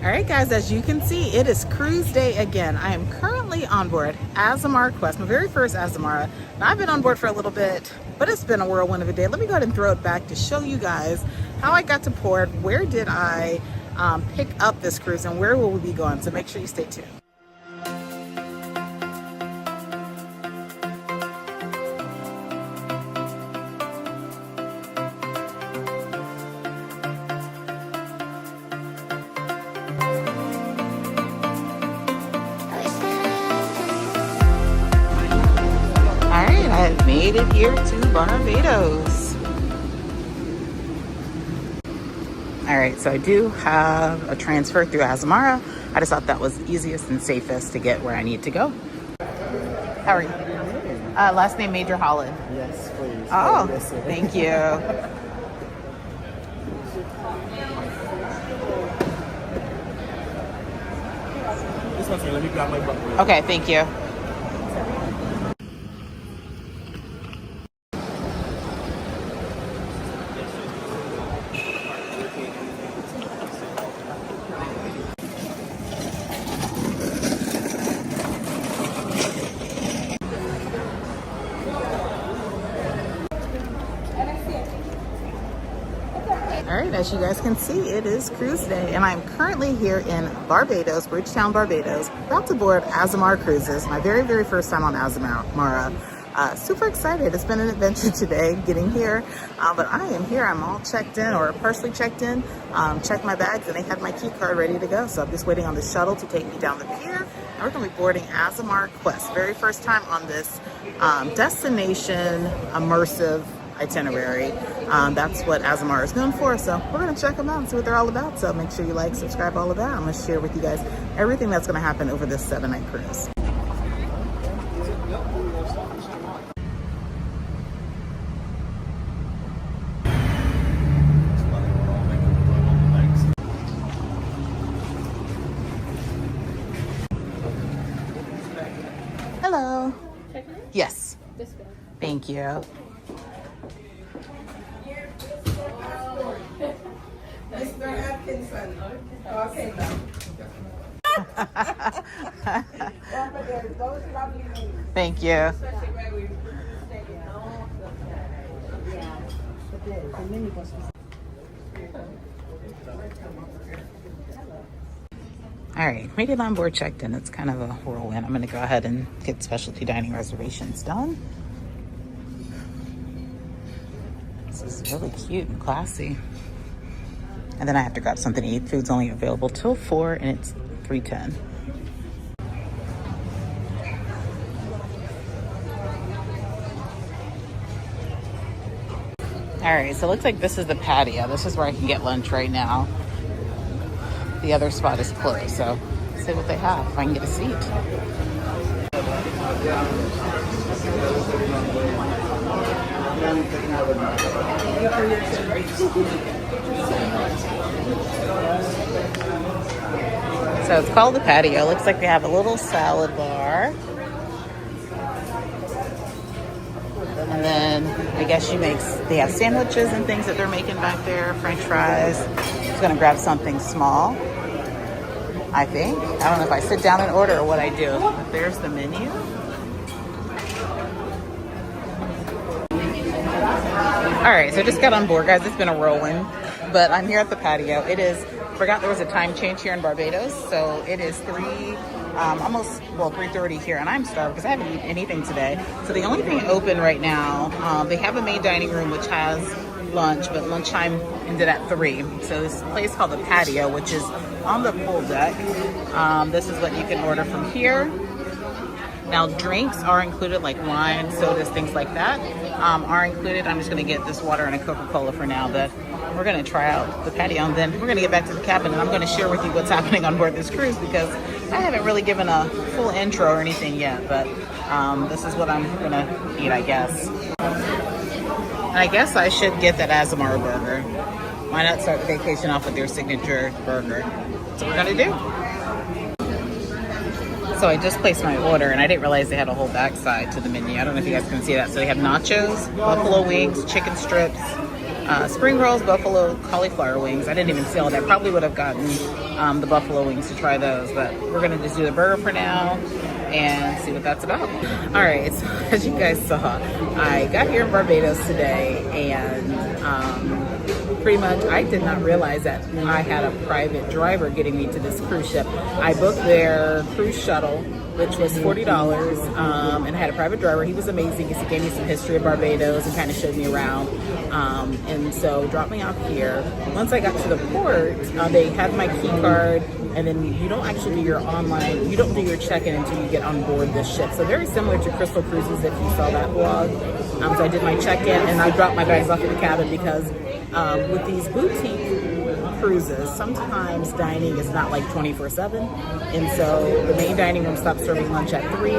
All right, guys, as you can see, it is cruise day again. I am currently on board Azamara Quest, my very first Azamara. Now, I've been on board for a little bit, but it's been a whirlwind of a day. Let me go ahead and throw it back to show you guys how I got to port, where did I pick up this cruise, and where will we be going. So make sure you stay tuned. I've made it here to Barbados. All right, so I do have a transfer through Azamara. I just thought that was easiest and safest to get where I need to go. How are you? Last name Major Holland. Yes, please. Oh, thank you. This one's here. Let me grab my book. Okay, thank you. All right, as you guys can see, it is cruise day, and I'm currently here in Barbados, Bridgetown, Barbados, about to board Azamara Cruises, my very, very first time on Azamara. Super excited. It's been an adventure today getting here, but I am here. I'm all checked in, or partially checked in, checked my bags, and they had my key card ready to go. So I'm just waiting on the shuttle to take me down the pier, and we're going to be boarding Azamara Quest. Very first time on this destination immersive itinerary. That's what Azamara is known for, so we're going to check them out and see what they're all about. So make sure you like, subscribe, all of that. I'm going to share with you guys everything that's going to happen over this 7-night cruise. Hello. Yes. Thank you. Mr. Atkinson. Okay. Thank you. All right, made it on board, checked in. It's kind of a whirlwind. I'm gonna go ahead and get specialty dining reservations done. This is really cute and classy. And then I have to grab something to eat. Food's only available till 4, and it's 3:10. All right, so it looks like this is the patio. This is where I can get lunch right now. The other spot is closed, so let's see what they have, if I can get a seat. So it's called the patio. Looks like they have a little salad bar. And then I guess they have sandwiches and things that they're making back there, French fries. Just gonna grab something small, I think. I don't know if I sit down and order or what I do. But there's the menu. All right, so I just got on board, guys. It's been a whirlwind, but I'm here at the patio. It is, forgot there was a time change here in Barbados, so it is 3:30 here, and I'm starved because I haven't eaten anything today. So the only thing open right now, they have a main dining room which has lunch, but lunchtime ended at 3. So this place called the patio, which is on the pool deck. This is what you can order from here. Now drinks are included, like wine, sodas, things like that are included. I'm just gonna get this water and a Coca-Cola for now, but we're gonna try out the patio, and then we're gonna get back to the cabin, and I'm gonna share with you what's happening on board this cruise, because I haven't really given a full intro or anything yet, but this is what I'm gonna eat, I guess. And I guess I should get that Azamara burger. Why not start the vacation off with their signature burger? That's what we're gonna do. So I just placed my order, and I didn't realize they had a whole backside to the menu. I don't know if you guys can see that. So they have nachos, buffalo wings, chicken strips, spring rolls, buffalo, cauliflower wings. I didn't even see all that. Probably would have gotten the buffalo wings to try those, but we're gonna just do the burger for now and see what that's about. All right, so as you guys saw, I got here in Barbados today, and pretty much I did not realize that I had a private driver getting me to this cruise ship. I booked their cruise shuttle, which was $40, and I had a private driver. He was amazing because he gave me some history of Barbados and kind of showed me around, and so dropped me off here. Once I got to the port, they had my key card, and then you don't actually do your online, you don't do your check-in until you get on board this ship. So very similar to Crystal Cruises, if you saw that vlog. So I did my check-in, and I dropped my bags off in the cabin because with these boutique cruises, sometimes dining is not like 24/7, and so the main dining room stops serving lunch at 3.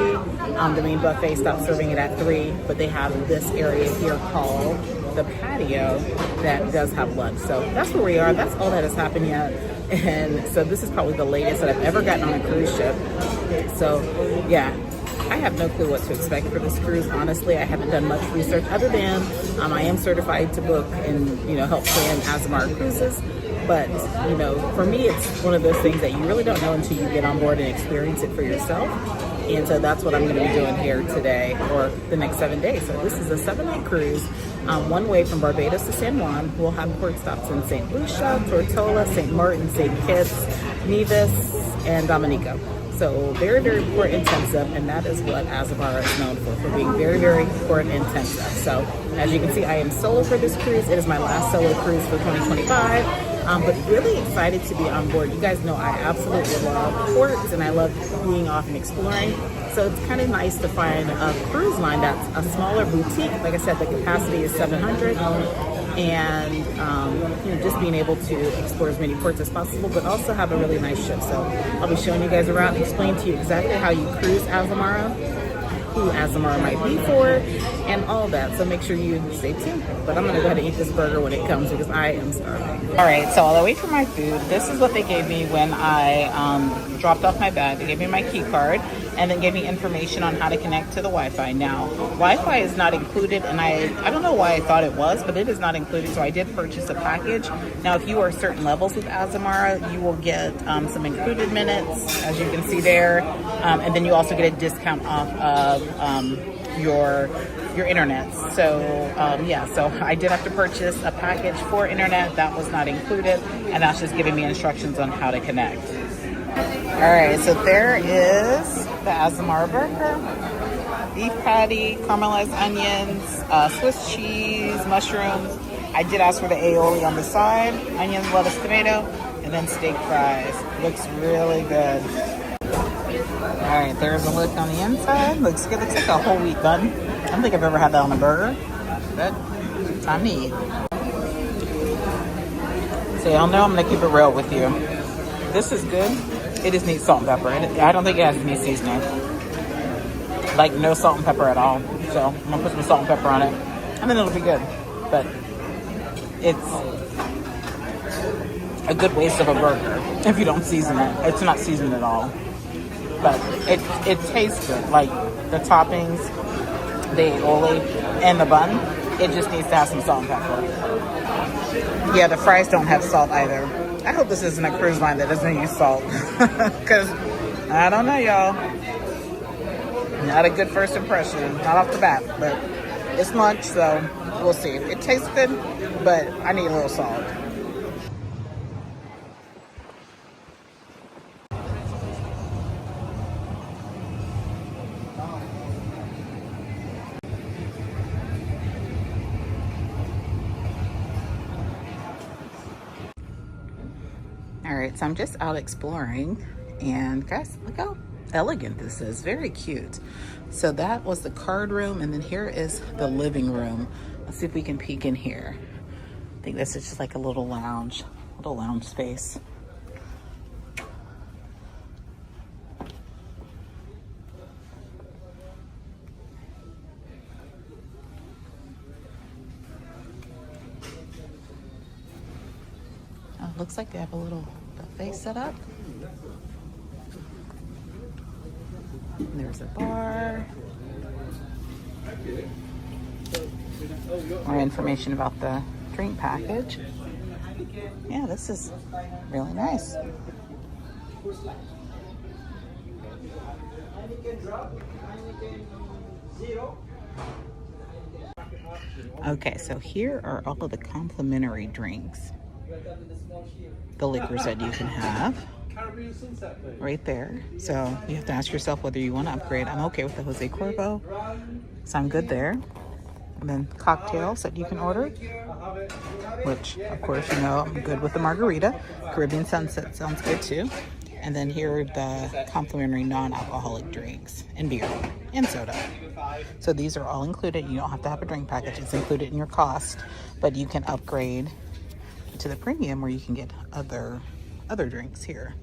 The main buffet stops serving it at 3, but they have this area here called the patio that does have lunch. So that's where we are. That's all that has happened yet, and so this is probably the latest that I've ever gotten on a cruise ship. So yeah, I have no clue what to expect for this cruise. Honestly, I haven't done much research other than I am certified to book and help plan Azamara cruises. But for me, it's one of those things that you really don't know until you get on board and experience it for yourself. And so that's what I'm going to be doing here today, or the next 7 days. So this is a 7-night cruise, one way from Barbados to San Juan. We'll have port stops in St. Lucia, Tortola, St. Martin, St. Kitts, Nevis, and Dominica. So very, very port intensive, and that is what Azamara is known for being very, very port intensive. So as you can see, I am solo for this cruise. It is my last solo cruise for 2025, but really excited to be on board. You guys know I absolutely love ports, and I love being off and exploring. So it's kind of nice to find a cruise line that's a smaller boutique. Like I said, the capacity is 700. And just being able to explore as many ports as possible, but also have a really nice ship. So I'll be showing you guys around, explain to you exactly how you cruise Azamara, who Azamara might be for, and all that. So make sure you stay tuned. But I'm gonna go ahead and eat this burger when it comes because I am starving. All right, so while I wait for my food, this is what they gave me when I dropped off my bag. They gave me my key card and then gave me information on how to connect to the Wi-Fi. Now, Wi-Fi is not included, and I don't know why I thought it was, but it is not included, so I did purchase a package. Now, if you are certain levels with Azamara, you will get some included minutes, as you can see there, and then you also get a discount off of your internet. So so I did have to purchase a package for internet that was not included, and that's just giving me instructions on how to connect. All right, so there is the Azamara burger, beef patty, caramelized onions, Swiss cheese, mushrooms. I did ask for the aioli on the side, onions, lettuce, tomato, and then steak fries. Looks really good. All right, there's a look on the inside. Looks good. Looks like a whole wheat bun. I don't think I've ever had that on a burger, but time to eat. So y'all know I'm gonna keep it real with you. This is good. It just needs salt and pepper. I don't think it has any seasoning. Like no salt and pepper at all. So I'm gonna put some salt and pepper on it, and then it'll be good. But it's a good waste of a burger if you don't season it. It's not seasoned at all. But it tastes good. Like the toppings, the aioli, and the bun, it just needs to have some salt and pepper. Yeah, the fries don't have salt either. I hope this isn't a cruise line that doesn't use salt. Because, I don't know, y'all. Not a good first impression. Not off the bat. But it's lunch, so we'll see. It tastes good, but I need a little salt. All right, so I'm just out exploring, and guys, look how elegant this is. Very cute. So that was the card room, and then here is the living room. Let's see if we can peek in here. I think this is just like a little lounge space. Oh, looks like they have a little buffet set up. And there's a bar. More information about the drink package. Yeah, this is really nice. Okay, so here are all of the complimentary drinks. The liquors that you can have right there. So you have to ask yourself whether you want to upgrade. I'm okay with the Jose Cuervo, so I'm good there. And then cocktails that you can order, which of course you know I'm good with the margarita. Caribbean Sunset sounds good too. And then here are the complimentary non-alcoholic drinks and beer and soda. So these are all included. You don't have to have a drink package. It's included in your cost, but you can upgrade to the premium where you can get other drinks here.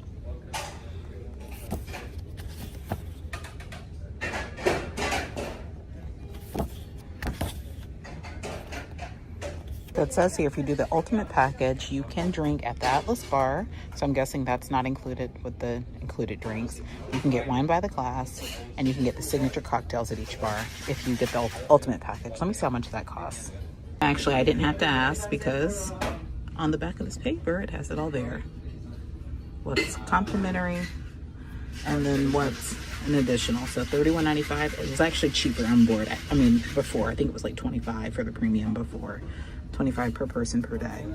So it says here, if you do the ultimate package, you can drink at the Atlas Bar. So I'm guessing that's not included with the included drinks. You can get wine by the glass, and you can get the signature cocktails at each bar if you get the ultimate package. Let me see how much that costs. Actually, I didn't have to ask because on the back of this paper, it has it all there. What's complimentary, and then what's an additional. So $31.95. It was actually cheaper on board. I mean, before, I think it was like $25 for the premium before. $25 per person per day.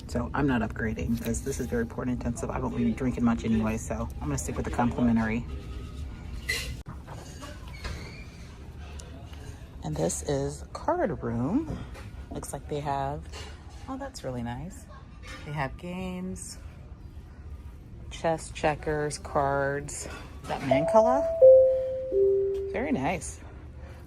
So I'm not upgrading because this is very port intensive. I won't be drinking much anyway, so I'm gonna stick with the complimentary. And this is the card room. Looks like they have, oh, that's really nice. They have games, chess, checkers, cards. Is that Mancala? Very nice.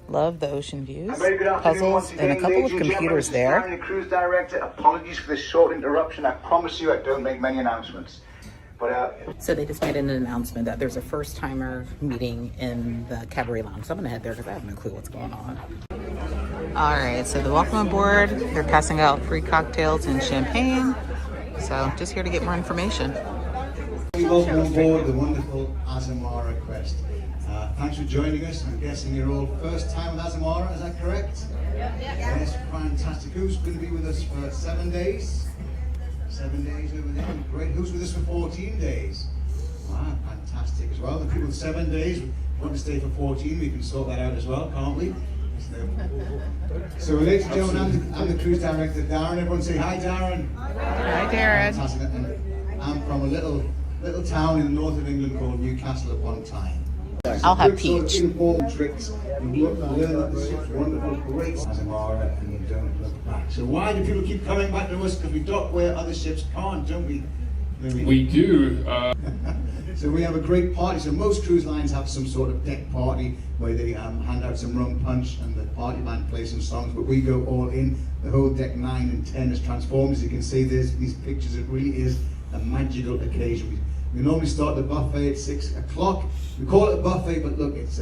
Love the ocean views, puzzles, and a couple of computers there. Cruise director, apologies for this short interruption. I promise you I don't make many announcements. So they just made an announcement that there's a first-timer meeting in the Cabaret Lounge. So I'm gonna head there because I have no clue what's going on. All right, so the welcome aboard. They're passing out free cocktails and champagne. So just here to get more information. Welcome on board the wonderful Azamara Quest. Thanks for joining us. I'm guessing you're all first time with Azamara, is that correct? Yeah. Yes, fantastic. Who's going to be with us for 7 days? 7 days over there. Great. Who's with us for 14 days? Wow, fantastic as well. The people with 7 days want to stay for 14. We can sort that out as well, can't we? So, ladies and gentlemen, I'm the cruise director, Darren. Everyone say hi, Darren. Hi, Darren. Fantastic. And I'm from a little town in the north of England called Newcastle upon Tyne. I'll have peach. Informal tricks. You learn that the ship's wonderful, great Azamara, and you don't look back. So why do people keep coming back to us? Because we dock where other ships can't, don't we? We do. So we have a great party. So most cruise lines have some sort of deck party where they hand out some rum punch and the party band plays some songs, but we go all in. The whole deck 9 and 10 is transformed. As you can see, there's these pictures. It really is a magical occasion. We normally start the buffet at 6 o'clock. We call it a buffet, but look, it's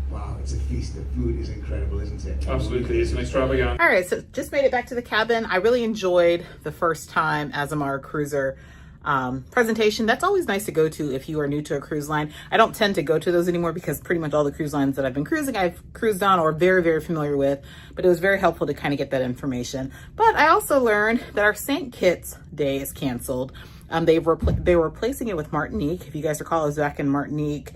wow, it's a feast. The food is incredible, isn't it? Absolutely, it's an extravagant. All right, so just made it back to the cabin. I really enjoyed the first time Azamara Cruiser presentation. That's always nice to go to if you are new to a cruise line. I don't tend to go to those anymore because pretty much all the cruise lines that I've been cruising, I've cruised on or very, very familiar with, but it was very helpful to kind of get that information. But I also learned that our St. Kitts Day is canceled. They were replacing it with Martinique. If you guys recall, I was back in Martinique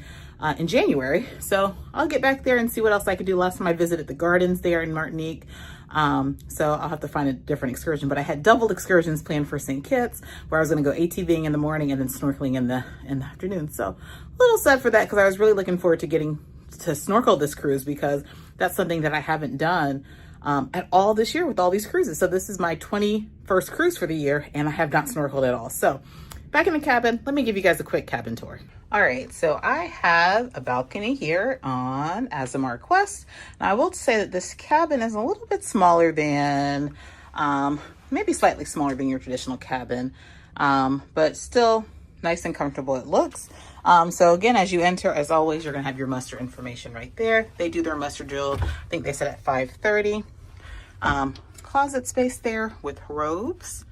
in January. So I'll get back there and see what else I could do. Last time I visited the gardens there in Martinique. So I'll have to find a different excursion, but I had double excursions planned for St. Kitts where I was going to go ATVing in the morning and then snorkeling in the afternoon. So a little sad for that because I was really looking forward to getting to snorkel this cruise because that's something that I haven't done at all this year with all these cruises. So this is my 21st cruise for the year and I have not snorkeled at all. So back in the cabin, let me give you guys a quick cabin tour. All right, so I have a balcony here on Azamara Quest. And I will say that this cabin is a little bit smaller than, maybe slightly smaller than your traditional cabin, but still nice and comfortable it looks. So again, as you enter, as always, you're gonna have your muster information right there. They do their muster drill, I think they said at 5:30. Closet space there with robes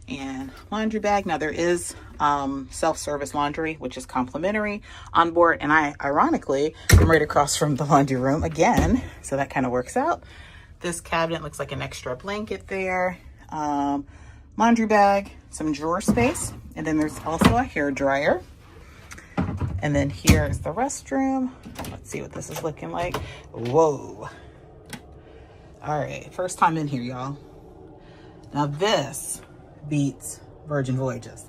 and laundry bag. Now there is self-service laundry, which is complimentary on board. And I, ironically, am right across from the laundry room again. So that kind of works out. This cabinet looks like an extra blanket there. laundry bag, some drawer space, and then there's also a hair dryer. And then here is the restroom. Let's see what this is looking like. Whoa. All right, first time in here, y'all. Now this beats Virgin Voyages.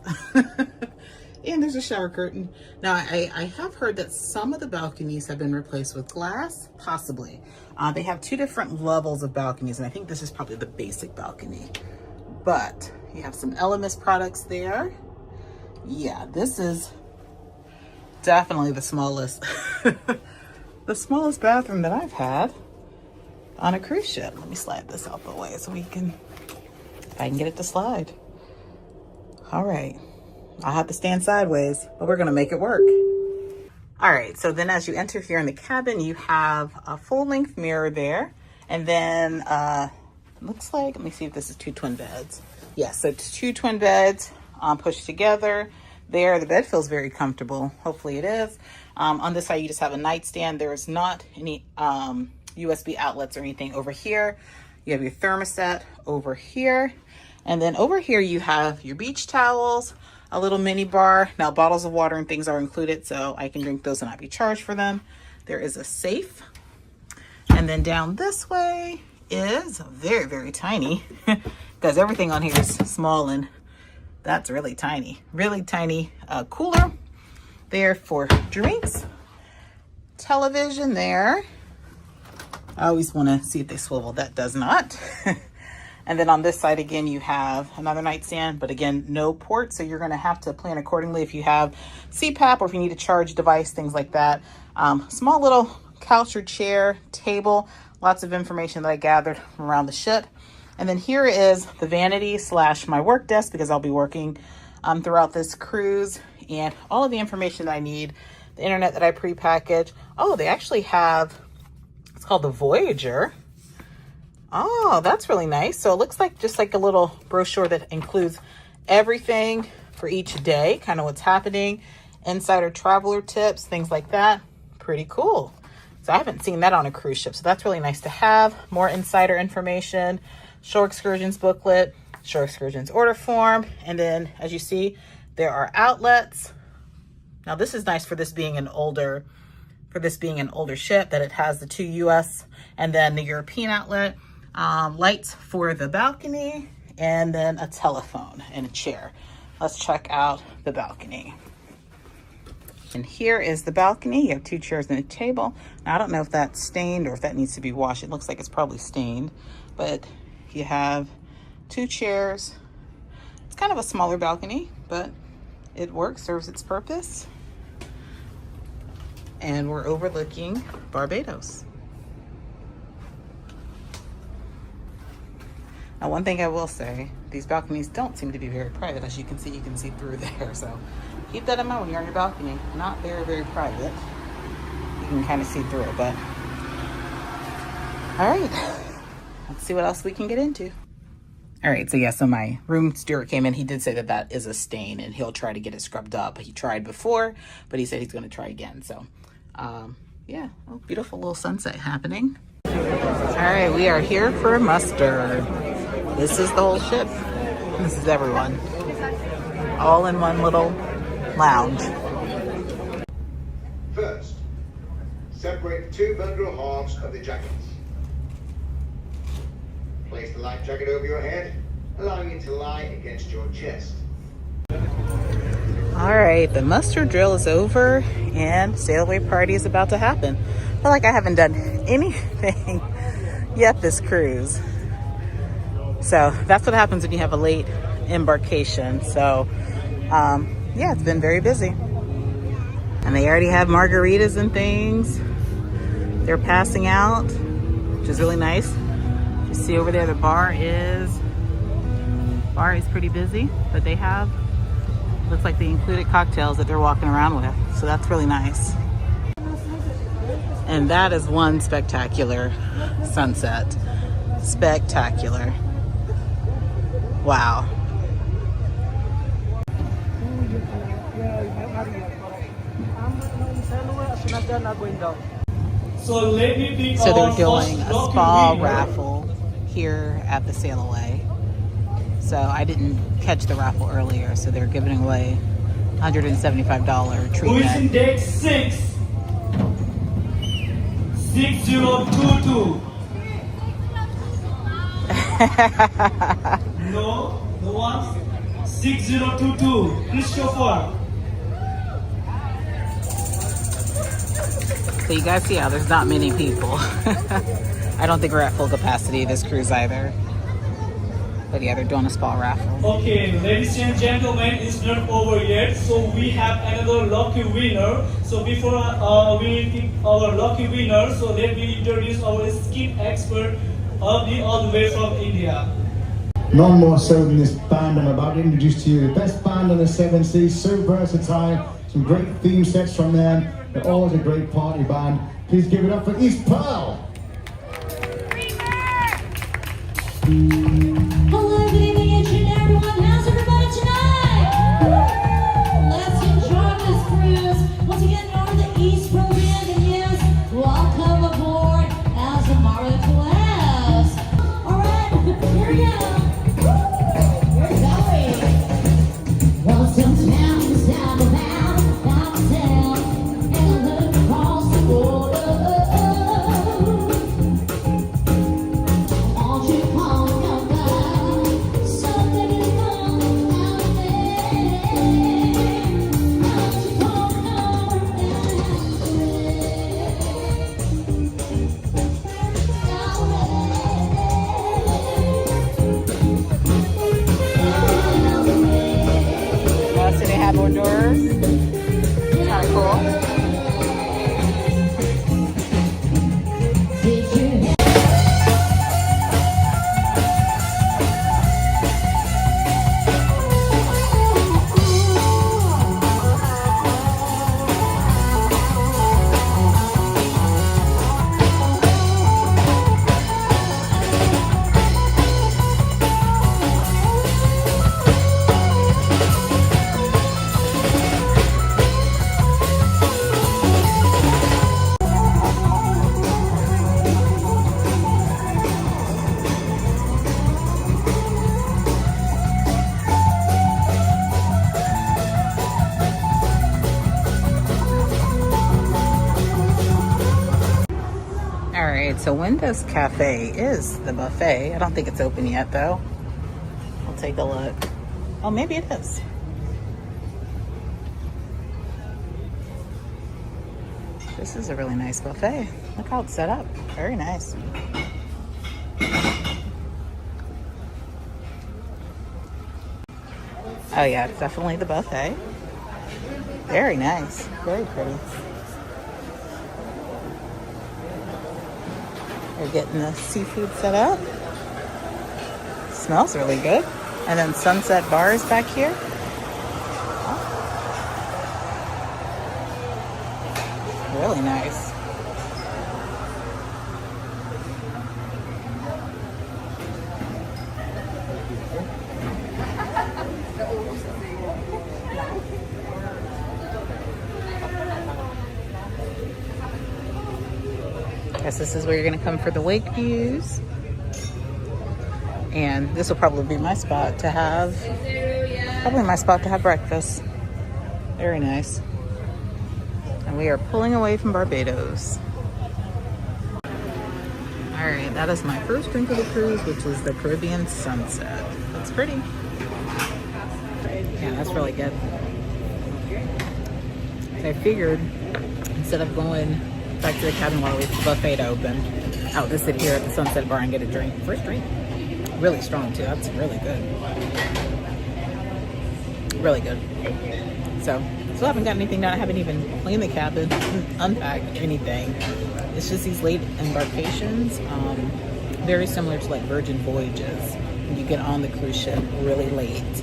And there's a shower curtain. Now I have heard that some of the balconies have been replaced with glass, possibly. They have two different levels of balconies, and I think this is probably the basic balcony. But you have some Elemis products there. Yeah, this is definitely the smallest, the smallest bathroom that I've had on a cruise ship. Let me slide this out the way so we can, if I can get it to slide. All right, I'll have to stand sideways, but we're gonna make it work. All right, so then as you enter here in the cabin, you have a full-length mirror there. And then looks like, let me see if this is 2 twin beds. Yes, so it's 2 twin beds pushed together. There, the bed feels very comfortable. Hopefully it is. On this side, you just have a nightstand. There is not any USB outlets or anything over here. You have your thermostat over here. And then over here, you have your beach towels, a little mini bar. Now, bottles of water and things are included, so I can drink those and not be charged for them. There is a safe. And then down this way is very, very tiny because everything on here is small, and that's really tiny cooler there for drinks, television there. I always want to see if they swivel. That does not. And then on this side again, you have another nightstand, but again, no port, so you're going to have to plan accordingly if you have CPAP or if you need a charge device, things like that. Small little couch or chair, table, lots of information that I gathered from around the ship. And then here is the vanity / my work desk, because I'll be working throughout this cruise, and all of the information that I need, the internet that I pre-package. Oh, they actually have, it's called the Voyager. Oh, that's really nice. So it looks like just like a little brochure that includes everything for each day, kind of what's happening, insider traveler tips, things like that. Pretty cool. So I haven't seen that on a cruise ship, so that's really nice to have. More insider information, shore excursions booklet, shore excursions order form, and then as you see, there are outlets. Now this is nice for this being an older ship, that it has the 2 US and then the European outlet, lights for the balcony, and then a telephone and a chair. Let's check out the balcony. And here is the balcony. You have 2 chairs and a table. Now, I don't know if that's stained or if that needs to be washed. It looks like it's probably stained, but you have 2 chairs. It's kind of a smaller balcony, but it works, serves its purpose. And we're overlooking Barbados. Now, one thing I will say, these balconies don't seem to be very private. As you can see through there. So keep that in mind when you're on your balcony. Not very, very private. You can kind of see through it, but all right. Let's see what else we can get into. All right, so yeah, so my room steward came in. He did say that that is a stain and he'll try to get it scrubbed up. He tried before, but he said he's gonna try again. So yeah, oh, beautiful little sunset happening. All right, we are here for muster. This is the whole ship. This is everyone. All in one little lounge. First, separate the 2 vertebral halves of the jackets. Place the life jacket over your head, allowing it to lie against your chest. All right, the muster drill is over and sail away party is about to happen. I feel like I haven't done anything yet this cruise. So that's what happens when you have a late embarkation. So yeah, it's been very busy. And they already have margaritas and things. They're passing out, which is really nice. You see over there, the bar is pretty busy, but they have, looks like they included cocktails that they're walking around with. So that's really nice. And that is one spectacular sunset. Spectacular. Wow. So they're doing a spa raffle here at the Sail Away. So I didn't catch the raffle earlier, so they're giving away $175 treat Who is bag. in deck 6? 6022. No, no one. 6022. Christopher. So you guys see how there's not many people. I don't think we're at full capacity this cruise either. But yeah, they're doing a spa raffle. Okay, ladies and gentlemen, it's not over yet. So we have another lucky winner. So before we pick our lucky winner, so let me introduce our ski expert, all the way from India. None more so than this band I'm about to introduce to you. The best band on the Seven Seas, so versatile. Some great theme sets from them. They're always a great party band. Please give it up for East Pearl. Hello, good evening, each and everyone. How's everybody tonight? Let's enjoy this cruise. Once again, you're the East Program, and yes, welcome aboard Azamara Quest. All right, here we go. We're going. Well, sometimes down around downtown, and I look across the border. Won't you come by? Something to come out there. Won't you So they have hors d'oeuvres. Kind of cool. So Windows Cafe is the buffet. I don't think it's open yet though. I'll take a look. Oh, maybe it is. This is a really nice buffet. Look how it's set up. Very nice. Oh yeah, it's definitely the buffet. Very nice. Very pretty. They're getting the seafood set up. Smells really good. And then Sunset Bar is back here. Oh. Really nice. Guess this is where you're gonna come for the wake views. And this will probably be my spot to have, breakfast. Very nice. And we are pulling away from Barbados. All right, that is my first drink of the cruise, which is the Caribbean Sunset. That's pretty. Yeah, that's really good. So I figured instead of going back to the cabin while we wait for the buffet to open, I'll just sit here at the Sunset Bar and get a drink. First drink, really strong too. That's really good. Really good. So, still haven't got anything done. I haven't even cleaned the cabin, unpacked anything. It's just these late embarkations, very similar to like Virgin Voyages. You get on the cruise ship really late.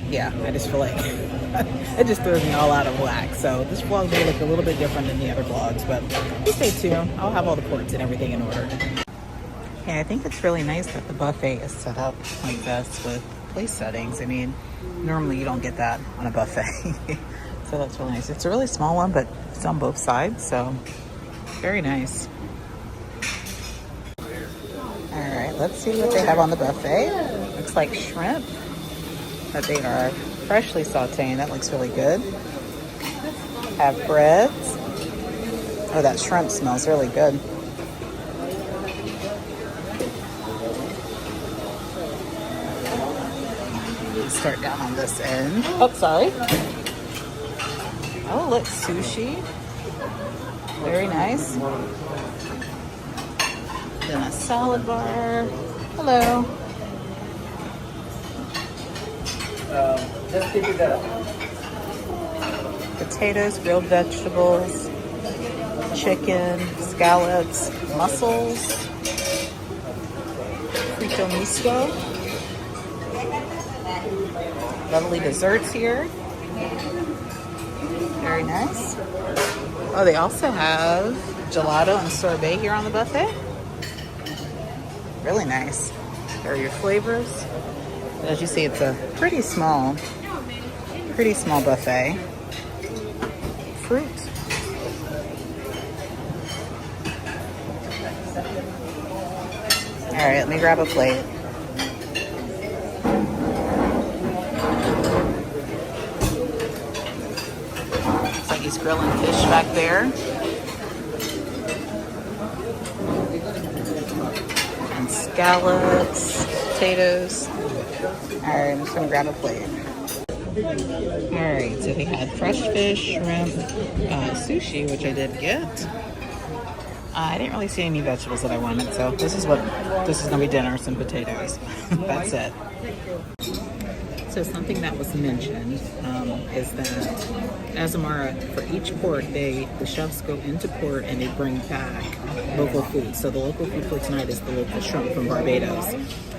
Yeah, I just feel like it just throws me all out of whack. So this vlog may look a little bit different than the other vlogs, but just stay tuned. I'll have all the ports and everything in order. Yeah, I think it's really nice that the buffet is set up like this with place settings. I mean, normally you don't get that on a buffet. So that's really nice. It's a really small one, but it's on both sides, so very nice. All right, let's see what they have on the buffet. looks like shrimp that they are freshly sauteing. That looks really good. Have breads. Oh, that shrimp smells really good. Start down on this end. Oh, sorry. Oh, look, sushi. Very nice. Then a salad bar. Hello. Just keep it up. Potatoes, grilled vegetables, chicken, scallops, mussels, frito misto. Lovely desserts here. Very nice. Oh, they also have gelato and sorbet here on the buffet. Really nice. There are your flavors. As you see, it's a pretty small buffet. Fruit. All right, let me grab a plate. Looks like he's grilling fish back there. And scallops, potatoes. All right, I'm just gonna grab a plate. All right, so they had fresh fish, shrimp, sushi, which I did get. I didn't really see any vegetables that I wanted, so this is gonna be dinner, some potatoes. That's it. So something that was mentioned is that Azamara, for each port, the chefs go into port and they bring back local food. So the local food for tonight is the local shrimp from Barbados.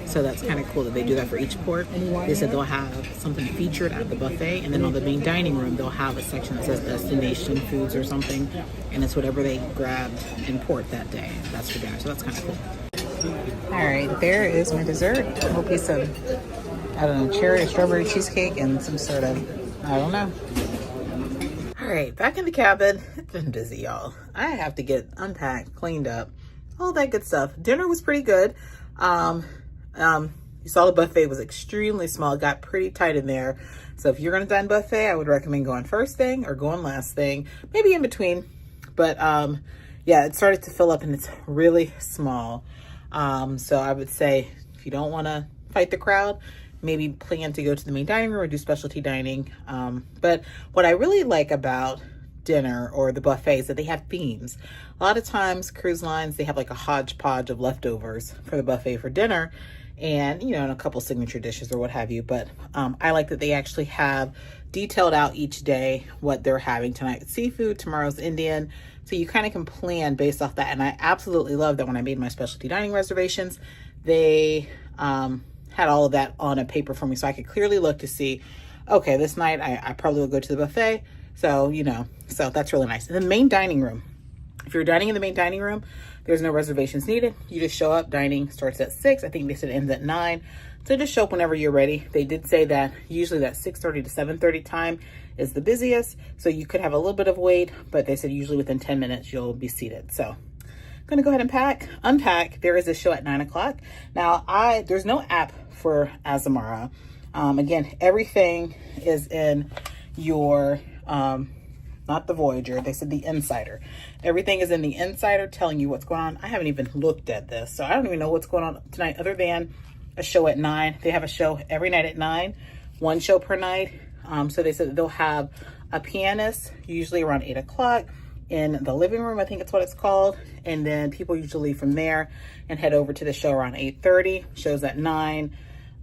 So that's kind of cool that they do that for each port. They said they'll have something featured at the buffet, and then on the main dining room, they'll have a section that says destination foods or something, and it's whatever they grabbed in port that day. That's for dinner, so that's kind of cool. All right, there is my dessert. A little piece of, I don't know, cherry or strawberry cheesecake and some sort of, I don't know. All right, back in the cabin. It's been busy, y'all. I have to get unpacked, cleaned up, all that good stuff. Dinner was pretty good. You saw the buffet was extremely small. It got pretty tight in there. So if you're gonna dine buffet, I would recommend going first thing or going last thing, maybe in between. But yeah, it started to fill up and it's really small. So I would say if you don't wanna fight the crowd, maybe plan to go to the main dining room or do specialty dining. But what I really like about dinner or the buffet is that they have themes. A lot of times cruise lines, they have like a hodgepodge of leftovers for the buffet for dinner, and you know, and a couple signature dishes or what have you. But I like that they actually have detailed out each day what they're having. Tonight seafood, tomorrow's Indian, so you kind of can plan based off that. And I absolutely love that when I made my specialty dining reservations, they had all of that on a paper for me, so I could clearly look to see, okay, this night I probably will go to the buffet. So, you know, so that's really nice. And the main dining room, if you're dining in the main dining room, there's no reservations needed. You just show up. Dining starts at 6. I think they said it ends at 9. So just show up whenever you're ready. They did say that usually that 6:30 to 7:30 time is the busiest. So you could have a little bit of wait, but they said usually within 10 minutes you'll be seated. So I'm gonna go ahead and unpack. There is a show at 9 o'clock. Now there's no app for Azamara. Again, everything is in your, not the Voyager, they said the Insider. Everything is in the Insider telling you what's going on. I haven't even looked at this, so I don't even know what's going on tonight other than a show at 9. They have a show every night at 9, one show per night. So they said that they'll have a pianist usually around 8 o'clock in the living room, I think it's what it's called. And then people usually leave from there and head over to the show around 8:30, shows at 9.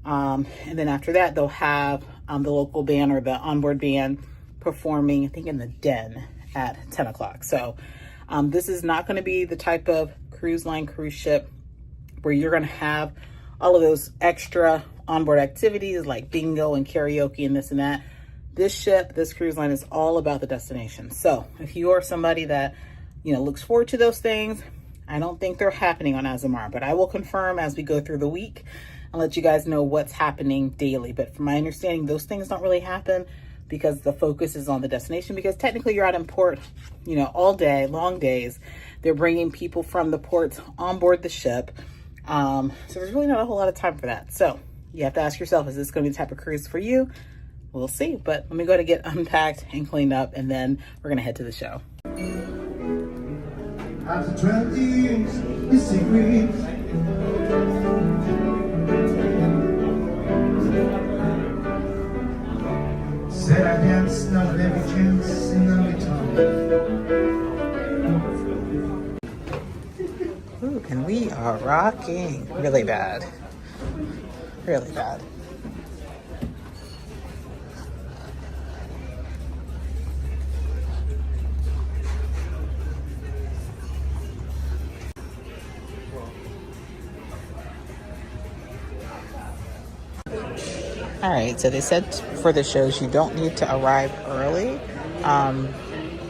And then after that, they'll have the local band or the onboard band performing, I think in the Den at 10 o'clock. So this is not going to be the type of cruise ship where you're going to have all of those extra onboard activities like bingo and karaoke and this and that. This cruise line is all about the destination. So if you are somebody that, you know, looks forward to those things, I don't think they're happening on Azamara, but I will confirm as we go through the week. I'll let you guys know what's happening daily. But from my understanding, those things don't really happen because the focus is on the destination, because technically you're out in port, you know, all day, long days. They're bringing people from the ports on board the ship. So there's really not a whole lot of time for that. So You have to ask yourself, is this going to be the type of cruise for you? We'll see. But let me go to get unpacked and cleaned up, and then we're going to head to the show. After 12 years, the secret. Said I danced, not every chance in the return. Ooh, and we are rocking really bad. Really bad. All right, so they said for the shows you don't need to arrive early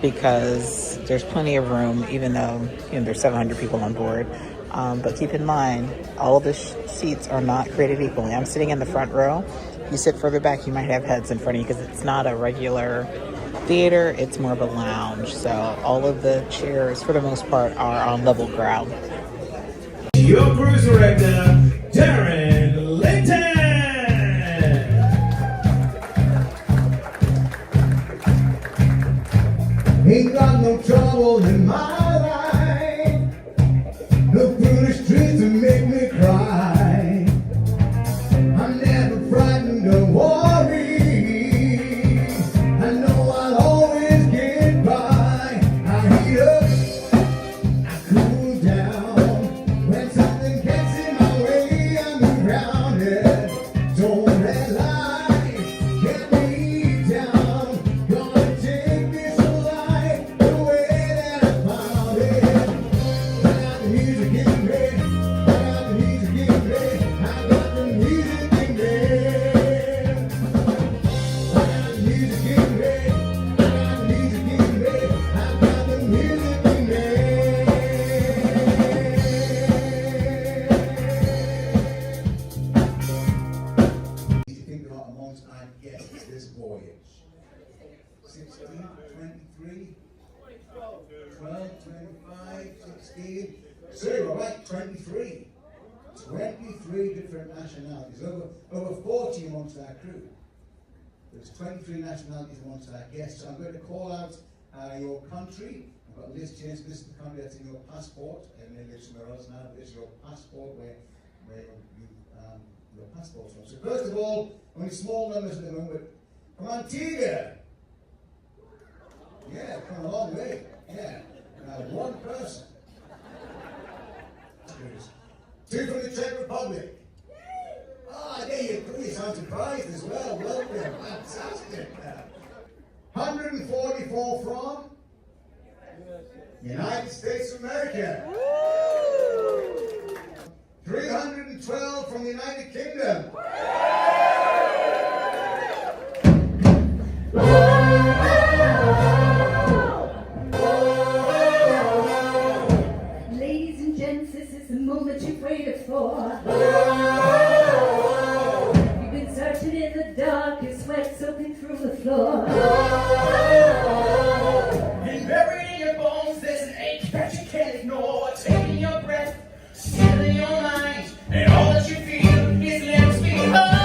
because there's plenty of room, even though there's 700 people on board. But keep in mind, all of the seats are not created equally. I'm sitting in the front row. If you sit further back, you might have heads in front of you because it's not a regular theater. It's more of a lounge. So all of the chairs, for the most part, are on level ground. Your cruise director, Darren Linton. Ain't got no trouble in my life. No foolish dreams to make me cry. I'm never frightened or worried. I know I'll always get by. I heat up, I cool down. When something gets in my way, I'm grounded. Don't let life get me down. Gonna take this life the way that I found it. I got the music in me. I got the music in me. I got the music in me. I got the music in me. I got the music in me. I got the music in me. You think about amongst our guests this voyage. 16, 23, 12, 25, 16. So we're right, 23. 23 different nationalities. Over 40 amongst our crew. There's 23 nationalities amongst our guests. So I'm going to call out your country. I've got a list here. So this is the country that's in your passport. And then there's somewhere else now. This is your passport where you your passport's from. So first of all, only small numbers at the moment. From Antigua. Yeah, come a long way. Yeah. One person. Two from the Czech Republic. Ah, there you go. You sound surprised as well. Welcome. Fantastic. 144 from United States of America. 312 from the United Kingdom. Ladies and gents, this is the moment you've waited for. You've been searching in the dark, your sweat soaking through the floor. And buried in your bones, there's an ache that you can't ignore. Taking your breath, stealing your mind, and all that you feel is left behind.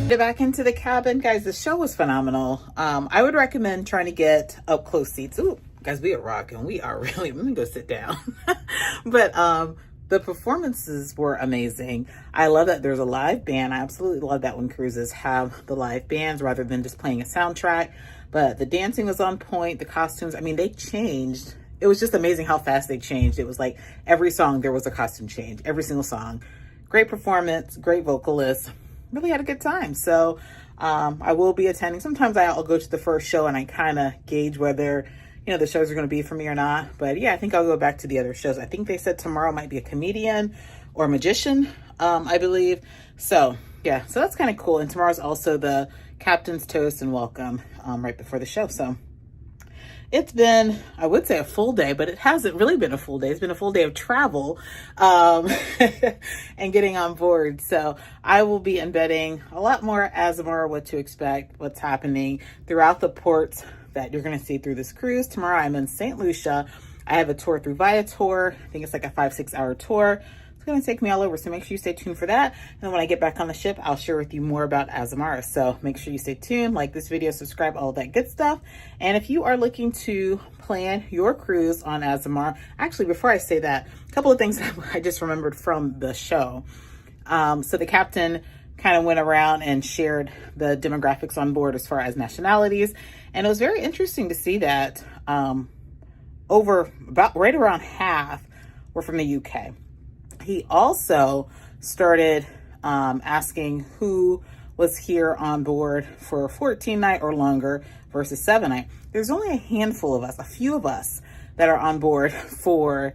Get back into the cabin, guys. The show was phenomenal. I would recommend trying to get up close seats. Ooh, guys, we are rocking. We are really, let me go sit down. But the performances were amazing. I love that there's a live band. I absolutely love that when cruises have the live bands rather than just playing a soundtrack. But the dancing was on point. The costumes, I mean, they changed. It was just amazing how fast they changed. It was like every song there was a costume change, every single song. Great performance, great vocalist. Really had a good time. So I will be attending. Sometimes I'll go to the first show and I kind of gauge whether, you know, the shows are going to be for me or not. But yeah, I think I'll go back to the other shows. I think they said tomorrow might be a comedian or a magician, I believe. So yeah, so that's kind of cool. And tomorrow's also the captain's toast and welcome right before the show. So it's been, I would say, a full day, but it hasn't really been a full day. It's been a full day of travel and getting on board. So I will be embedding a lot more Azamara, what to expect, what's happening throughout the ports that you're going to see through this cruise. Tomorrow I'm in St. Lucia. I have a tour through Viator. I think it's like a 5-6 hour tour. It's going to take me all over, so make sure you stay tuned for that. And when I get back on the ship, I'll share with you more about Azamara. So make sure you stay tuned, like this video, subscribe, all that good stuff. And if you are looking to plan your cruise on Azamara, actually, before I say that, a couple of things I just remembered from the show. So the captain kind of went around and shared the demographics on board as far as nationalities. And it was very interesting to see that right around half were from the UK. He also started asking who was here on board for a 14-night or longer versus 7-night. There's only a handful of us, a few of us, that are on board for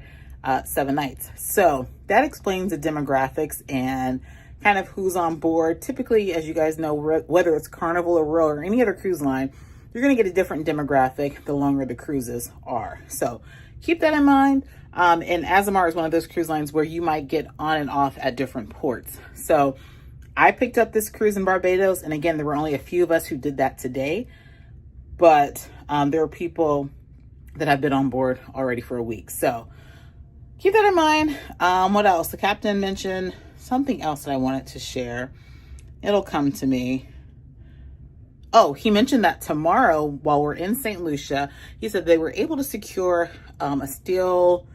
7 nights. So that explains the demographics and kind of who's on board. Typically, as you guys know, whether it's Carnival or Royal or any other cruise line, you're going to get a different demographic the longer the cruises are. So keep that in mind. And Azamara is one of those cruise lines where you might get on and off at different ports. So I picked up this cruise in Barbados. And again, there were only a few of us who did that today. But there are people that have been on board already for a week. So keep that in mind. What else? The captain mentioned something else that I wanted to share. It'll come to me. Oh, he mentioned that tomorrow, while we're in St. Lucia, he said they were able to secure a steel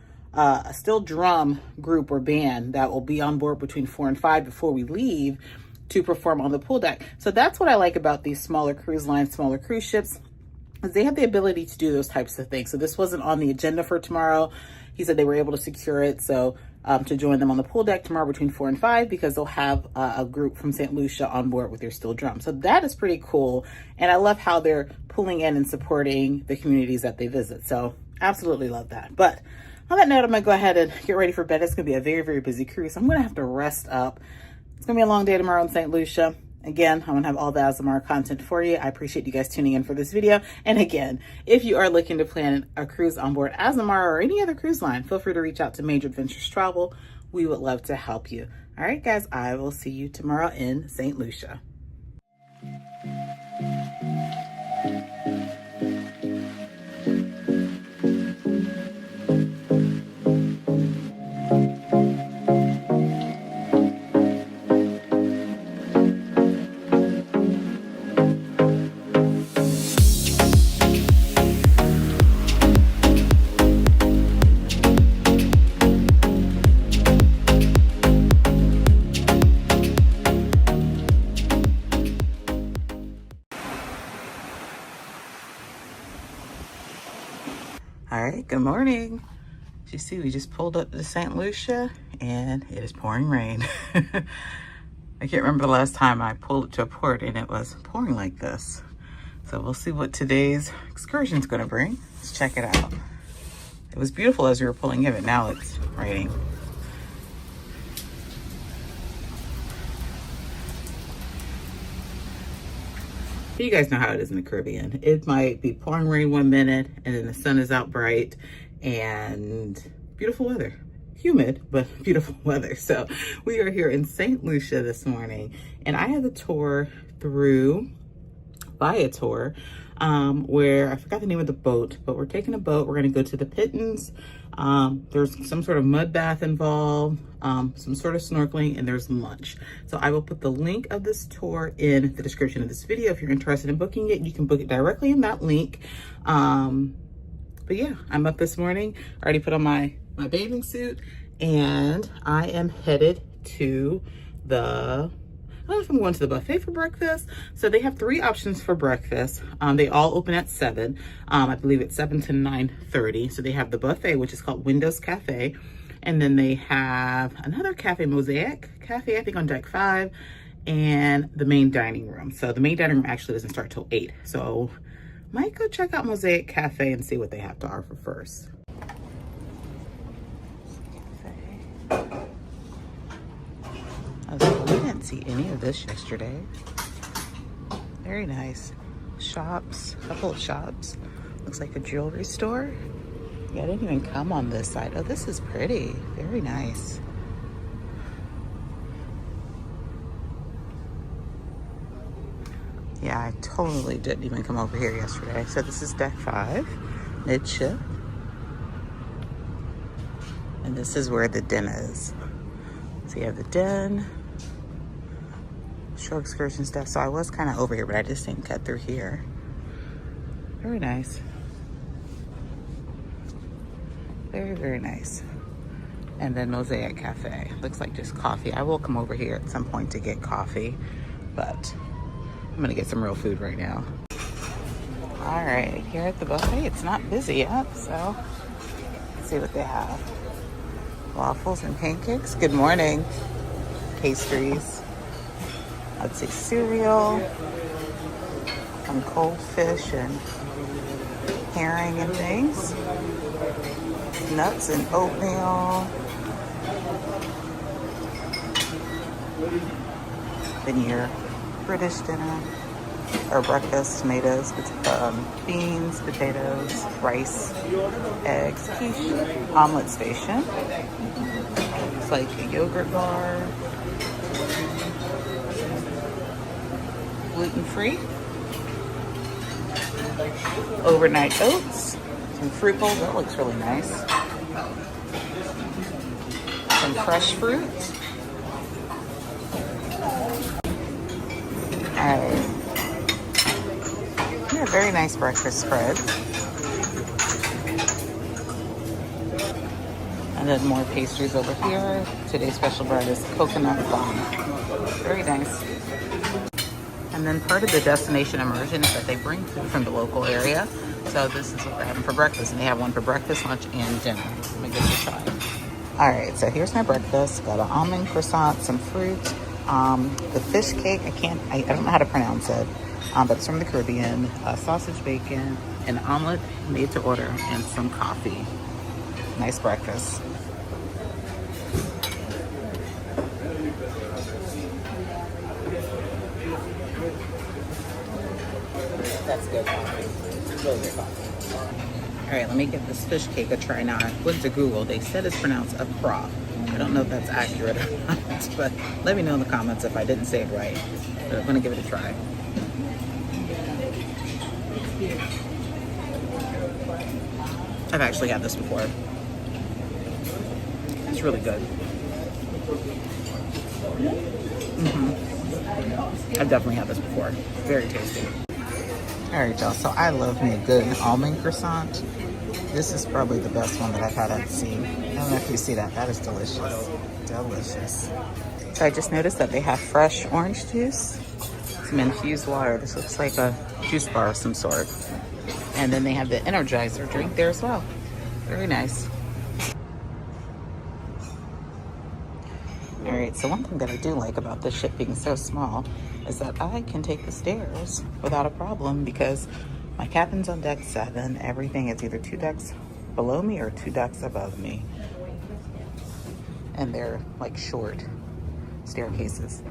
drum group or band that will be on board between 4 and 5 before we leave to perform on the pool deck. So that's what I like about these smaller cruise lines, smaller cruise ships, is they have the ability to do those types of things. So this wasn't on the agenda for tomorrow. He said they were able to secure it. So to join them on the pool deck tomorrow between 4 and 5, because they'll have a group from St. Lucia on board with their steel drum. So that is pretty cool. And I love how they're pulling in and supporting the communities that they visit. So absolutely love that. But on that note, I'm going to go ahead and get ready for bed. It's going to be a very, very busy cruise. I'm going to have to rest up. It's going to be a long day tomorrow in St. Lucia. Again, I'm going to have all the Azamara content for you. I appreciate you guys tuning in for this video. And again, if you are looking to plan a cruise on board Azamara or any other cruise line, feel free to reach out to Major Adventures Travel. We would love to help you. All right, guys, I will see you tomorrow in St. Lucia. All right, good morning. As you see, we just pulled up to St. Lucia and it is pouring rain. I can't remember the last time I pulled up to a port and it was pouring like this. So we'll see what today's excursion is going to bring. Let's check it out. It was beautiful as we were pulling in, but now it's raining. You guys know how it is in the Caribbean. It might be pouring rain one minute and then the sun is out bright and beautiful weather. Humid, but beautiful weather. So we are here in St. Lucia this morning and I have a tour through Viator where I forgot the name of the boat, but we're taking a boat. We're going to go to the Pittons There's some sort of mud bath involved, some sort of snorkeling, and there's lunch. So I will put the link of this tour in the description of this video. If you're interested in booking it, you can book it directly in that link. But yeah, I'm up this morning. I already put on my bathing suit, and I am headed to the, I don't know if I'm going to the buffet for breakfast. So they have 3 options for breakfast. They all open at 7. I believe it's 7 to 9:30. So they have the buffet, which is called Windows Cafe. And then they have another cafe, Mosaic Cafe, I think on deck 5, and the main dining room. So the main dining room actually doesn't start till 8. So might go check out Mosaic Cafe and see what they have to offer first. We didn't see any of this yesterday. Very nice. Shops, a couple of shops. Looks like a jewelry store. Yeah, I didn't even come on this side. Oh, this is pretty. Very nice. Yeah, I totally didn't even come over here yesterday. So this is deck 5, midship. And this is where the den is. So you have the den, shore excursion stuff. So I was kind of over here, but I just didn't cut through here. Very nice. Very, very nice. And then Mosaic Cafe. Looks like just coffee. I will come over here at some point to get coffee, but I'm gonna get some real food right now. All right, here at the buffet, it's not busy yet, so let's see what they have. Waffles and pancakes. Good morning. Pastries. Let's see, cereal, some cold fish and herring and things. Nuts and oatmeal. Then your British dinner or breakfast, tomatoes, beans, potatoes, rice, eggs, quiche, omelet station. It's like a yogurt bar, gluten-free, overnight oats, some fruit bowls. That looks really nice. Some fresh fruit. All right. Yeah, very nice breakfast spread. And then more pastries over here. Today's special bread is coconut bun. Very nice. And then part of the destination immersion is that they bring food from the local area. So this is what they're having for breakfast. And they have one for breakfast, lunch, and dinner. Let me give it a try. All right, so here's my breakfast. Got an almond croissant, some fruit, the fish cake. I don't know how to pronounce it. But it's from the Caribbean, sausage, bacon, an omelet made to order, and some coffee. Nice breakfast. That's good coffee. Really good coffee. All right, let me give this fish cake a try now. I went to Google. They said it's pronounced a prof. I don't know if that's accurate or not, but let me know in the comments if I didn't say it right. But I'm gonna give it a try. I've actually had this before. It's really good. I've definitely had this before. Very tasty. All right, y'all. So I love me a good almond croissant. This is probably the best one that I've had at sea. I don't know if you see that. That is delicious. Delicious. So I just noticed that they have fresh orange juice, some infused water. This looks like a juice bar of some sort. And then they have the Energizer drink there as well. Very nice. All right, so one thing that I do like about this ship being so small is that I can take the stairs without a problem because my cabin's on deck 7. Everything is either 2 decks below me or 2 decks above me. And they're like short staircases.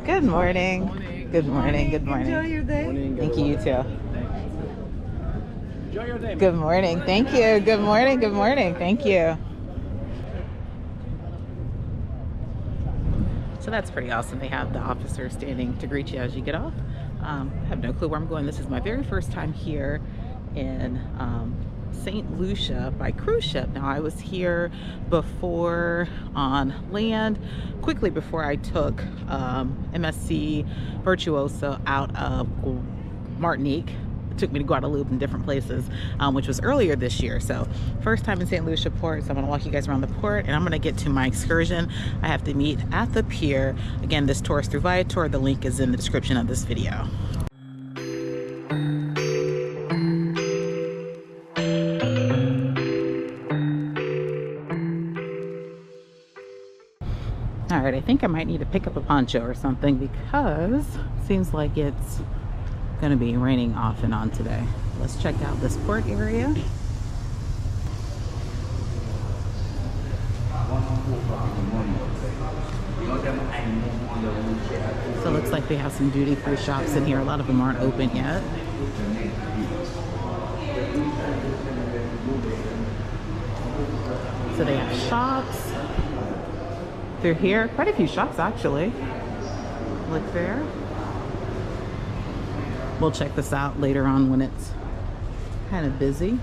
Good morning. Good morning. Good morning. Enjoy your day. Thank you, you too. Enjoy your day. Good morning. Thank you. Good morning. Good morning. Thank you. So that's pretty awesome. They have the officer standing to greet you as you get off. I have no clue where I'm going. This is my very first time here in St. Lucia by cruise ship. Now I was here before on land, quickly before I took MSC Virtuoso out of Martinique. It took me to Guadeloupe and different places, which was earlier this year. So first time in St. Lucia port, so I'm gonna walk you guys around the port and I'm gonna get to my excursion. I have to meet at the pier. Again, this tour is through Viator. The link is in the description of this video. All right, I think I might need to pick up a poncho or something because it seems like it's gonna be raining off and on today. Let's check out this port area. So it looks like they have some duty-free shops in here. A lot of them aren't open yet. So they have shops through here. Quite a few shops actually. Look there. We'll check this out later on when it's kind of busy.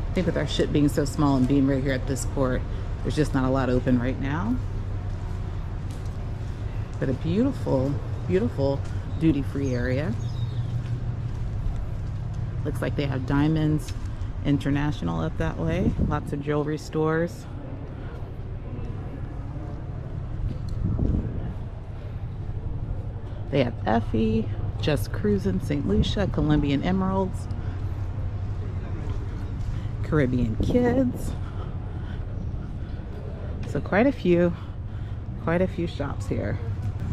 I think with our ship being so small and being right here at this port, there's just not a lot open right now. But a beautiful, beautiful duty-free area. Looks like they have Diamonds International up that way. Lots of jewelry stores. They have Effie, Just Cruising, St. Lucia, Colombian Emeralds, Caribbean Kids. So quite a few shops here.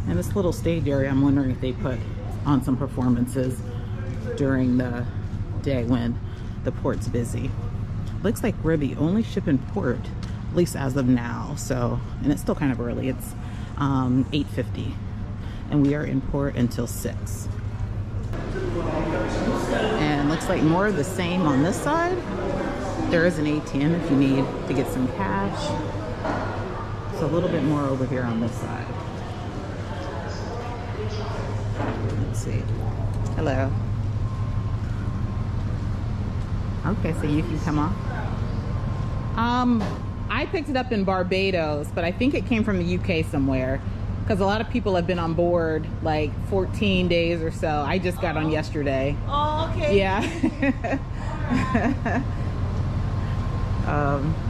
And this little stage area, I'm wondering if they put on some performances during the day when the port's busy. Looks like we're the only ship in port, at least as of now. So, and it's still kind of early. It's 8:50. And we are in port until 6. And looks like more of the same on this side. There is an ATM if you need to get some cash. So a little bit more over here on this side. Let's see. Hello. Okay, so you can come off. I picked it up in Barbados, but I think it came from the UK somewhere. Because a lot of people have been on board like 14 days or so. I just got on yesterday. Oh, okay. Yeah.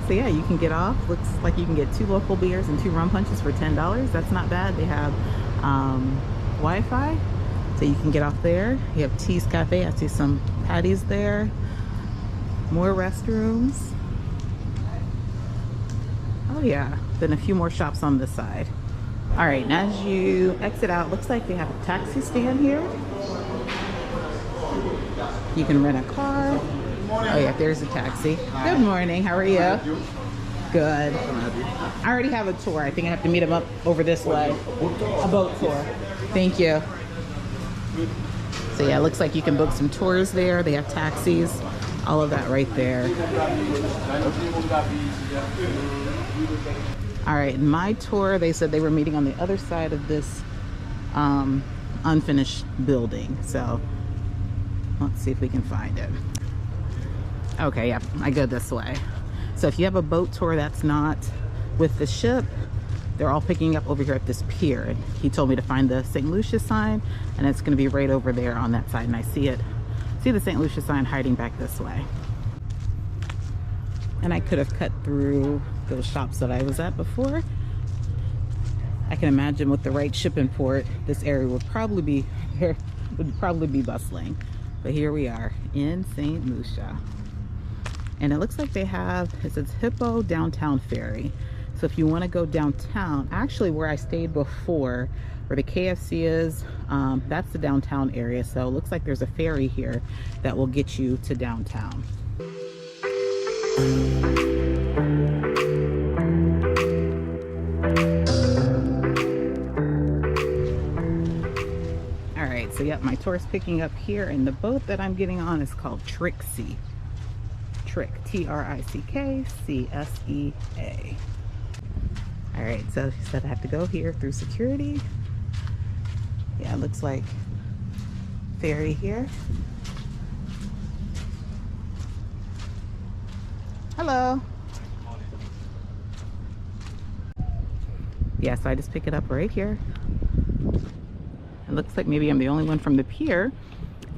So yeah, you can get off. Looks like you can get 2 local beers and 2 rum punches for $10. That's not bad. They have Wi-Fi, so you can get off there. You have Tea's Cafe. I see some patties there. More restrooms. Oh yeah, then a few more shops on this side. All right, and as you exit out, looks like they have a taxi stand here. You can rent a car. Oh yeah, there's a taxi. Good morning, how are you? Good. I already have a tour. I think I have to meet them up over this way. A boat tour. Thank you. So yeah, it looks like you can book some tours there. They have taxis, all of that right there. All right, in my tour, they said they were meeting on the other side of this unfinished building. So let's see if we can find it. Okay, yeah, I go this way. So if you have a boat tour that's not with the ship, they're all picking up over here at this pier. And he told me to find the St. Lucia sign, and it's gonna be right over there on that side. And I see it, see the St. Lucia sign hiding back this way. And I could have cut through those shops that I was at before. I can imagine with the right ship in port, this area would probably be bustling. But here we are in St. Lucia. And it looks like they have, it says Hippo Downtown Ferry. So if you want to go downtown, actually where I stayed before, where the KFC is, that's the downtown area. So it looks like there's a ferry here that will get you to downtown. All right, so yep, my tour is picking up here, and the boat that I'm getting on is called Trixie. Trick, T-R-I-C-K-C-S-E-A. All right, so she said I have to go here through security. Yeah, it looks like ferry here. Hello. Yeah, so I just pick it up right here. It looks like maybe I'm the only one from the pier.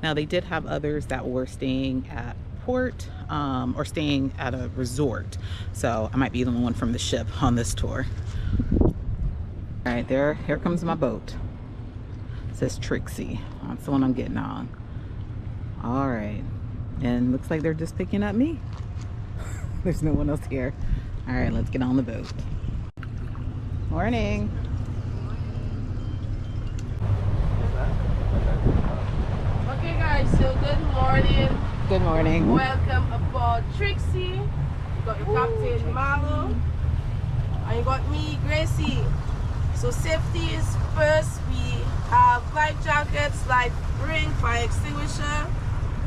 Now they did have others that were staying at port or staying at a resort. So I might be the only one from the ship on this tour. All right, here comes my boat. It says Trixie. That's the one I'm getting on. All right, and looks like they're just picking up me. There's no one else here. All right, let's get on the boat. Morning. Okay guys, so good morning. Good morning. Welcome aboard Trixie. You got your captain Marlo. And you got me, Gracie. So safety is first. We have life jackets, life ring, fire extinguisher,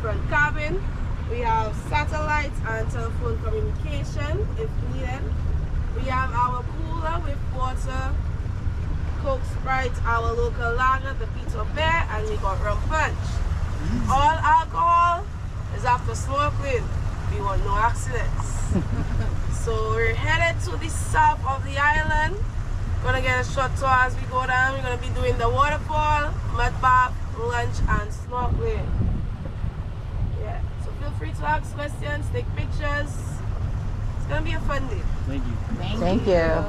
front cabin. We have satellite and telephone communication if needed. We have our cooler with water, Coke, Sprite, our local lager, the Peter Bear, and we got rum punch. All alcohol is after snorkeling. We want no accidents. So we're headed to the south of the island. Gonna get a short tour as we go down. We're gonna be doing the waterfall, mud bath, lunch, and snorkeling. Yeah, so feel free to ask questions, take pictures. It's gonna be a fun day. Thank you. Thank you.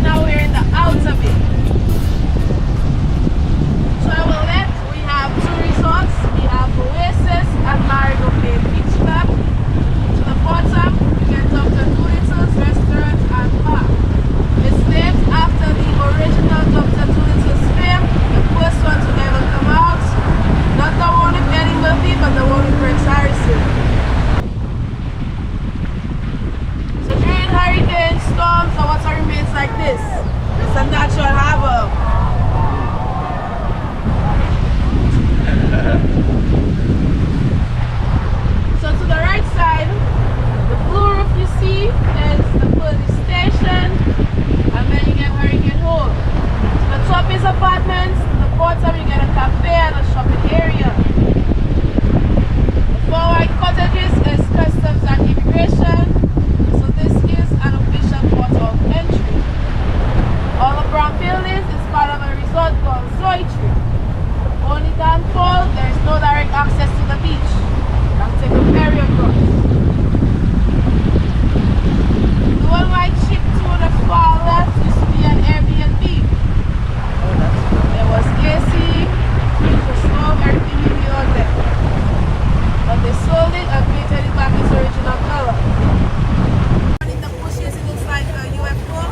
Now we're in the outer bay. To our left, we have two resorts. We have Oasis and Marigo Bay Beach Club. To the bottom, we get Dr. Doolittle's restaurant and bar. It's named after the original Dr. Doolittle's film, the first one to ever come out. Not the one with Eddie Murphy, but the one with Prince Harrison. So during hurricanes, storms, the water remains like this. It's a natural harbor. So to the right side, the blue roof you see is the police station, and then you get Hurricane Hole. To the top is apartments, to the bottom you get a cafe and a shopping area. The 4 white cottages is customs and immigration. So this is an official port of entry. All the brown buildings is part of a resort called Zoetry. Only downfall, there is no direct access to the beach. You have to take a ferry across. The one white ship to the far left used to be an Airbnb. There was AC, the stove, everything you need on there. But they sold it and painted it back its original color. In the bushes, it looks like a UFO.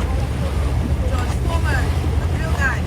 George Foreman, the real guy.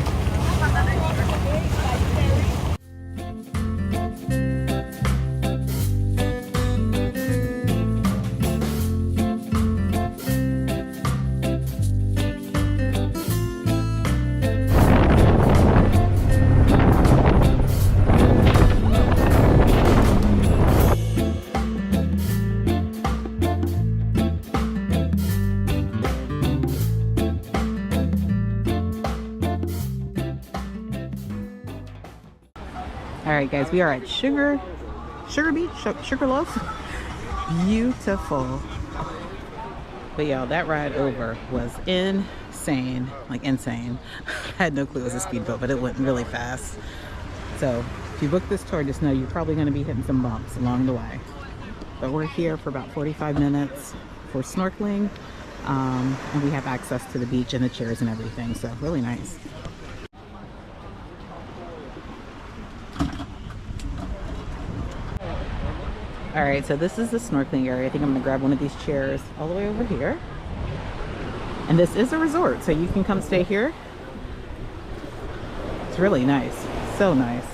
All right, guys, we are at Sugar Beach, Sugarloaf. Beautiful. But y'all, that ride over was insane, like insane. I had no clue it was a speedboat, but it went really fast. So if you book this tour, just know you're probably going to be hitting some bumps along the way. But we're here for about 45 minutes for snorkeling, and we have access to the beach and the chairs and everything, so really nice. All right, so this is the snorkeling area. I think I'm gonna grab one of these chairs all the way over here. And this is a resort, so you can come stay here. It's really nice, so nice.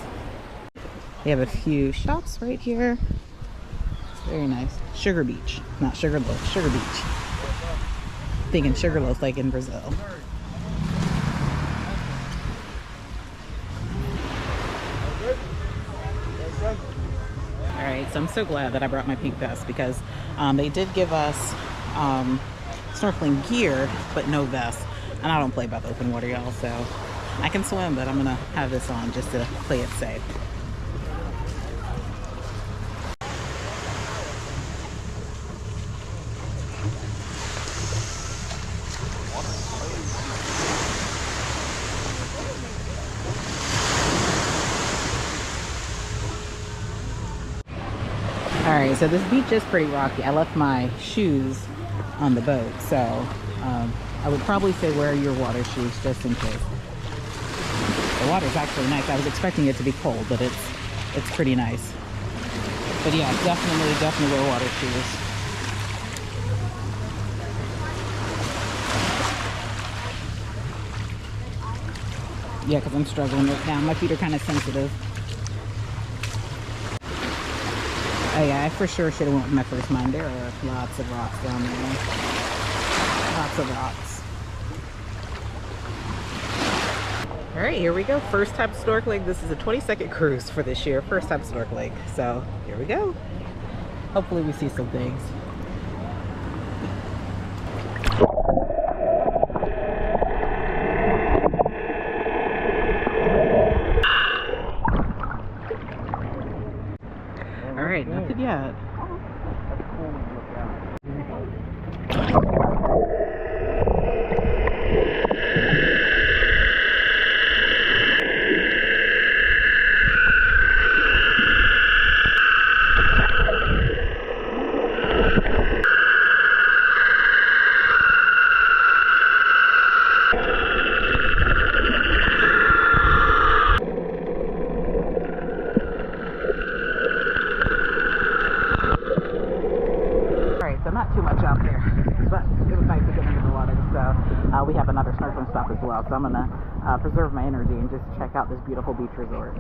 They have a few shops right here. Very nice. Sugar Beach, not Sugarloaf, Sugar Beach. Thinking Sugarloaf like in Brazil. Alright, so I'm so glad that I brought my pink vest because they did give us snorkeling gear, but no vest. And I don't play by the open water, y'all, so I can swim, but I'm gonna have this on just to play it safe. Alright, so this beach is pretty rocky. I left my shoes on the boat, so I would probably say wear your water shoes just in case. The water's actually nice. I was expecting it to be cold, but it's pretty nice. But yeah, definitely wear water shoes. Yeah, because I'm struggling right now. My feet are kind of sensitive. Oh yeah, I for sure should have went with my first mind. There are lots of rocks down there. Lots of rocks. All right, here we go. First time snorkeling. This is a 22nd cruise for this year. First time snorkeling. So here we go. Hopefully we see some things. All right, nothing yet. Not too much out there, but it was nice to get into the water. So we have another snorkeling stop as well. So I'm gonna preserve my energy and just check out this beautiful beach resort.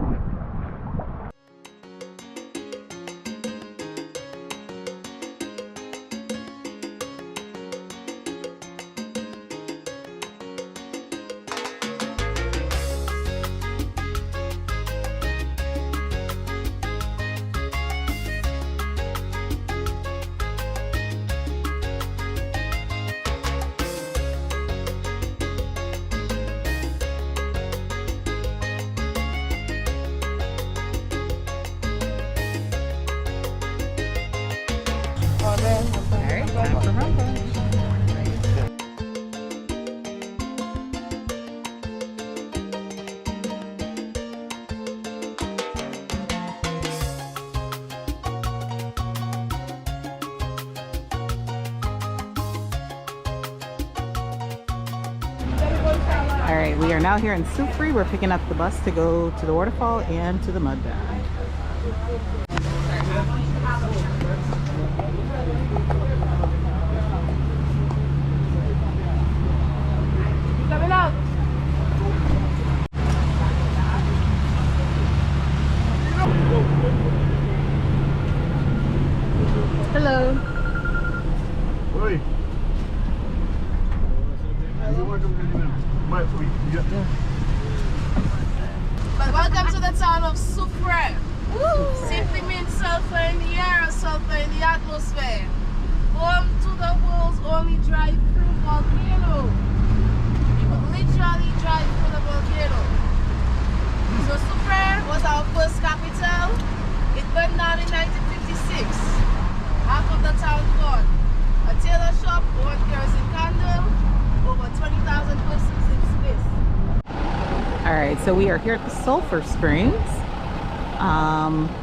All right, we are now here in Ferry. We're picking up the bus to go to the waterfall and to the mud bath. Coming out. Hello. Oi. Welcome to the town of Ferry. Simply means sulfur in the air or sulfur in the atmosphere. Home to the world's only drive-through volcano. You could literally drive through the volcano. So Ferry was our first capital. It burned down in 1956. Half of the town gone. A tailor shop, one kerosene candle, over 20,000 persons in space. All right, so we are here at the Sulphur Springs,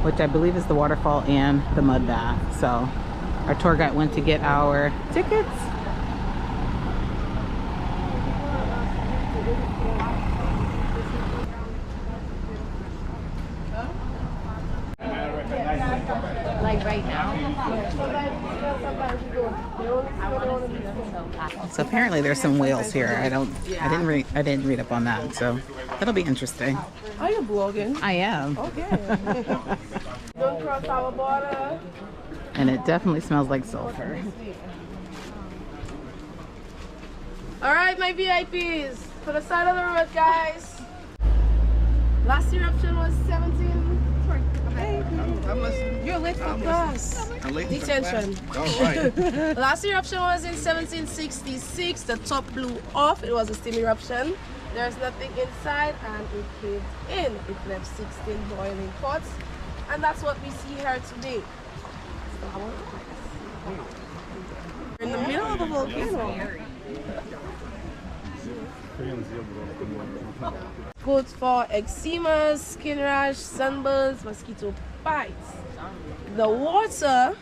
which I believe is the waterfall and the mud bath. So our tour guide went to get our tickets. Like right now. So apparently there's some whales here. I didn't read up on that. So that'll be interesting. Are you blogging? I am. Okay. Don't cross our border. And it definitely smells like sulfur. All right, my VIPs, to the side of the road, guys. Last eruption was 17. I'm listening. You're late for class. I'm late Detention. All right. Last eruption was in 1766. The top blew off. It was a steam eruption. There's nothing inside, and it caved in. It left 16 boiling pots, and that's what we see here today. We're in the middle of a volcano. Good for eczemas, skin rash, sunburns, mosquito bites. The water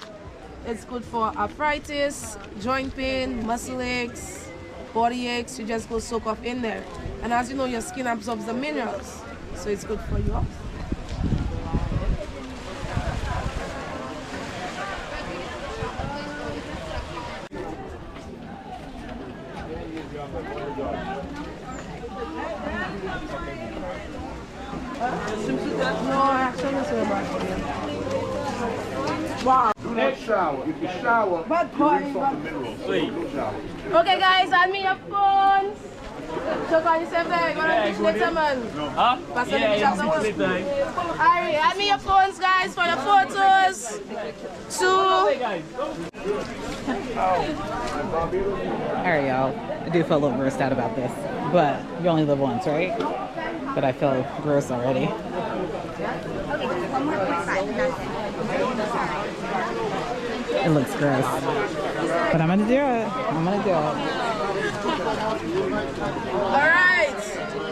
is good for arthritis, joint pain, muscle aches, body aches. You just go soak up in there. And as you know, your skin absorbs the minerals, so it's good for you. No, actually, it's wow. Do not shower. If you shower, you rinse off the minerals. So don't shower. Okay, guys, hand me your phones. Choke on yourself there. You want to reach later, man? Huh? Pass on the Yeah, chapter one. Alright, hand me your phones, guys, for your photos. Alright, y'all. I do feel a little grossed out about this, but you only live once, right? But I feel gross already. It looks gross, but I'm gonna do it. I'm gonna do it. Alright,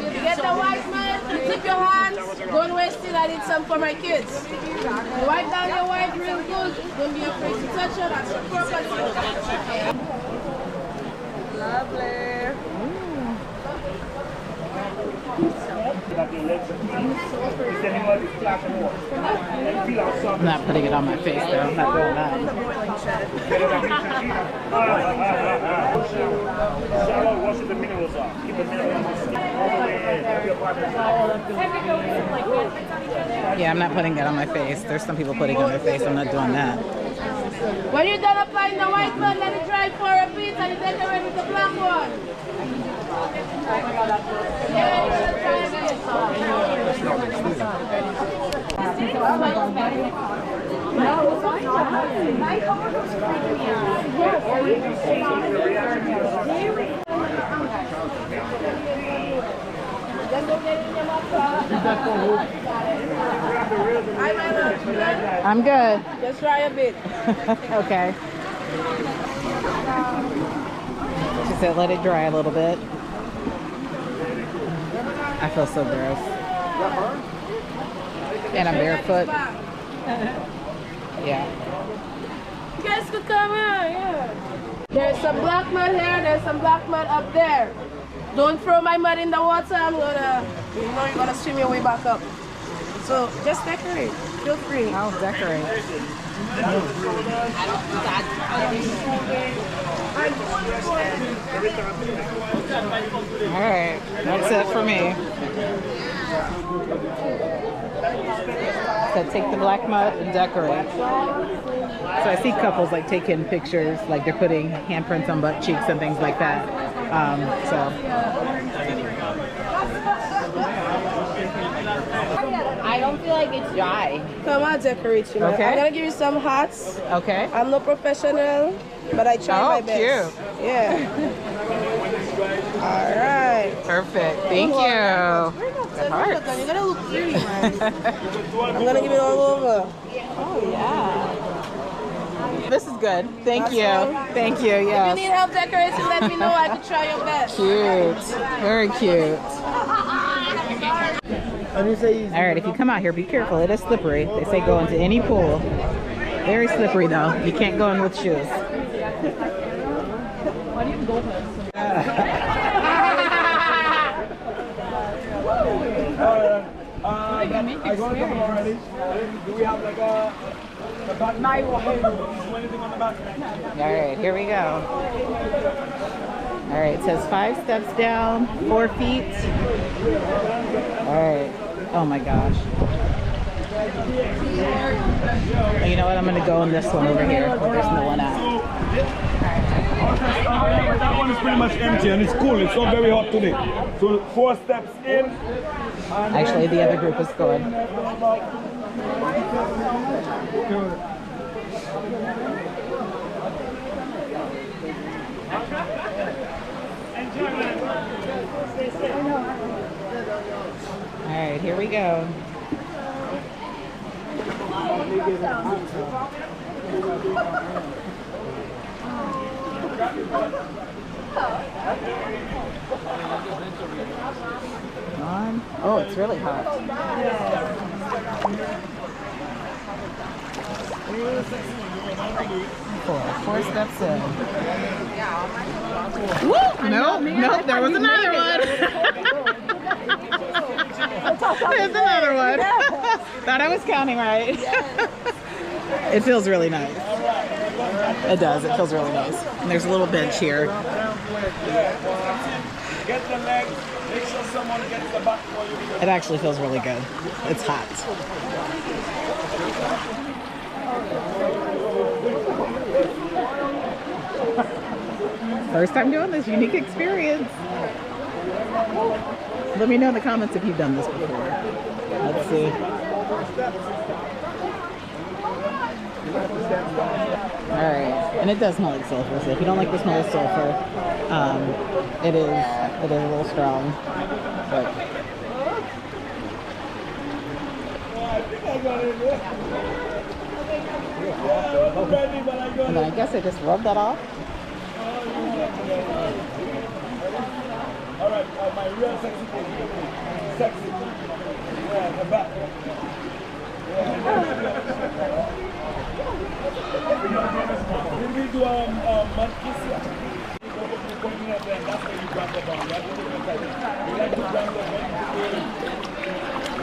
you get the white man, you tip your hands, don't waste it, I need some for my kids. You wipe down your white real good, don't be afraid to touch it, that's your property. Lovely. I'm not putting it on my face though. I'm not doing that. Yeah, I'm not putting that on my face. There's some people putting it on their face. I'm not doing that. When you're done applying the white one, let it dry for a bit and you take it away with the black one. I'm good. Just try a bit. Okay. She said let it dry a little bit. I feel so gross. And I'm barefoot. Yeah. You guys could come here, yeah. There's some black mud here, there's some black mud up there. Don't throw my mud in the water, I'm gonna, you know you're gonna swim your way back up. So just decorate, feel free. I'll decorate. Alright, that's it for me. So take the black mud and decorate. So I see couples like taking pictures, like they're putting handprints on butt cheeks and things like that. I don't feel like it's dry. Come on, decorate you. Okay. I'm gonna give you some hats. Okay. I'm no professional, but I try my best. Cute. Yeah. All right. Perfect. Thank you. You're gonna look eerie, man. I'm gonna give it all over. Oh yeah. This is good. Thank you. Thank you. If Yes. you need help decorating, let me know. I can try your best. Cute. Very cute. All right, if you come out here, be careful. It is slippery. They say go into any pool. Very slippery though. You can't go in with shoes. Why do you go with? I got a couple already. Do we have like a anything on the back? All right, here we go. All right, it says 5 steps down, 4 feet. All right. Oh my gosh. Oh, you know what? I'm gonna go on this one over here. There's no one out. That one is pretty much empty and it's cool. It's not very hot today. So 4 steps in. Actually, the other group is going. All right, here we go. On. Oh, it's really hot. 4 steps in. Woo! Nope, there was another one. There's another one. Thought I was counting right. It feels really nice. It does, it feels really nice. And there's a little bench here. Get the legs, make sure someone gets the back for you. It actually feels really good. It's hot. First time doing this, unique experience. Let me know in the comments if you've done this before. Let's see. Alright, and it does smell like sulfur, so if you don't like the smell of sulfur, it is a little strong. But and then I guess I just rub that off. Alright, my real sexy thing. Sexy. Yeah, the back. When we do Martinique, that's where you grab the bomb. You like to grab the bomb.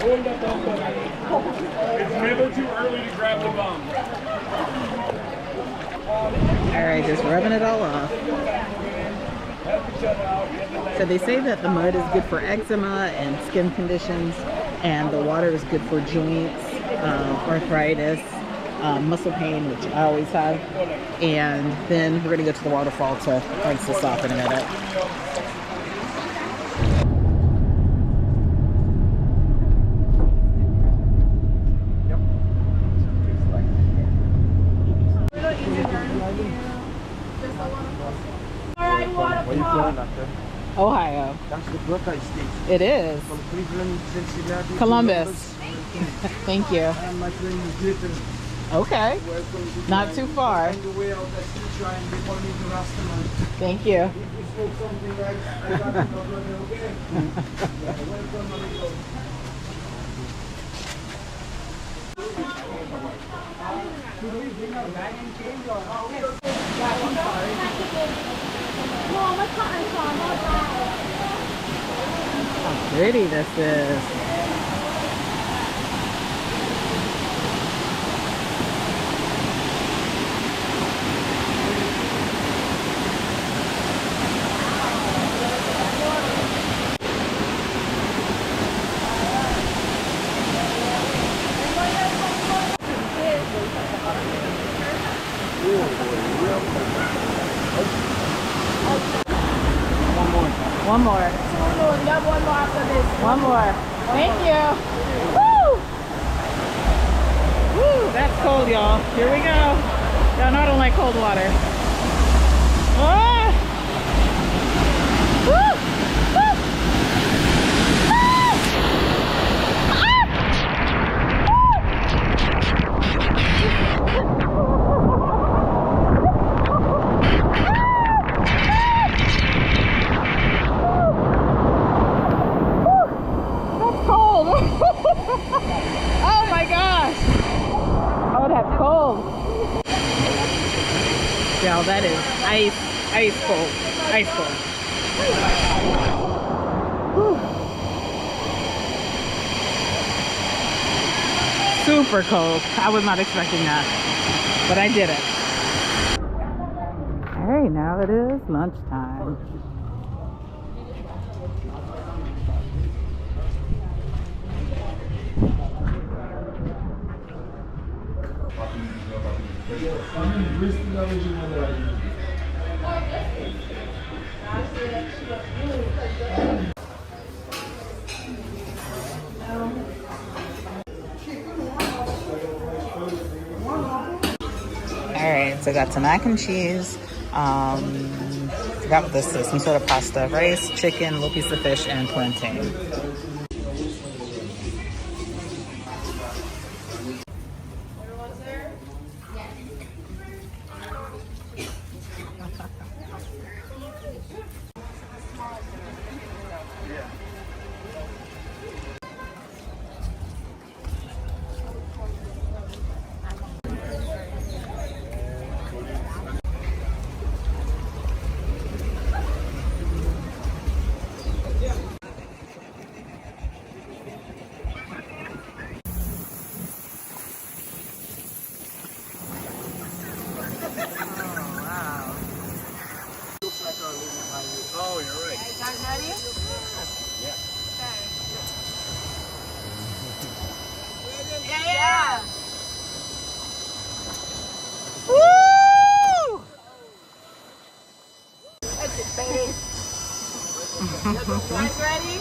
Hold the bomb. It's never too early to grab the bomb. Alright, just rubbing it all off. So they say that the mud is good for eczema and skin conditions, and the water is good for joints, arthritis, muscle pain, which I always have. And then we're going to go to the waterfall to rinse this off in a minute. Where you going after? Ohio. That's the Gorda state. It is. From Cleveland, Cincinnati, Columbus. Thank you. And my friend is Little. Okay. Welcome to Not too far. On the way out that teacher and they call me the Rastaman. Thank you. If you spoke something like, I got it, no brother, okay? Yeah, welcome, Dominica. How pretty this is. One more. No, we have one more after this. One more. Thank you. Woo! Woo! That's cold, y'all. Here we go. Y'all know I don't like cold water. Ah! Woo! Woo! Oh my gosh! Oh, that's cold. Yeah, that is ice cold. Ice cold. Whew. Super cold. I was not expecting that, but I did it. All right, now it is lunchtime. touristic original right. All right, so I got some mac and cheese. Forgot what this is. Some sort of pasta, rice, chicken, little piece of fish, and plantain. Oh, you're right. You guys ready? Yeah. Okay. Yeah. Woo! That's it, baby. You guys ready?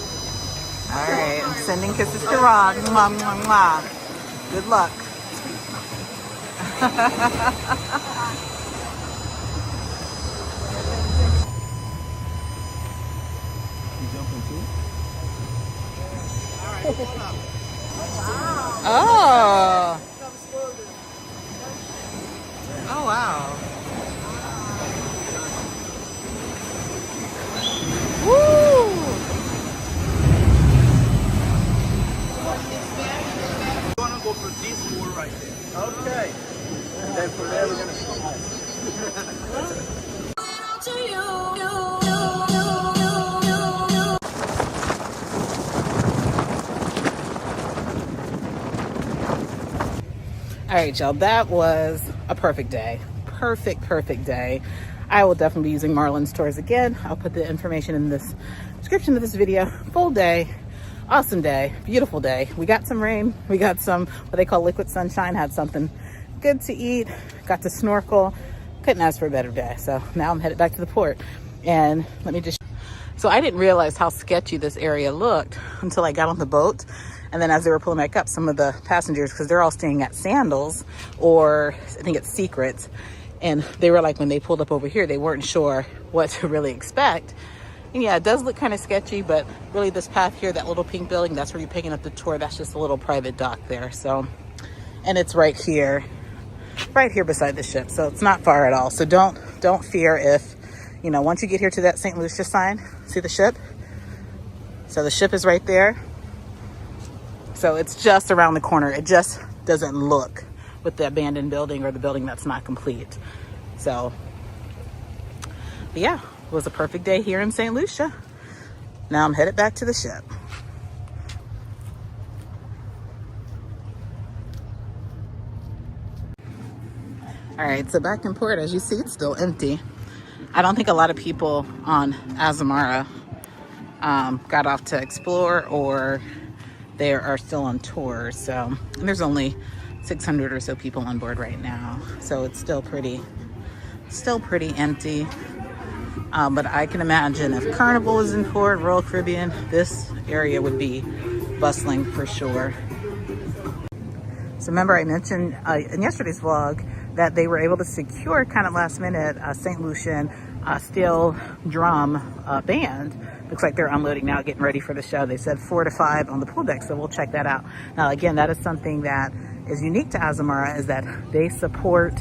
All right, I'm sending kisses to Ron. Mwah, mwah, mwah. Good luck. Oh. Oh, wow. Woo! We're gonna go for this wall right there. Okay. And then from there we're gonna slide. All right, y'all, that was a perfect day. Perfect day. I will definitely be using Marlon's tours again. I'll put the information in this description of this video. Full day, awesome day, beautiful day. We got some rain, we got some what they call liquid sunshine, had something good to eat, got to snorkel. Couldn't ask for a better day. So now I'm headed back to the port. And let me just, so I didn't realize how sketchy this area looked until I got on the boat. And then as they were pulling back up, some of the passengers, because they're all staying at Sandals, or I think it's Secrets, and they were like, when they pulled up over here, they weren't sure what to really expect. And yeah, it does look kind of sketchy, but really this path here, that little pink building, that's where you're picking up the tour. That's just a little private dock there. So, and it's right here beside the ship. So it's not far at all. So don't fear if, you know, once you get here to that St. Lucia sign, see the ship? So the ship is right there. So it's just around the corner. It just doesn't look with the abandoned building or the building that's not complete. So, but yeah, it was a perfect day here in St. Lucia. Now I'm headed back to the ship. All right, so back in port, as you see, it's still empty. I don't think a lot of people on Azamara got off to explore, or they are still on tour. So, and there's only 600 or so people on board right now. So it's still pretty empty. But I can imagine if Carnival was in port, Royal Caribbean, this area would be bustling for sure. So remember I mentioned in yesterday's vlog that they were able to secure kind of last minute St. Lucian steel drum band. Looks like they're unloading now, getting ready for the show. They said 4 to 5 on the pool deck, so we'll check that out. Now, again, that is something that is unique to Azamara, is that they support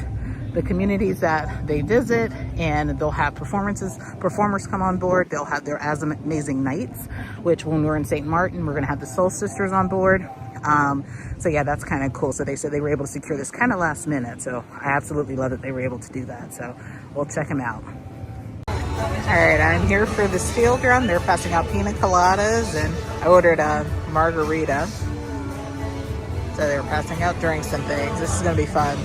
the communities that they visit, and they'll have performers come on board. They'll have their Amazing Nights, which when we're in St. Maarten, we're gonna have the Soul Sisters on board. So yeah, that's kind of cool. So they said they were able to secure this kind of last minute. So I absolutely love that they were able to do that. So we'll check them out. All right, I'm here for the steel drum. They're passing out pina coladas, and I ordered a margarita. So they were passing out drinks and things. This is gonna be fun.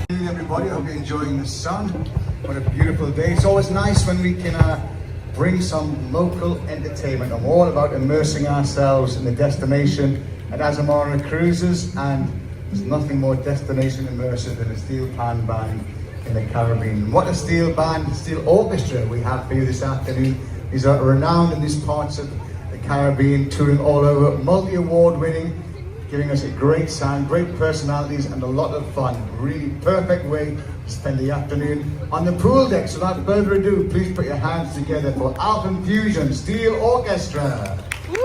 Good evening, everybody. I hope you're enjoying the sun. What a beautiful day. It's always nice when we can bring some local entertainment. I'm all about immersing ourselves in the destination at Azamara Cruises, and there's nothing more destination immersive than a steel pan band in the Caribbean. And what a steel band, steel orchestra we have for you this afternoon. These are renowned in these parts of the Caribbean, touring all over, multi-award winning, giving us a great sound, great personalities, and a lot of fun. Really perfect way to spend the afternoon on the pool deck. So without further ado, please put your hands together for Alpen Fusion Steel Orchestra. Woo!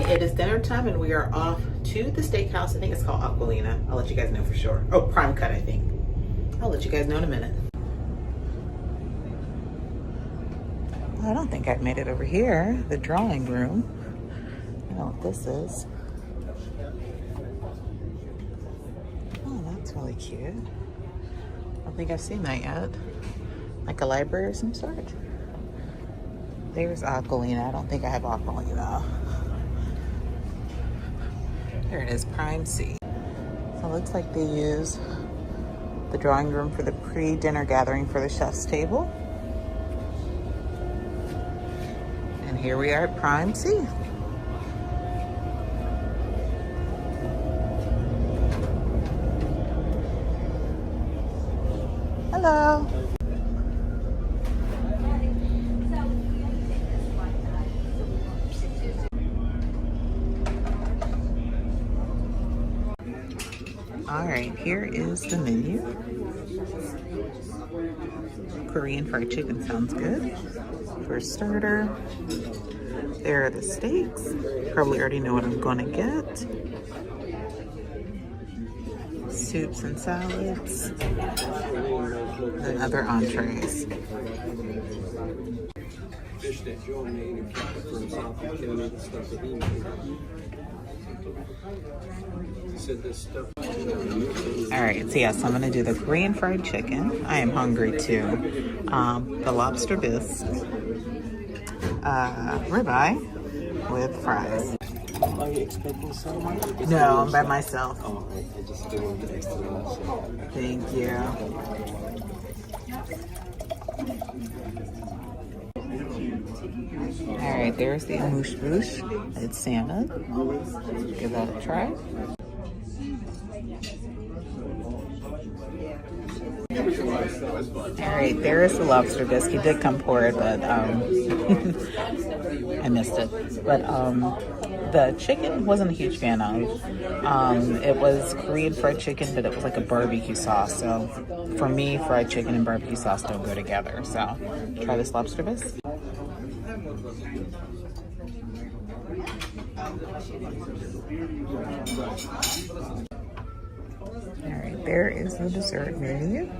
It is dinner time and we are off to the steakhouse. I think it's called Aquilina. I'll let you guys know for sure. Oh, Prime Cut, I think. I'll let you guys know in a minute. I don't think I've made it over here. The drawing room. I don't know what this is. Oh, that's really cute. I don't think I've seen that yet. Like a library of some sort. There's Aquilina. I don't think I have Aquilina. There it is, Prime C. So it looks like they use the drawing room for the pre-dinner gathering for the chef's table. And here we are at Prime C. Hello. All right, here is the menu. Korean fried chicken sounds good. For starter, there are the steaks. Probably already know what I'm gonna get. Soups and salads. And other entrees. All right, so yes, I'm gonna do the Korean fried chicken. I am hungry too. The lobster bisque, ribeye with fries. Are you expecting someone? No, I'm by myself. Oh, I just didn't want the extra large. Thank you. All right, there's the amuse bouche. It's salmon. Give that a try. All right, there is the lobster bisque. He did come pour it, but I missed it. But the chicken wasn't a huge fan of. It was Korean fried chicken, but it was like a barbecue sauce. So for me, fried chicken and barbecue sauce don't go together. So try this lobster bisque. All right, there is the dessert menu.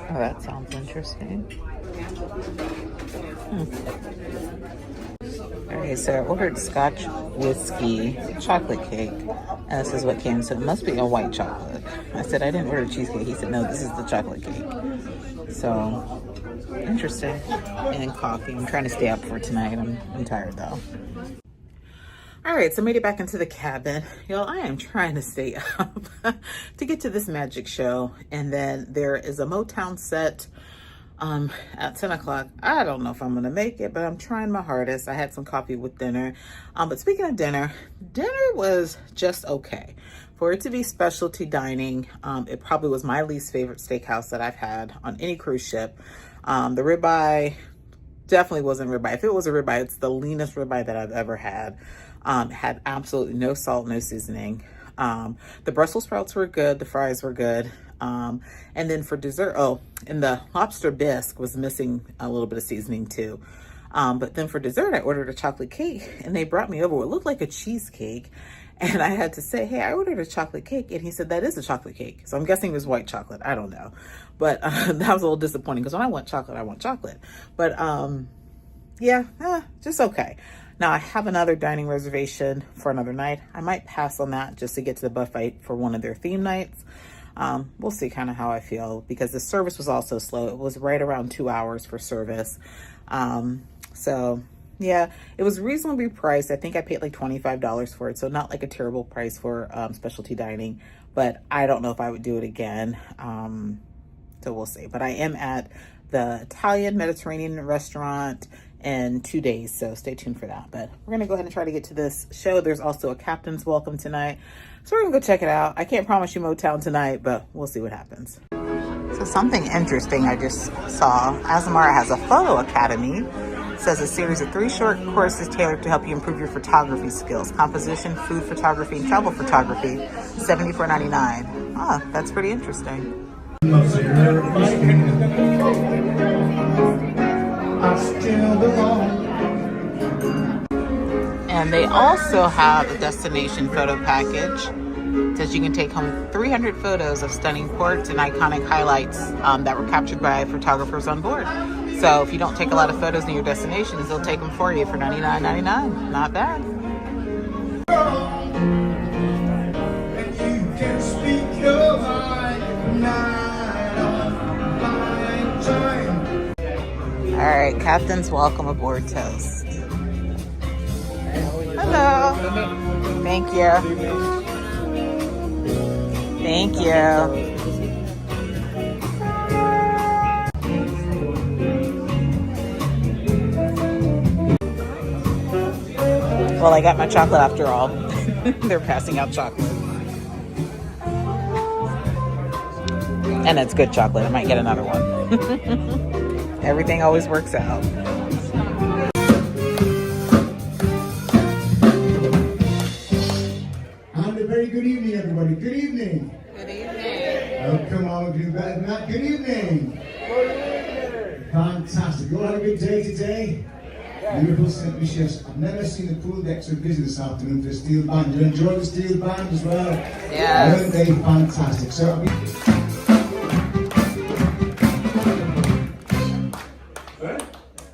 Oh, that sounds interesting. Okay, so I ordered Scotch whiskey chocolate cake, and this is what came. So it must be a white chocolate. I said I didn't order cheesecake. He said no, this is the chocolate cake. So interesting. And coffee. I'm trying to stay up for tonight. I'm tired though. All right, so made it back into the cabin. Y'all, I am trying to stay up to get to this magic show. And then there is a Motown set at 10 o'clock. I don't know if I'm gonna make it, but I'm trying my hardest. I had some coffee with dinner. But speaking of dinner was just okay. For it to be specialty dining, it probably was my least favorite steakhouse that I've had on any cruise ship. The ribeye definitely wasn't ribeye. If it was a ribeye, it's the leanest ribeye that I've ever had. Had absolutely no salt, no seasoning. The Brussels sprouts were good. The fries were good. And then for dessert, and the lobster bisque was missing a little bit of seasoning too. But then for dessert, I ordered a chocolate cake and they brought me over what looked like a cheesecake. And I had to say, hey, I ordered a chocolate cake. And he said, that is a chocolate cake. So I'm guessing it was white chocolate. I don't know. But that was a little disappointing because when I want chocolate, I want chocolate. But yeah, just okay. Now I have another dining reservation for another night. I might pass on that just to get to the buffet for one of their theme nights. We'll see kind of how I feel because the service was also slow. It was right around 2 hours for service. So yeah, it was reasonably priced. I think I paid like $25 for it. So not like a terrible price for specialty dining, but I don't know if I would do it again. So we'll see. But I am at the Italian Mediterranean restaurant in 2 days. So stay tuned for that. But we're going to go ahead and try to get to this show. There's also a captain's welcome tonight. So we're going to go check it out. I can't promise you Motown tonight, but we'll see what happens. So something interesting I just saw. Azamara has a photo academy. It says a series of 3 short courses tailored to help you improve your photography skills. Composition, food photography, and travel photography. $74.99. Ah, that's pretty interesting. And they also have a destination photo package. It says you can take home 300 photos of stunning ports and iconic highlights that were captured by photographers on board. So if you don't take a lot of photos in your destinations, they'll take them for you for $99.99. Not bad. All right, captain's welcome aboard toast. Hello. Thank you. Thank you. Well, I got my chocolate after all. They're passing out chocolate. And it's good chocolate. I might get another one. Everything always works out. And a very good evening, everybody. Good evening. Good evening. Oh, come on, do better than that. Good evening. Good evening. Fantastic. You all had a good day today? Beautiful St. Lucia's. I've never seen a pool deck so busy this afternoon for the steel band. You enjoy the steel band as well? Yes. Weren't they fantastic? So,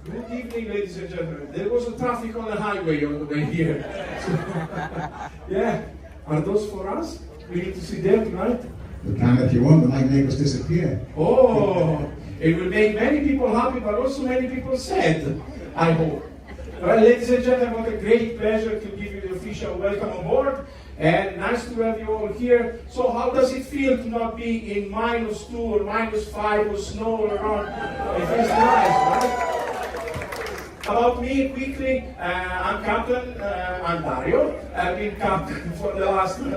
Good evening, ladies and gentlemen. There was a traffic on the highway on the way here. Yeah, are those for us? We need to see them tonight. we can if you want, but might make us disappear. Oh, it will make many people happy, but also many people sad, I hope. Well, ladies and gentlemen, what a great pleasure to give you the official welcome on board. And nice to have you all here. So how does it feel to not be in -2 or -5 or snow all around? It feels nice, right? About me, quickly, I'm Captain Ontario. I've been captain for the last 2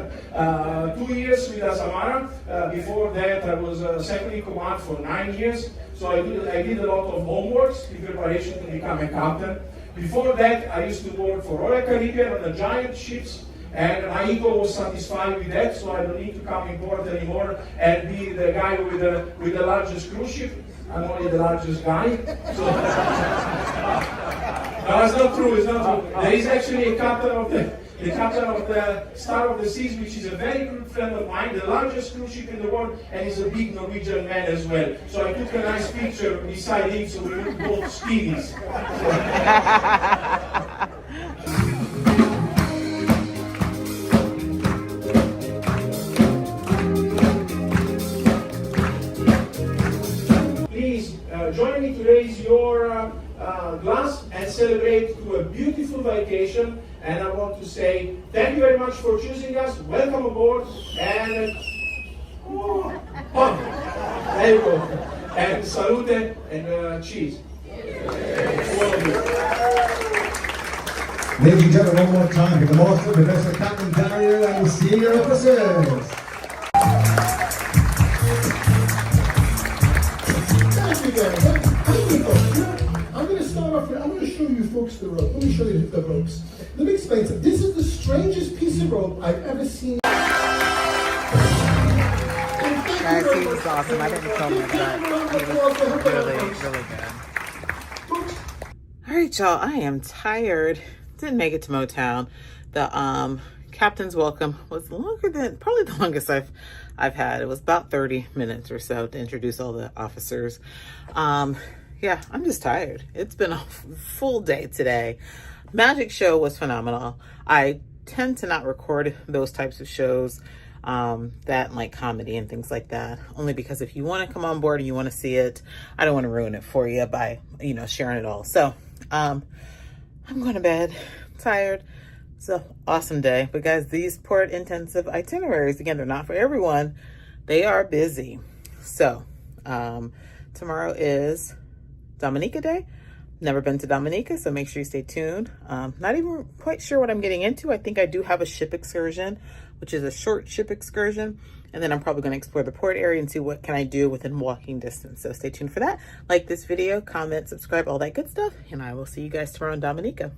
years with Azamara. Before that, I was second in command for 9 years. So I did a lot of homeworks in preparation to become a captain. Before that, I used to work for Royal Caribbean on the giant ships, and my ego was satisfied with that, so I don't need to come in port anymore and be the guy with the largest cruise ship. I'm only the largest guy. So no, it's not true. It's not true. There is actually a captain of the Star of the Seas, which is a very good friend of mine, the largest cruise ship in the world, and he's a big Norwegian man as well. So I took a nice picture beside him, so we look both skinnies. Please join me to raise your glass and celebrate to a beautiful vacation. And I want to say thank you very much for choosing us. Welcome aboard. And there you go. And salute and cheese. Ladies and gentlemen, one more time for the Master, Professor Captain Dario and the senior officers. Thank you guys. I'm going to start off with, I'm going to show you folks the rope. Let me show you the ropes. Let me explain something. This is the strangest piece of rope I've ever seen. Guys, he was awesome. I didn't film it, but he was really, really good. All right, y'all, I am tired. Didn't make it to Motown. The captain's welcome was longer than, probably the longest I've had. It was about 30 minutes or so to introduce all the officers. Yeah, I'm just tired. It's been a full day today. Magic show was phenomenal. I tend to not record those types of shows, that like comedy and things like that, only because if you want to come on board and you want to see it, I don't want to ruin it for you by, sharing it all. So, I'm going to bed, tired. It's an awesome day. But guys, these port intensive itineraries, again, they're not for everyone. They are busy. So, tomorrow is Dominica Day. Never been to Dominica, so make sure you stay tuned. Not even quite sure what I'm getting into. I think I do have a ship excursion, which is a short ship excursion. And then I'm probably going to explore the port area and see what can I do within walking distance. So stay tuned for that. Like this video, comment, subscribe, all that good stuff. And I will see you guys tomorrow in Dominica.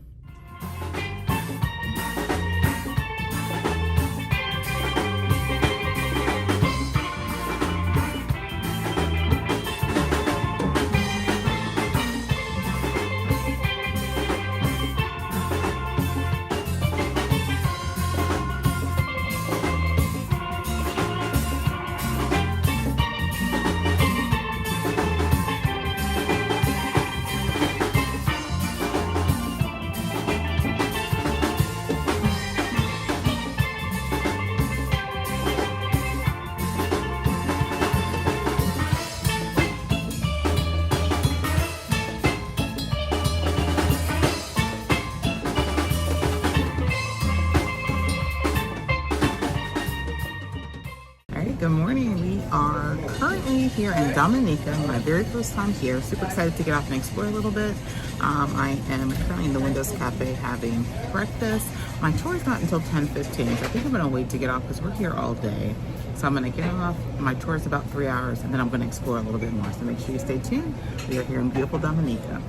Good morning. We are currently here in Dominica, my very first time here. Super excited to get off and explore a little bit. I am currently in the Windows Cafe having breakfast. My tour is not until 10:15, so I think I'm gonna wait to get off because we're here all day. So I'm gonna get off. My tour is about 3 hours, and then I'm gonna explore a little bit more. So make sure you stay tuned. We are here in beautiful Dominica.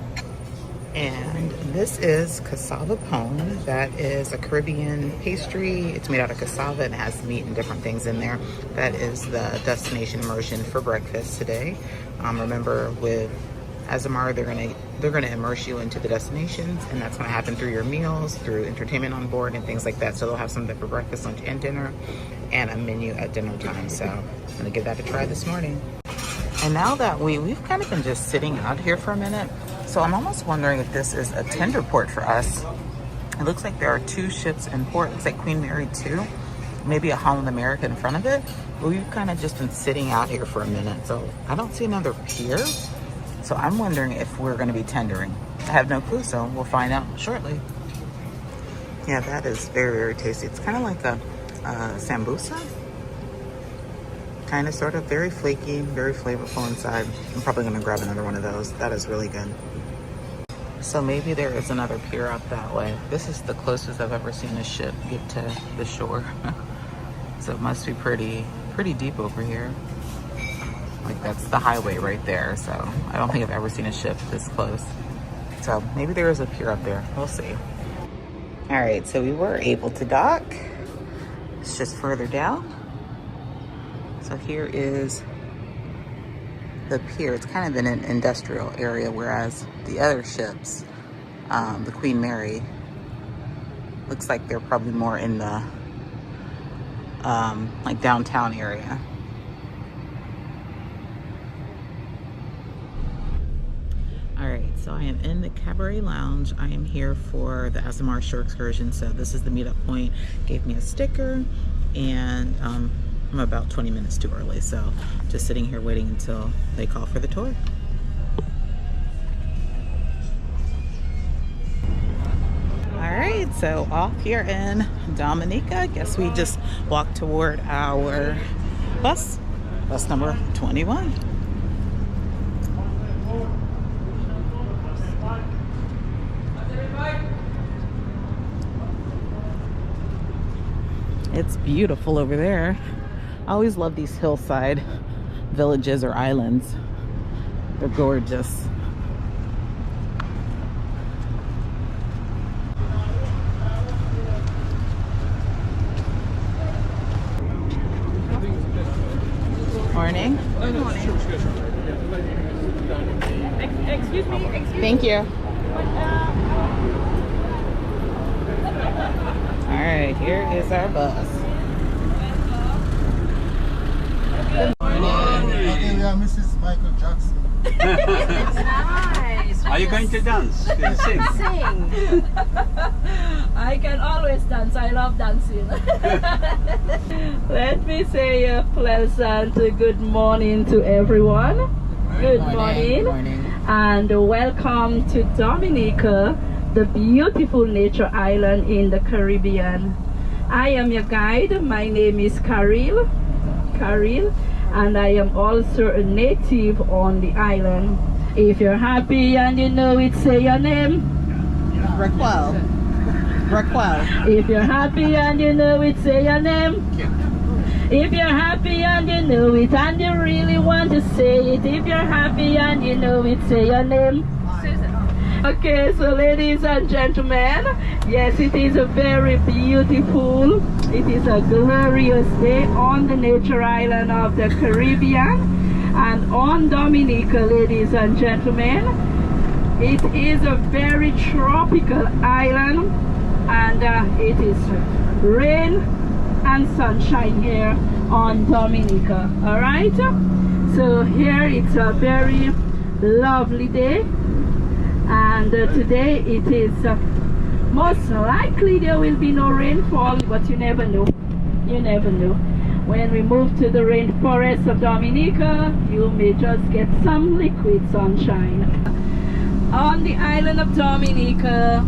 And this is cassava pone. That is a Caribbean pastry. It's made out of cassava and has meat and different things in there. That is the destination immersion for breakfast today. Remember, with Azamara, they're gonna immerse you into the destinations, and that's gonna happen through your meals, through entertainment on board and things like that. So they'll have something for breakfast, lunch, and dinner, and a menu at dinner time. So I'm gonna give that a try this morning. And now that we've kind of been just sitting out here for a minute, so I'm almost wondering if this is a tender port for us. It looks like there are 2 ships in port. It looks like Queen Mary 2, maybe a Holland America in front of it. But we've kind of just been sitting out here for a minute, so I don't see another pier. So I'm wondering if we're going to be tendering. I have no clue, so we'll find out shortly. Yeah, that is very, very tasty. It's kind of like a sambusa. Kind of, sort of, very flaky, very flavorful inside. I'm probably going to grab another one of those. That is really good. So maybe there is another pier out that way. This is the closest I've ever seen a ship get to the shore. So it must be pretty deep over here. Like that's the highway right there. So I don't think I've ever seen a ship this close. So maybe there is a pier up there. We'll see. All right, so we were able to dock. It's just further down. So here is the pier. It's kind of in an industrial area, whereas the other ships, the Queen Mary, looks like they're probably more in the like downtown area. All right, so I am in the Cabaret Lounge. I am here for the Azamara Shore Excursion. So this is the meetup point. Gave me a sticker, and I'm about 20 minutes too early. So just sitting here waiting until they call for the tour. All right, so off here in Dominica. I guess we just walk toward our bus number 21. It's beautiful over there. I always love these hillside villages or islands. They're gorgeous. Morning. Good morning. Excuse me. Thank you. All right, here is our bus. Good morning. Okay, we are Mrs. Michael Jackson. Nice. Are you going to dance? Sing? Sing. I can always dance. I love dancing. Let me say a pleasant good morning to everyone. Good morning. And welcome to Dominica, the beautiful nature island in the Caribbean. I am your guide. My name is Karil, and I am also a native on the island. If you're happy and you know it, say your name. Raquel. If you're happy and you know it, say your name. If you're happy and you know it and you really want to say it, if you're happy and you know it, say your name. Okay, so ladies and gentlemen, yes, it is a very beautiful, it is a glorious day on the nature island of the Caribbean and on Dominica, ladies and gentlemen. It is a very tropical island, and it is rain and sunshine here on Dominica. All right, so here it's a very lovely day. And today it is most likely there will be no rainfall, but you never know. You never know. When we move to the rainforest of Dominica, you may just get some liquid sunshine. On the island of Dominica,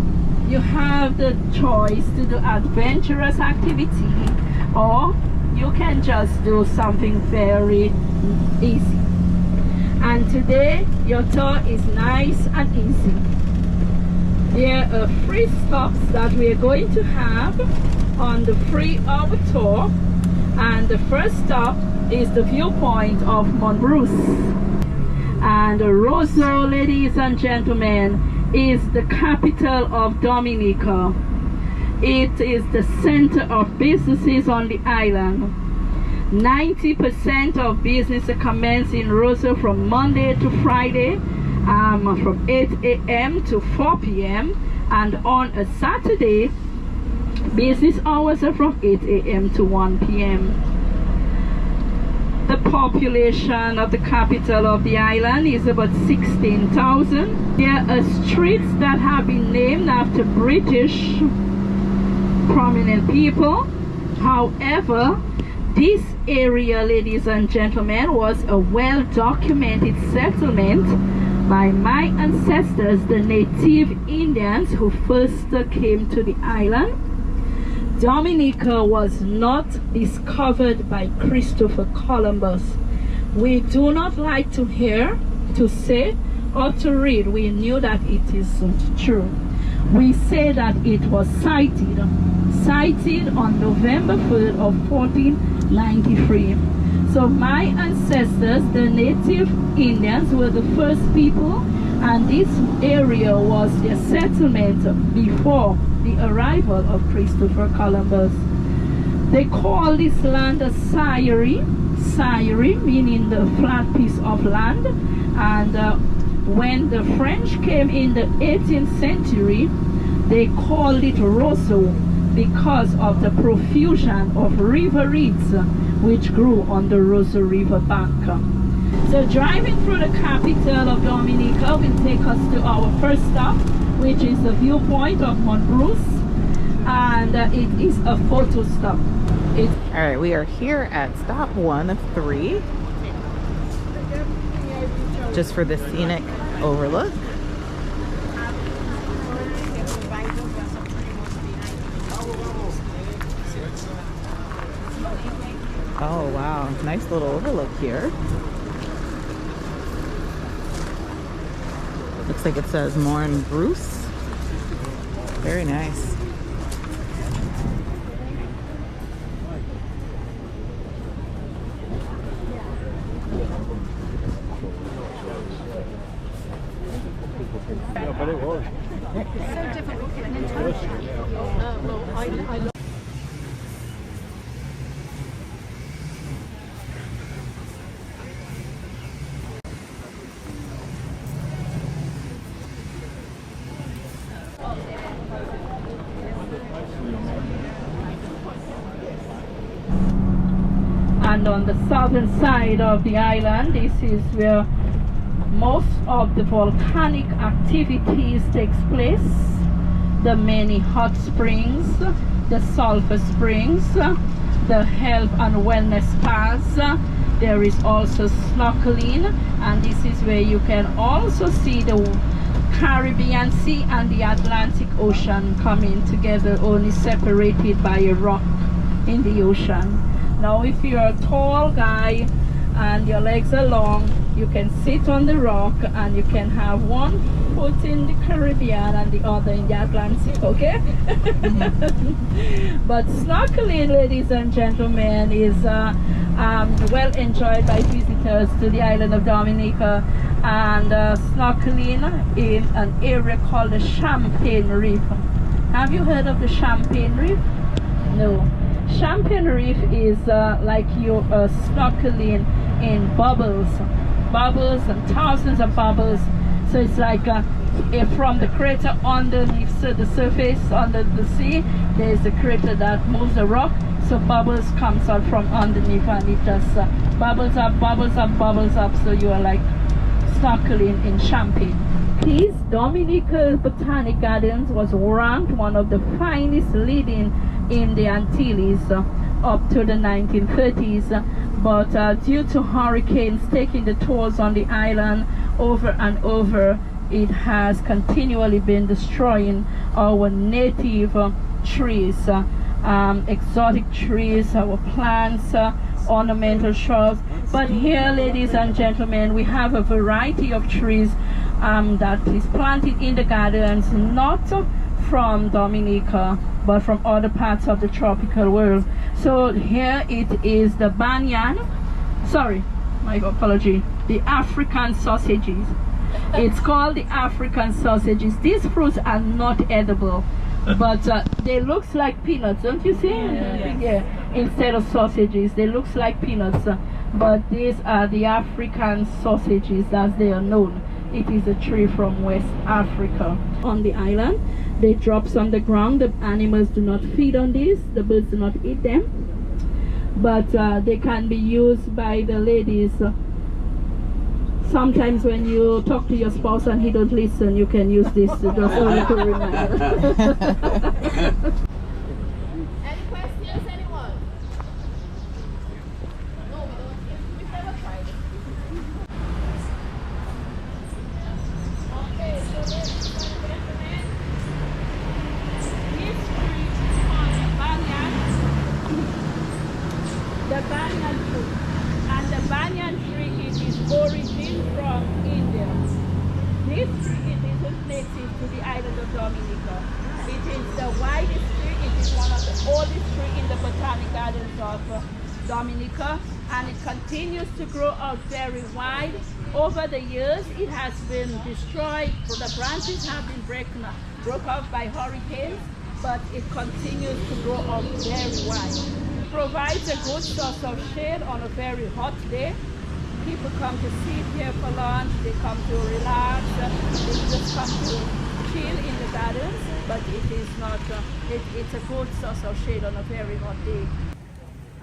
you have the choice to do adventurous activity, or you can just do something very easy. And today your tour is nice and easy. There are 3 stops that we are going to have on the 3-hour tour, and the first stop is the viewpoint of Montrose. And Roseau, ladies and gentlemen, is the capital of Dominica. It is the center of businesses on the island. 90% of business commence in Roseau from Monday to Friday, from 8 a.m. to 4 p.m. and on a Saturday, business hours are from 8 a.m. to 1 p.m. The population of the capital of the island is about 16,000. There are streets that have been named after British prominent people. However, this area, ladies and gentlemen, was a well-documented settlement by my ancestors, the native Indians who first came to the island. Dominica was not discovered by Christopher Columbus. We do not like to say or to read, we knew that it is true. We say that it was sighted on November 3rd of 1493. So my ancestors, the native Indians, were the first people, and this area was their settlement before the arrival of Christopher Columbus. They call this land a Syri, meaning the flat piece of land. And when the French came in the 18th century, they called it Roseau because of the profusion of river reeds which grew on the Roseau River bank. So driving through the capital of Dominica will take us to our first stop, which is the viewpoint of Mont Bruce, and it is a photo stop. All right, we are here at stop 1 of 3, just for the scenic overlook. Oh wow, nice little overlook here. Looks like it says Mont Bruce. Very nice. But it was. It's so difficult getting in touch. I And on the southern side of the island, this is where most of the volcanic activities takes place. The many hot springs, the sulfur springs, the health and wellness spas. There is also snorkeling, and this is where you can also see the Caribbean Sea and the Atlantic Ocean coming together, only separated by a rock in the ocean. Now if you're a tall guy and your legs are long, you can sit on the rock and you can have one foot in the Caribbean and the other in the Atlantic, okay? But snorkeling, ladies and gentlemen, is well enjoyed by visitors to the island of Dominica, and snorkeling in an area called the Champagne Reef. Have you heard of the Champagne Reef? No. Champagne Reef is like you're snorkeling in bubbles and thousands of bubbles. So it's like from the crater underneath the surface under the sea, there's a crater that moves the rock, so bubbles comes out from underneath, and it just bubbles up, so you are like snorkeling in Champagne. This Dominica Botanic Gardens was ranked one of the finest leading in the Antilles up to the 1930s, but due to hurricanes taking the tolls on the island over and over, it has continually been destroying our native trees, exotic trees, our plants, ornamental shrubs. But here, ladies and gentlemen, we have a variety of trees that is planted in the gardens, not from Dominica but from other parts of the tropical world. So here it is the banyan, sorry, my apology, the African sausages. It's called the African sausages. These fruits are not edible, but they look like peanuts, don't you see? Yeah. Instead of sausages, they look like peanuts, but these are the African sausages as they are known. It is a tree from West Africa. On the island, they drop on the ground. The animals do not feed on these. The birds do not eat them, but they can be used by the ladies. Sometimes when you talk to your spouse and he don't listen, you can use this to just a little reminder. Any questions, anyone? No, we don't. We've never tried it. Okay, so ladies and gentlemen, this tree is called the banyan tree. And the banyan tree is its origin from India. Gardens of Dominica, and it continues to grow out very wide. Over the years, it has been destroyed. The branches have been broke off by hurricanes, but it continues to grow out very wide. It provides a good source of shade on a very hot day. People come to sit here for lunch, they come to relax, they just come to chill in the gardens, but it is not, it's a good source of shade on a very hot day.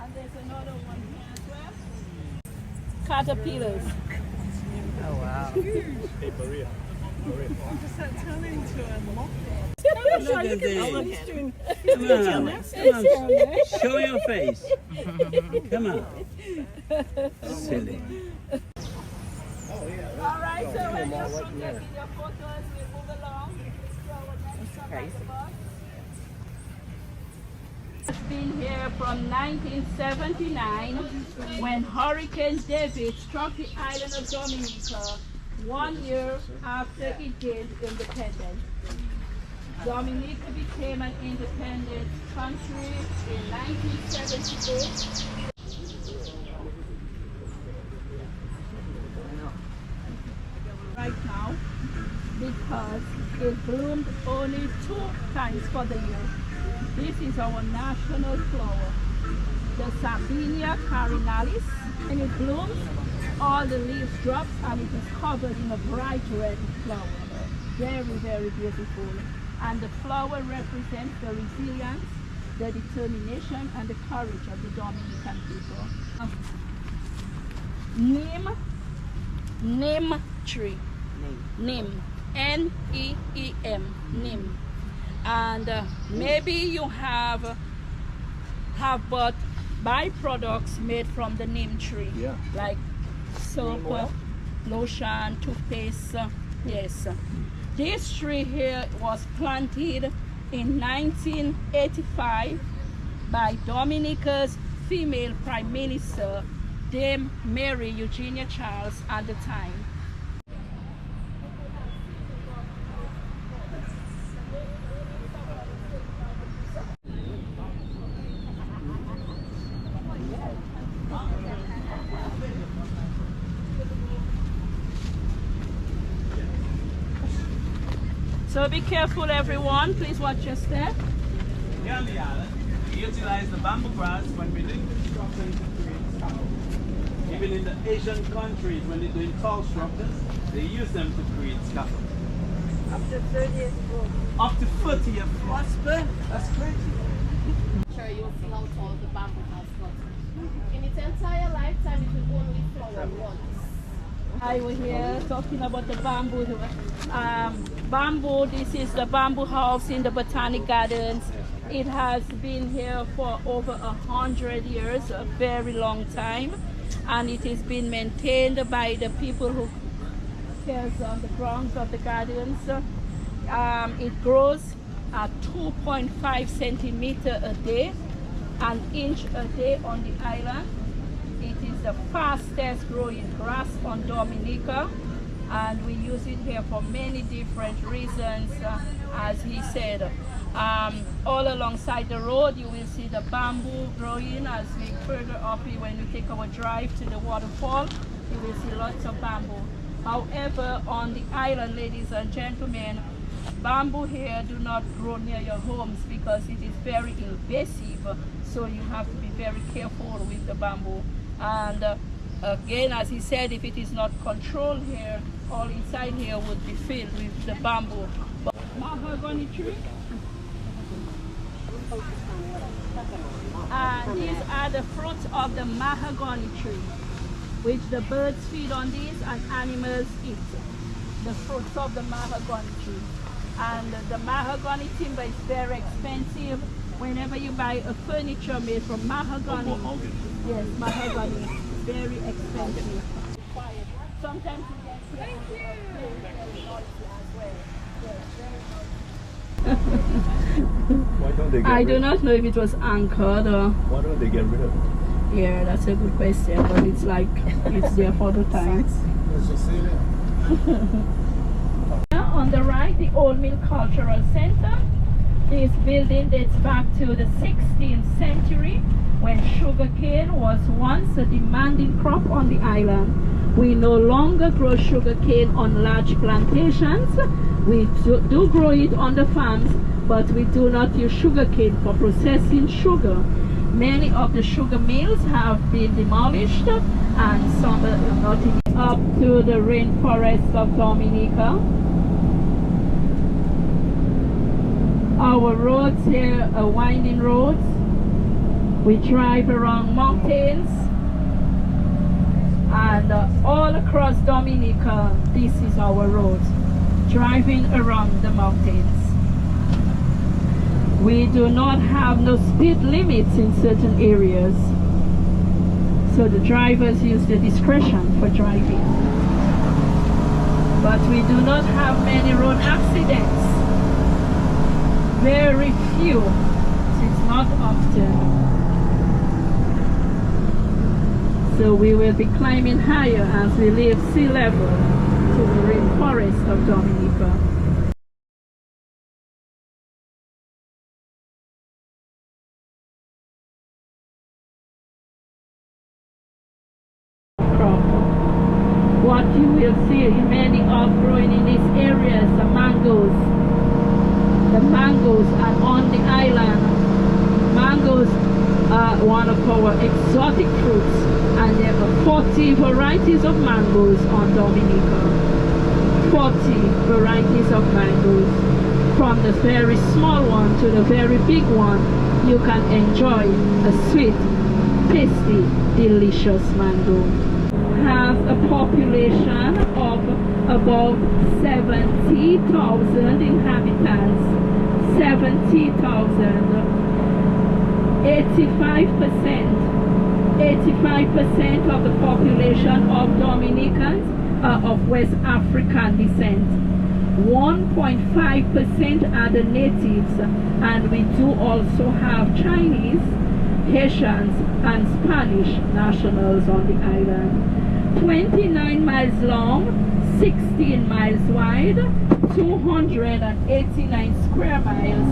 And there's another one here as well. Caterpillars. Oh wow. Hey, Maria. I'm just turning to a moth. Look at this. Come on. Show your face. Come on. Silly. All right, so when you're taking your photos, we move along. So next It's been here from 1979 when Hurricane David struck the island of Dominica 1 year after it gained independence. Dominica became an independent country in 1978. Right now, because it bloomed only 2 times for the year. This is our national flower, the Sardinia carinalis, and it blooms, all the leaves drop, and it is covered in a bright red flower. Very, very beautiful. And the flower represents the resilience, the determination, and the courage of the Dominican people. Neem tree. Neem. N-E-E-M. Neem. And maybe you have bought byproducts made from the neem tree, like soap, lotion, toothpaste. Yes. This tree here was planted in 1985 by Dominica's female Prime Minister, Dame Mary Eugenia Charles, at the time. So be careful, everyone. Please watch your step. Here on the island, we utilize the bamboo grass when we're doing construction to create scaffolds. Even in the Asian countries, when they're doing tall structures, they use them to create scaffolds. Up to 30 years old. Up to 30 years old. What's good? That's crazy. Sure, you'll see how tall the bamboo has got. In its entire lifetime, it will only flower once. I was here talking about the bamboo. Bamboo, this is the bamboo house in the Botanic Gardens. It has been here for over 100 years, a very long time. And it has been maintained by the people who cares on the grounds of the gardens. It grows at 2.5 centimeter a day, an inch a day on the island. It is the fastest growing grass on Dominica, and we use it here for many different reasons. As he said, all alongside the road you will see the bamboo growing. As we further up here, when we take our drive to the waterfall, you will see lots of bamboo. However, on the island, ladies and gentlemen, bamboo here do not grow near your homes because it is very invasive, so you have to be very careful with the bamboo. And again, as he said, if it is not controlled here, all inside here would be filled with the bamboo. But mahogany tree. And these are the fruits of the mahogany tree, which the birds feed on these and animals eat. The fruits of the mahogany tree. And the mahogany timber is very expensive. Whenever you buy a furniture made from mahogany, yes, mahogany is very expensive. Sometimes you get very noisy as well. Yes, Why don't they get I rid do of not know if it was anchored or... Why don't they get rid of it? Yeah, that's a good question, but it's like, it's there for the time. On the right, the Old Mill Cultural Center. This building dates back to the 16th century when sugarcane was once a demanding crop on the island. We no longer grow sugarcane on large plantations. We do grow it on the farms, but we do not use sugarcane for processing sugar. Many of the sugar mills have been demolished and some are not up to the rainforest of Dominica. Our roads here are winding roads. We drive around mountains and all across Dominica, this is our road, driving around the mountains. We do not have no speed limits in certain areas, so the drivers use their discretion for driving. But we do not have many road accidents. Very few, it's not often. So we will be climbing higher as we leave sea level to the rainforest of Dominica. What you will see in many of growing in these areas, the mangoes. The mangoes are on the island. Mangoes are one of our exotic fruits, and there are 40 varieties of mangoes on Dominica. 40 varieties of mangoes. From the very small one to the very big one, you can enjoy a sweet, tasty, delicious mango. Has a population of about 70,000 inhabitants. 70,000. 85% of the population of Dominicans are of West African descent. 1.5% are the natives, and we do also have Chinese, Haitians, and Spanish nationals on the island. 29 miles long, 16 miles wide, 289 square miles,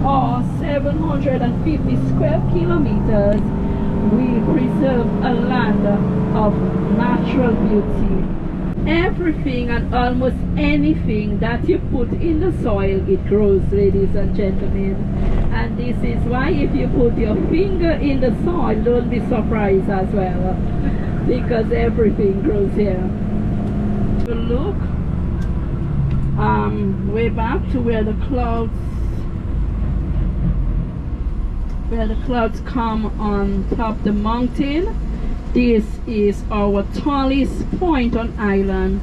or 750 square kilometers. We preserve a land of natural beauty. Everything and almost anything that you put in the soil, it grows, ladies and gentlemen. And this is why if you put your finger in the soil, don't be surprised as well, because everything grows here. Look way back to where the clouds come on top of the mountain. This is our tallest point on island,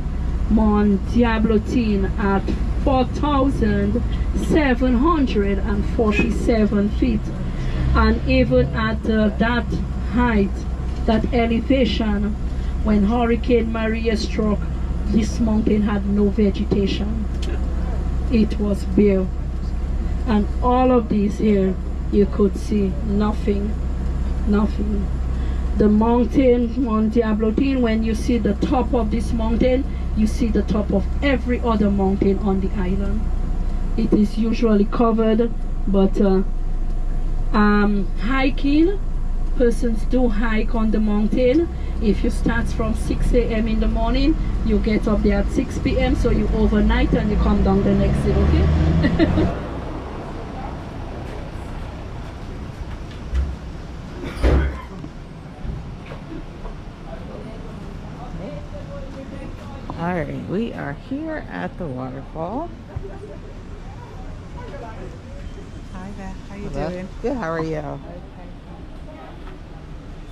Mont Diablotin, at 4,747 feet. And even at that height, that elevation, when Hurricane Maria struck, this mountain had no vegetation. It was bare. And all of these here, you could see nothing. The mountain, Mont Diablotin, when you see the top of this mountain, you see the top of every other mountain on the island. It is usually covered, but hiking, persons do hike on the mountain. If you start from 6 a.m. in the morning, you get up there at 6 p.m. so you overnight and you come down the next day, okay? Alright, we are here at the waterfall. Hi there, how you Hello. doing? Good, how are you?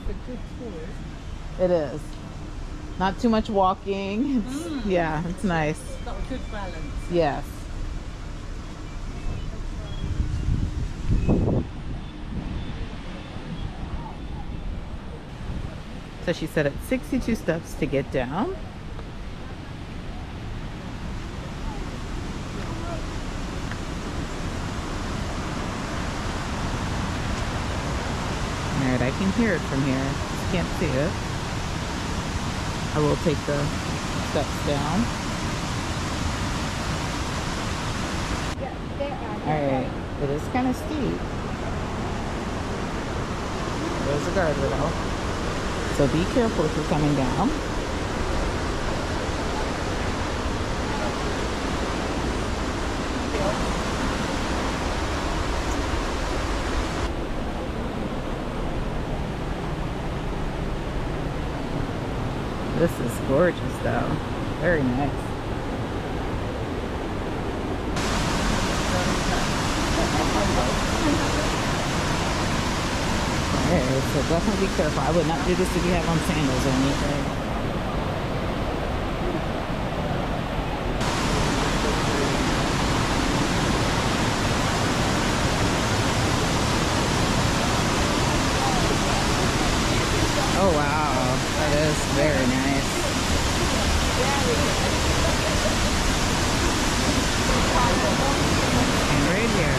It's a good tour. It is. Not too much walking. Yeah, it's nice. It's got a good balance. Yes. So she said it's 62 steps to get down. Alright, I can hear it from here. Just can't see it. I will take the steps down. Alright, it is kind of steep. There's a guardrail. So be careful if you're coming down. This is gorgeous though. Very nice. Alright, so definitely be careful. I would not do this if you have on sandals or anything. Oh wow, that is very nice. And right here.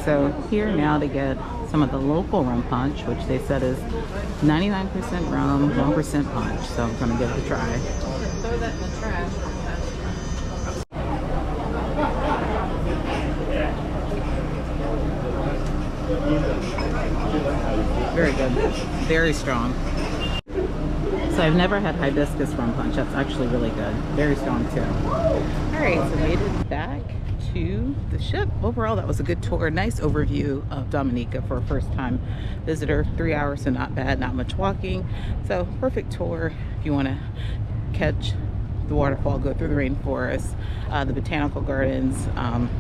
So here now to get some of the local rum punch, which they said is 99% rum, 1% punch. So I'm gonna give it a try. Throw that in the trash. Very good, very strong. So I've never had hibiscus rum punch. That's actually really good. Very strong too. All right, so made it back to the ship. Overall, that was a good tour. Nice overview of Dominica for a first-time visitor. 3 hours, so not bad, not much walking. So perfect tour if you want to catch the waterfall, go through the rainforest, the botanical gardens,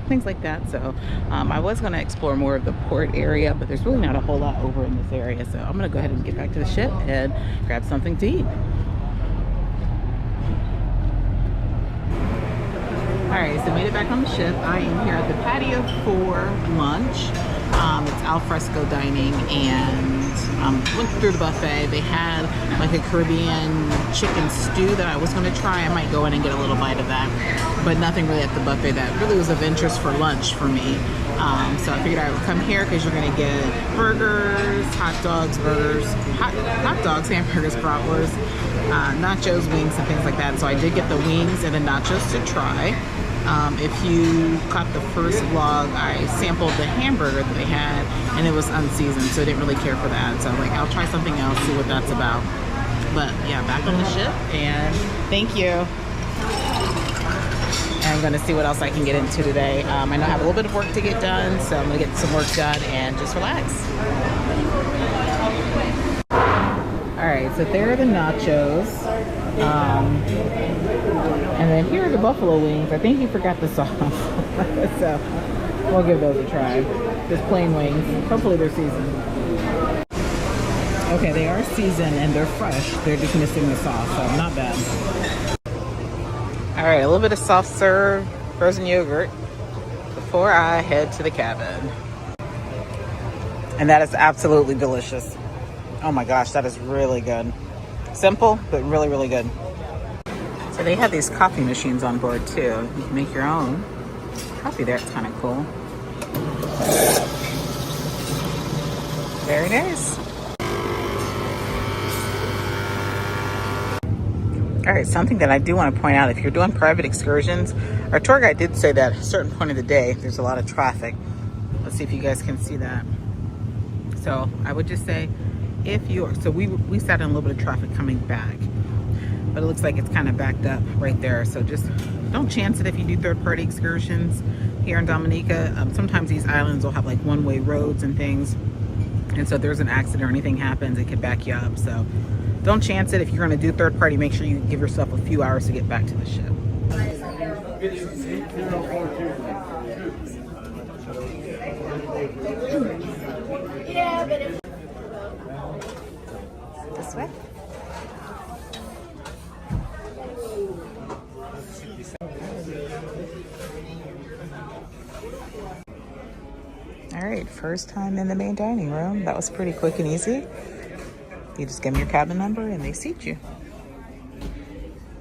things like that. So I was going to explore more of the port area, but there's really not a whole lot over in this area. So I'm going to go ahead and get back to the ship and grab something to eat. Alright, so made it back on the ship. I am here at the patio for lunch. It's al fresco dining, and went through the buffet. They had like a Caribbean chicken stew that I was going to try. I might go in and get a little bite of that, but nothing really at the buffet that really was of interest for lunch for me. So I figured I would come here because you're going to get burgers, hot dogs, hot dogs, hamburgers, bratwurst, nachos, wings, and things like that. So I did get the wings and the nachos to try. If you caught the first vlog, I sampled the hamburger that they had, and it was unseasoned, so I didn't really care for that. So I'm like, I'll try something else, see what that's about. But yeah, back on the ship, and thank you. And I'm gonna see what else I can get into today. I know I have a little bit of work to get done, so I'm gonna get some work done and just relax. All right, so there are the nachos. And then here are the buffalo wings. I think you forgot the sauce. So we'll give those a try. Just plain wings. Hopefully they're seasoned. Okay, they are seasoned and they're fresh. They're just missing the sauce, so not bad. All right, a little bit of soft serve frozen yogurt before I head to the cabin. And that is absolutely delicious. Oh my gosh, that is really good. Simple, but really, really good. So they have these coffee machines on board too. You can make your own coffee there. It's kind of cool. Very nice. All right, something that I do want to point out, if you're doing private excursions, our tour guide did say that at a certain point of the day, there's a lot of traffic. Let's see if you guys can see that. So I would just say, if you are, so we sat in a little bit of traffic coming back, but it looks like it's kind of backed up right there. So just don't chance it if you do third-party excursions here in Dominica. Sometimes these islands will have like one-way roads and things. And so if there's an accident or anything happens, it could back you up. So don't chance it. If you're gonna do third-party, make sure you give yourself a few hours to get back to the ship. Yeah, but if This way. right, first time in the main dining room. That was pretty quick and easy. You just give them your cabin number and they seat you.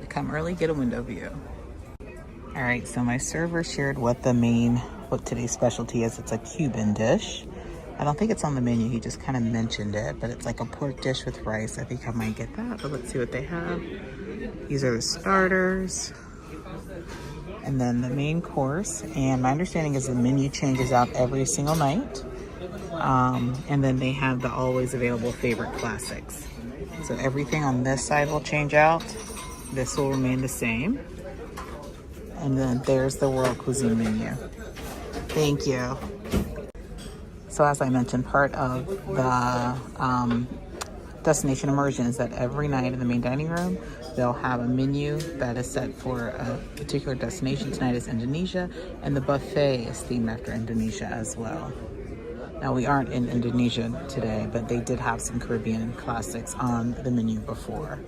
You come early, get a window view. All right, so my server shared what today's specialty is. It's a Cuban dish. I don't think it's on the menu, he just kind of mentioned it, but it's like a pork dish with rice. I think I might get that, but let's see what they have. These are the starters. And then the main course. And my understanding is the menu changes out every single night. And then they have the always available favorite classics. So everything on this side will change out. This will remain the same. And then there's the world cuisine menu. Thank you. So as I mentioned, part of the destination immersion is that every night in the main dining room, they'll have a menu that is set for a particular destination. Tonight is Indonesia, and the buffet is themed after Indonesia as well. Now, we aren't in Indonesia today, but they did have some Caribbean classics on the menu before.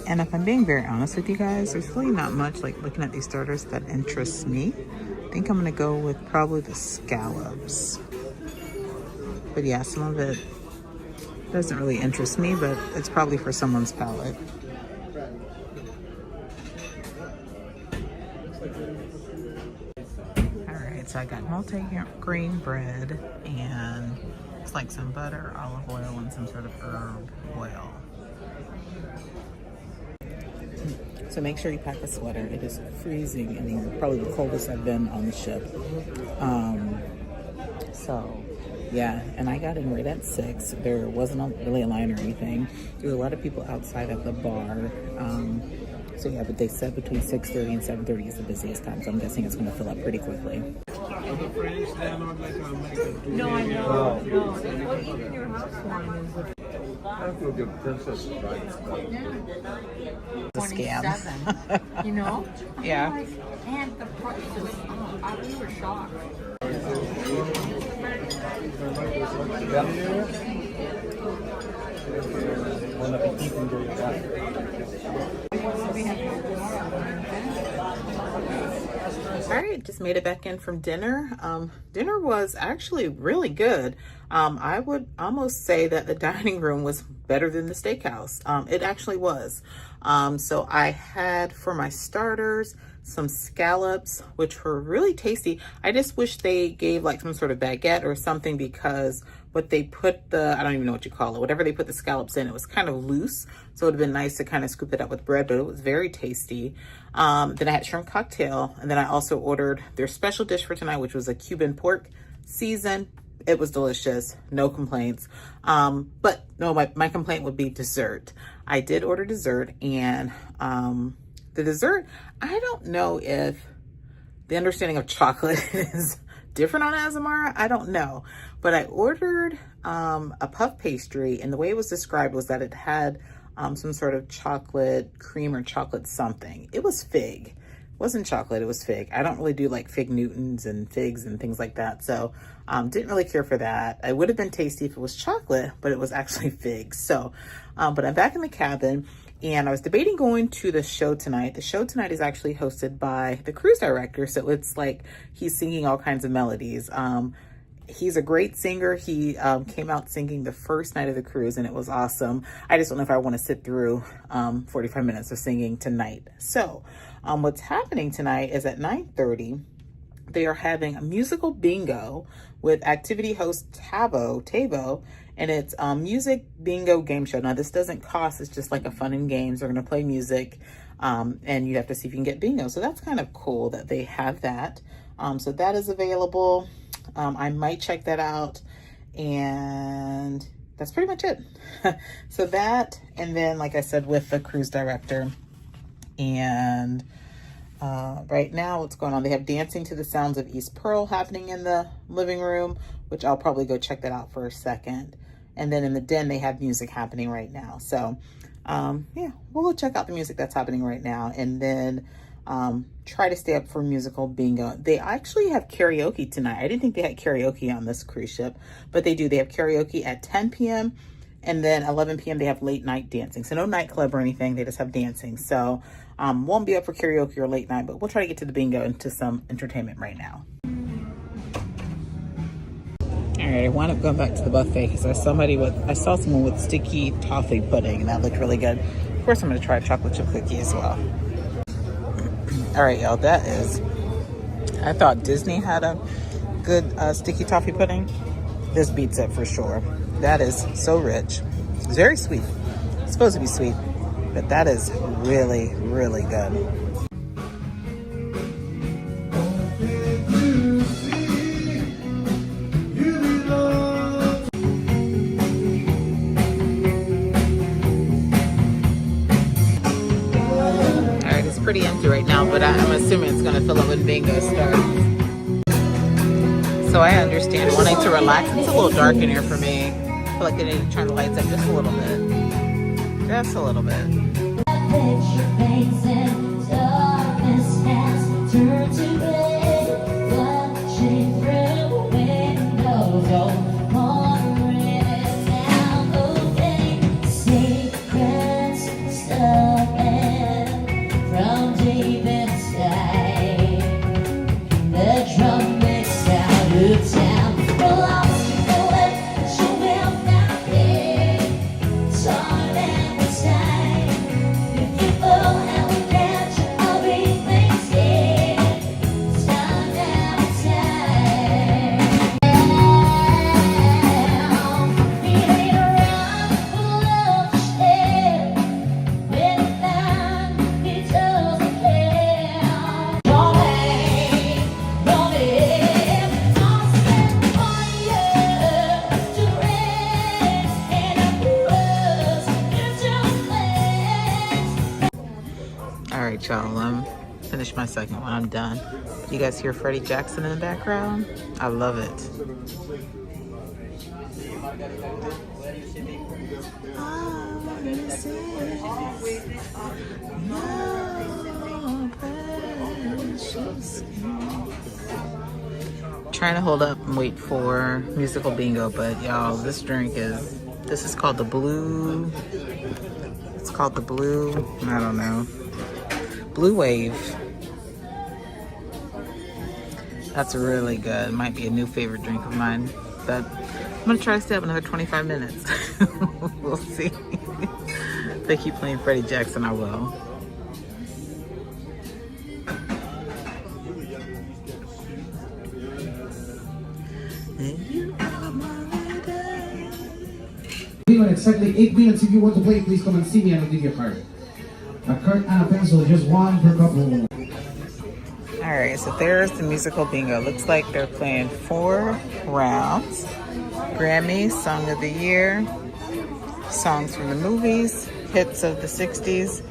And if I'm being very honest with you guys, there's really not much, like looking at these starters, that interests me. I think I'm gonna go with probably the scallops. But yeah, some of it doesn't really interest me, but it's probably for someone's palate. All right, so I got multi-grain bread and it's like some butter, olive oil, and some sort of herb oil. So make sure you pack a sweater. It is freezing in here, probably the coldest I've been on the ship. So yeah, and I got in right at 6. There wasn't really a line or anything. There were a lot of people outside of the bar. So yeah, but they said between 6:30 and 7:30 is the busiest time, so I'm guessing it's gonna fill up pretty quickly. No, I know. No. Well, even your house wine is I feel good princess rights. The scam. You know? Yeah. And the prices, we were shocked. All right, just made it back in from dinner. Dinner was actually really good. I would almost say that the dining room was better than the steakhouse. It actually was. So I had, for my starters, some scallops, which were really tasty. I just wish they gave like some sort of baguette or something, because what they put I don't even know what you call it, whatever they put the scallops in, it was kind of loose. So it would have been nice to kind of scoop it up with bread, but it was very tasty. Then I had shrimp cocktail, and then I also ordered their special dish for tonight, which was a Cuban pork seasoned. It was delicious, no complaints. But no, my complaint would be dessert. I did order dessert, and the dessert, I don't know if the understanding of chocolate is different on Azamara. I don't know. But I ordered a puff pastry, and the way it was described was that it had some sort of chocolate cream or chocolate something. It was fig. It wasn't chocolate, it was fig. I don't really do like fig Newtons and figs and things like that. So didn't really care for that. It would have been tasty if it was chocolate, but it was actually figs. So, but I'm back in the cabin. And I was debating going to the show tonight. The show tonight is actually hosted by the cruise director. So it's like he's singing all kinds of melodies. He's a great singer. He came out singing the first night of the cruise, and it was awesome. I just don't know if I want to sit through 45 minutes of singing tonight. So what's happening tonight is at 9:30, they are having a musical bingo with activity host Tavo, and it's a music bingo game show. Now this doesn't cost, it's just like a fun and games. They're gonna play music, and you have to see if you can get bingo. So that's kind of cool that they have that. So that is available. I might check that out, and that's pretty much it. So that, and then like I said, with the cruise director, and right now what's going on, they have Dancing to the Sounds of East Pearl happening in the living room, which I'll probably go check that out for a second. And then in the den, they have music happening right now. So yeah, we'll go check out the music that's happening right now, and then try to stay up for musical bingo. They actually have karaoke tonight. I didn't think they had karaoke on this cruise ship, but they do. They have karaoke at 10 p.m. and then 11 p.m. they have late night dancing. So no nightclub or anything, they just have dancing. So won't be up for karaoke or late night, but we'll try to get to the bingo and to some entertainment right now. right, I wound up going back to the buffet because I saw someone with sticky toffee pudding, and that looked really good. Of course, I'm gonna try a chocolate chip cookie as well. All right, y'all, I thought Disney had a good sticky toffee pudding. This beats it for sure. That is so rich. It's very sweet. It's supposed to be sweet, but that is really, really good. Pretty empty right now, but I'm assuming it's going to fill up when bingo starts. So I understand wanting to relax. It's a little dark in here for me. I feel like I need to turn the lights up just a little bit. Just a little bit. Y'all, finish my second one. I'm done. You guys hear Freddie Jackson in the background? I love it. Trying to hold up and wait for musical bingo, but y'all, this is called the Blue. It's called the Blue. I don't know. Blue Wave. That's really good. Might be a new favorite drink of mine, but I'm gonna try to stay up another 25 minutes. We'll see. If they keep playing Freddie Jackson, I will. Exactly 8 minutes. If you want to play, please come and see me and I'll give you a card. A card and a pencil, just one per couple. All right, so there's the musical bingo. Looks like they're playing 4 rounds. Grammy, Song of the Year, songs from the movies, hits of the 60s,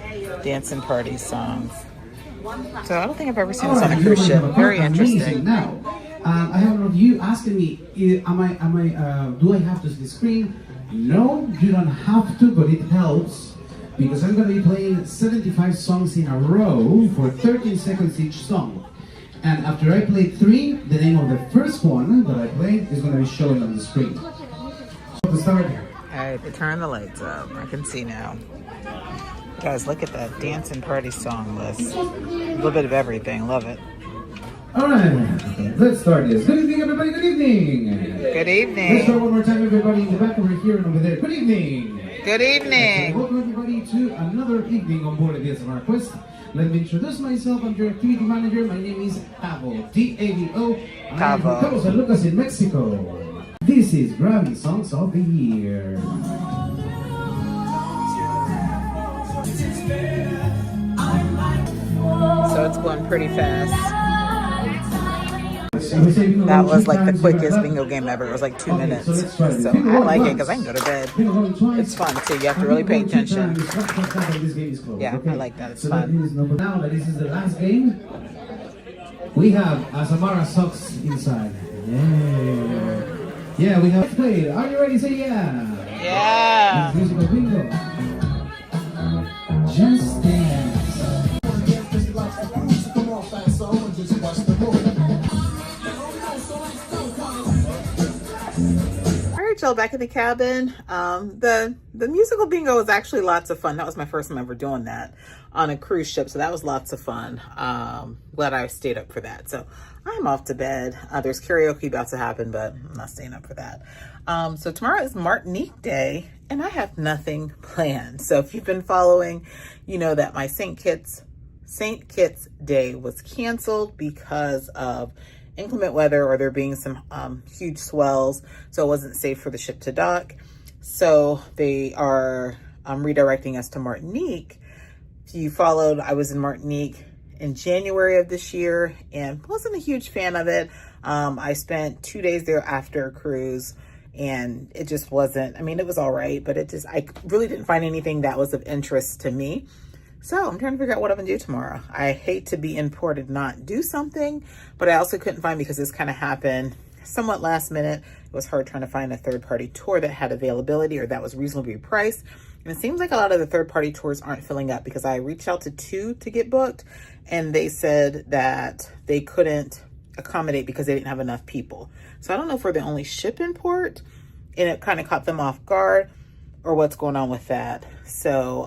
dance and party songs. So I don't think I've ever seen this on a cruise ship. Very interesting. Now, I have one of you asking me, do I have to see the screen? No, you don't have to, but it helps. Because I'm going to be playing 75 songs in a row for 13 seconds each song. And after I play 3, the name of the first one that I played is going to be showing on the screen. So to start. Alright, turn the lights up. I can see now. Guys, look at that dance and party song list. A little bit of everything. Love it. Alright, let's start this. Good evening, everybody. Good evening. Good evening. Let's start one more time, everybody in the back over here and over there. Good evening. Good evening. Welcome everybody to another evening on board the Azamara Quest. Let me introduce myself. I'm your activity manager. My name is Tavo, T-A-V-O. I'm from Cabo San Lucas in Mexico. This is Grammy Songs of the Year. So it's going pretty fast. That was like the quickest bingo game ever. It was like 2 minutes. So I like it because I can go to bed. It's fun too. You have to really pay attention. Yeah, I like that. It's fun. Now that this is the last game, we have Azamara socks inside. Yeah, we have played. Are you ready? Say yeah. Yeah. Musical bingo. Just dance. right, y'all, back at the cabin. The musical bingo was actually lots of fun. That was my first time ever doing that on a cruise ship, so that was lots of fun. Glad I stayed up for that. So I'm off to bed. There's karaoke about to happen, but I'm not staying up for that. So tomorrow is Martinique Day, and I have nothing planned. So if you've been following, you know that my St. Kitts Day was canceled because of inclement weather, or there being some huge swells, so it wasn't safe for the ship to dock. So they are redirecting us to Martinique. If you followed, I was in Martinique in January of this year and wasn't a huge fan of it. I spent 2 days there after a cruise, and it just wasn't, I mean, it was all right, but I really didn't find anything that was of interest to me. So I'm trying to figure out what I'm gonna do tomorrow. I hate to be in port and not do something, but I also couldn't find, because this kind of happened somewhat last minute. It was hard trying to find a third-party tour that had availability or that was reasonably priced. And it seems like a lot of the third-party tours aren't filling up, because I reached out to 2 to get booked, and they said that they couldn't accommodate because they didn't have enough people. So I don't know if we're the only ship in port and it kind of caught them off guard, or what's going on with that. So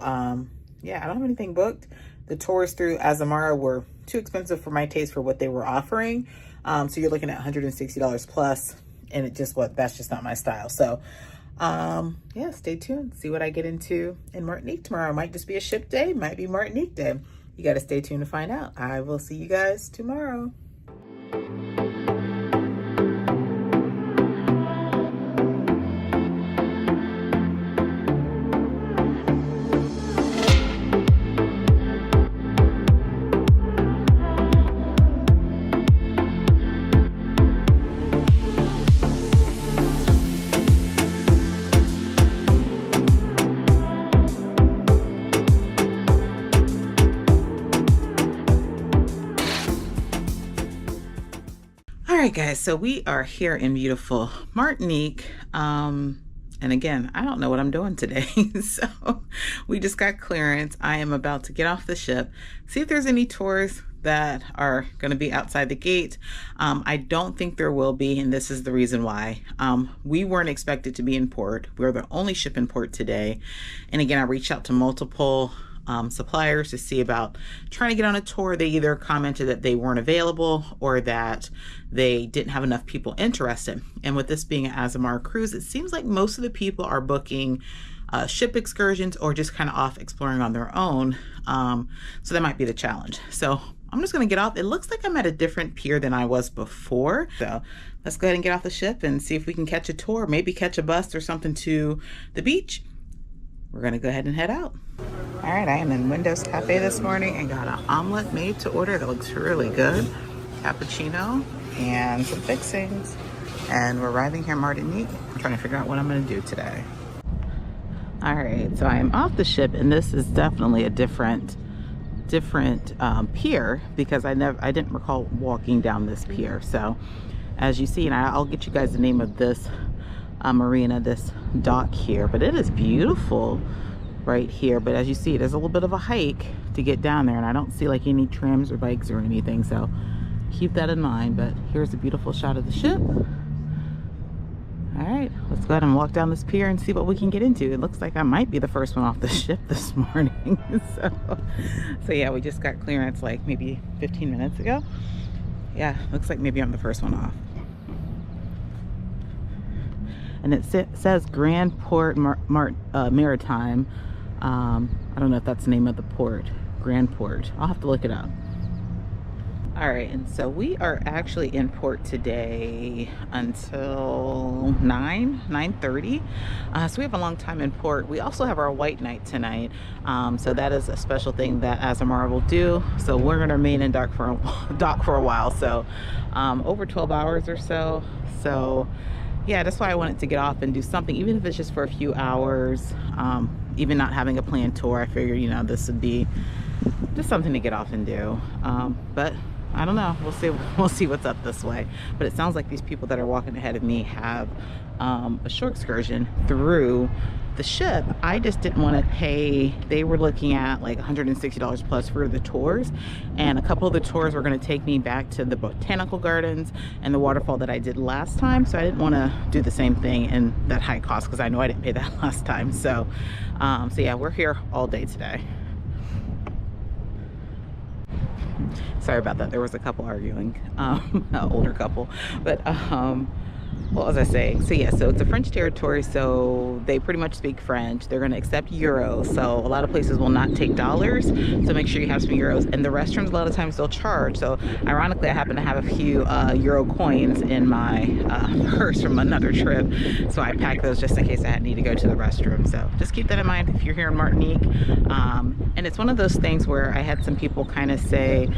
yeah, I don't have anything booked. The tours through Azamara were too expensive for my taste for what they were offering. So you're looking at $160 plus, and that's just not my style. So yeah, stay tuned, see what I get into in Martinique tomorrow. It might just be a ship day, might be Martinique Day. You got to stay tuned to find out. I will see you guys tomorrow. All right, guys, so we are here in beautiful Martinique. And again, I don't know what I'm doing today. So we just got clearance. I am about to get off the ship, see if there's any tours that are going to be outside the gate. I don't think there will be, and this is the reason why. We weren't expected to be in port. We're the only ship in port today. And again, I reached out to multiple suppliers to see about trying to get on a tour. They either commented that they weren't available or that they didn't have enough people interested. And with this being an Azamara cruise, it seems like most of the people are booking ship excursions or just kind of off exploring on their own. So that might be the challenge. So I'm just going to get off. It looks like I'm at a different pier than I was before. So let's go ahead and get off the ship and see if we can catch a tour, maybe catch a bus or something to the beach. We're going to go ahead and head out. All right, I am in Windows Cafe this morning and got an omelet made to order that looks really good. Cappuccino and some fixings. And we're arriving here in Martinique. I'm trying to figure out what I'm going to do today. All right, so I am off the ship, and this is definitely a different pier, because I didn't recall walking down this pier. So as you see, and I'll get you guys the name of this marina, this dock here, but it is beautiful right here. But as you see, there's a little bit of a hike to get down there, and I don't see like any trams or bikes or anything, so keep that in mind. But here's a beautiful shot of the ship. All right, let's go ahead and walk down this pier and see what we can get into. It looks like I might be the first one off the ship this morning. So yeah, we just got clearance like maybe 15 minutes ago. Yeah, looks like maybe I'm the first one off. And it says Grand Port Maritime. I don't know if that's the name of the port. Grand Port. I'll have to look it up. All right, and so we are actually in port today until 9:30. So we have a long time in port. We also have our white night tonight. So that is a special thing that Azamara will do. So we're gonna remain in dock for a while. So over 12 hours or so. So yeah, that's why I wanted to get off and do something, even if it's just for a few hours. Even not having a planned tour, I figured, you know, this would be just something to get off and do. But I don't know, we'll see what's up this way. But it sounds like these people that are walking ahead of me have a shore excursion through the ship, I just didn't want to pay. They were looking at like $160 plus for the tours, and a couple of the tours were going to take me back to the Botanical Gardens and the waterfall that I did last time, so I didn't want to do the same thing in that high cost because I know I didn't pay that last time. So so yeah, we're here all day today. Sorry about that, there was a couple arguing, an older couple, but what was I saying? So yeah, so it's a French territory, so they pretty much speak French. They're going to accept euros, so a lot of places will not take dollars, so make sure you have some euros. And the restrooms, a lot of times they'll charge. So ironically, I happen to have a few euro coins in my purse from another trip, so I packed those just in case I need to go to the restroom. So just keep that in mind if you're here in Martinique. And it's one of those things where I had some people kind of say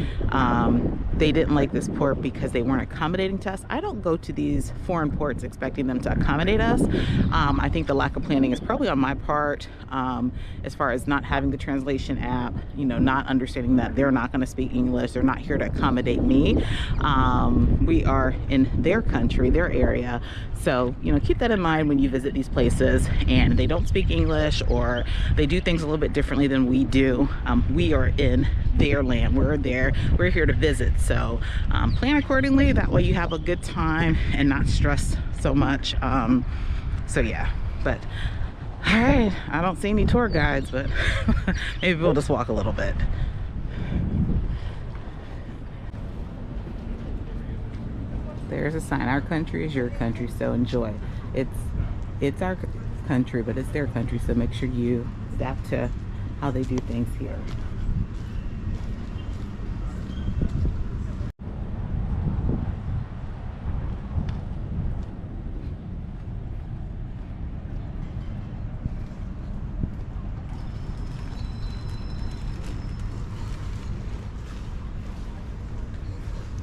they didn't like this port because they weren't accommodating to us. I don't go to these foreign ports expecting them to accommodate us. I think the lack of planning is probably on my part, as far as not having the translation app, you know, not understanding that they're not going to speak English, they're not here to accommodate me. We are in their country, their area, so you know, keep that in mind when you visit these places and they don't speak English or they do things a little bit differently than we do. We are in their land, we're here to visit, so plan accordingly, that way you have a good time and not stress so much. So yeah, but all right, I don't see any tour guides, but maybe we'll just walk a little bit. There's a sign, our country is your country, so enjoy. It's our country, but it's their country, so make sure you adapt to how they do things here.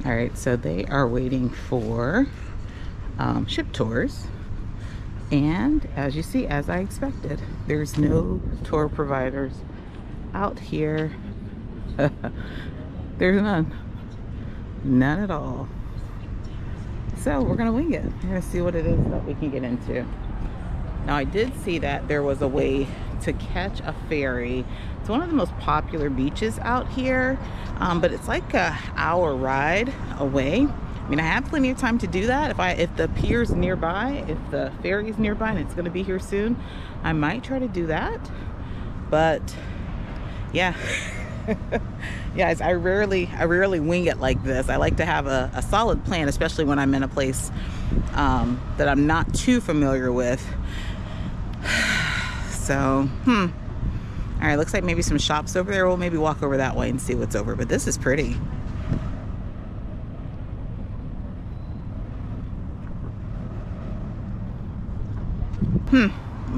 All right, so they are waiting for ship tours, and as you see, as I expected, there's no tour providers out here. There's none at all. So we're gonna wing it. We're gonna see what it is that we can get into. Now I did see that there was a way to catch a ferry. It's one of the most popular beaches out here, but it's like an hour ride away. I mean, I have plenty of time to do that. If the pier's nearby, if the ferry's nearby and it's gonna be here soon, I might try to do that. But yeah, guys, I rarely wing it like this. I like to have a solid plan, especially when I'm in a place that I'm not too familiar with. So, all right, looks like maybe some shops over there. We'll maybe walk over that way and see what's over, but this is pretty.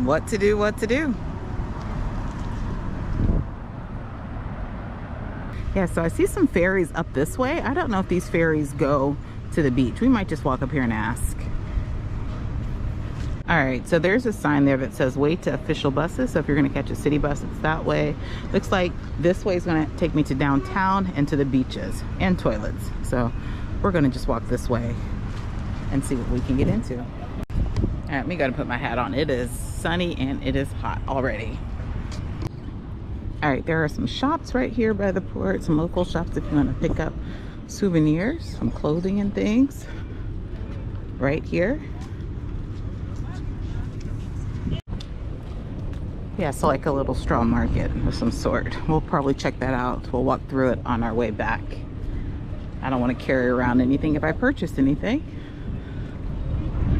What to do? Yeah, so I see some ferries up this way. I don't know if these ferries go to the beach. We might just walk up here and ask. All right, so there's a sign there that says wait to official buses. So if you're gonna catch a city bus, it's that way. Looks like this way is gonna take me to downtown and to the beaches and toilets. So we're gonna just walk this way and see what we can get into. All right, me gotta put my hat on. It is sunny and it is hot already. All right, there are some shops right here by the port, some local shops if you wanna pick up souvenirs, some clothing and things right here. Yeah, so like a little straw market of some sort. We'll probably check that out. We'll walk through it on our way back. I don't want to carry around anything if I purchase anything.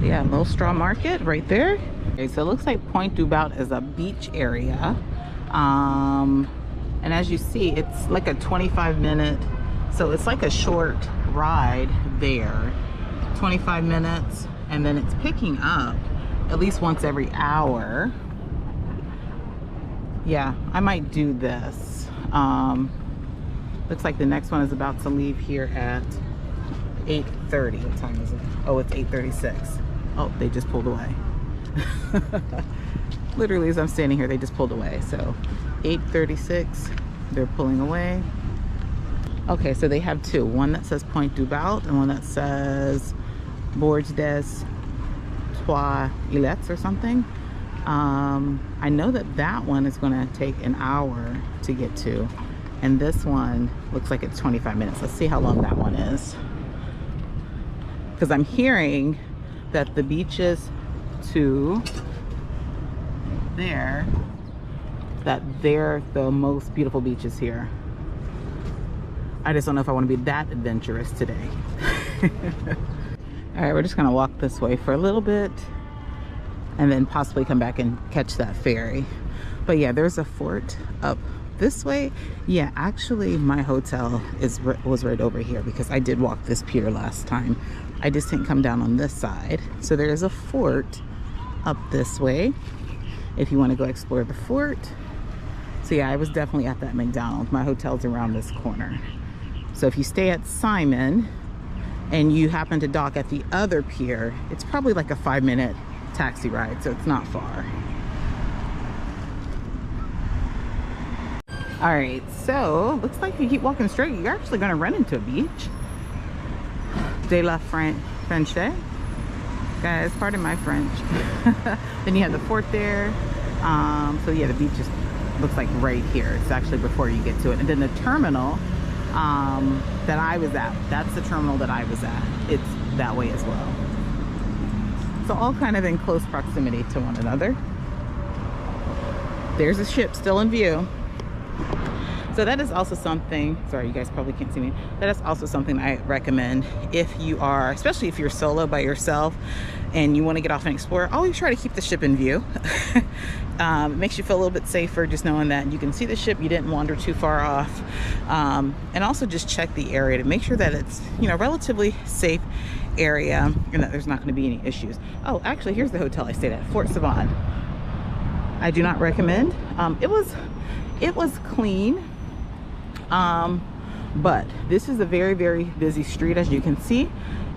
Yeah, a little straw market right there. Okay, so it looks like Point du Bout is a beach area. And as you see, it's like a 25-minute, so it's like a short ride there. 25 minutes, and then it's picking up at least once every hour. Yeah, I might do this. Looks like the next one is about to leave here at 8:30. What time is it? Oh, it's 8:36. Oh, they just pulled away. Literally, as I'm standing here, they just pulled away. So 8:36, they're pulling away. Okay, so they have two. One that says Point du Bout and one that says Borges des Trois Îlets or something. I know that that one is going to take an hour to get to, and this one looks like it's 25 minutes. Let's see how long that one is, because I'm hearing that the beaches to there, that they're the most beautiful beaches here. I just don't know if I want to be that adventurous today. All right, we're just gonna walk this way for a little bit and then possibly come back and catch that ferry. But yeah, there's a fort up this way. Yeah, actually my hotel was right over here, because I did walk this pier last time. I just didn't come down on this side. So there is a fort up this way if you want to go explore the fort. So yeah, I was definitely at that McDonald's. My hotel's around this corner. So if you stay at Simon and you happen to dock at the other pier, it's probably like a 5-minute taxi ride, so it's not far. All right, so looks like if you keep walking straight, you're actually going to run into a beach. De la French, guys, pardon my French. Then you have the fort there. So yeah, the beach just looks like right here. It's actually before you get to it. And then the terminal that I was at, that's the terminal that I was at. It's that way as well. So all kind of in close proximity to one another. There's a ship still in view. So that is also something, sorry, you guys probably can't see me. That is also something I recommend if you are, especially if you're solo by yourself and you want to get off and explore, always try to keep the ship in view. It makes you feel a little bit safer just knowing that you can see the ship, you didn't wander too far off. And also just check the area to make sure that it's, you know, relatively safe area and that there's not going to be any issues. Oh, actually, here's the hotel I stayed at, Fort Savon. I do not recommend. It was clean. But this is a very, very busy street, as you can see.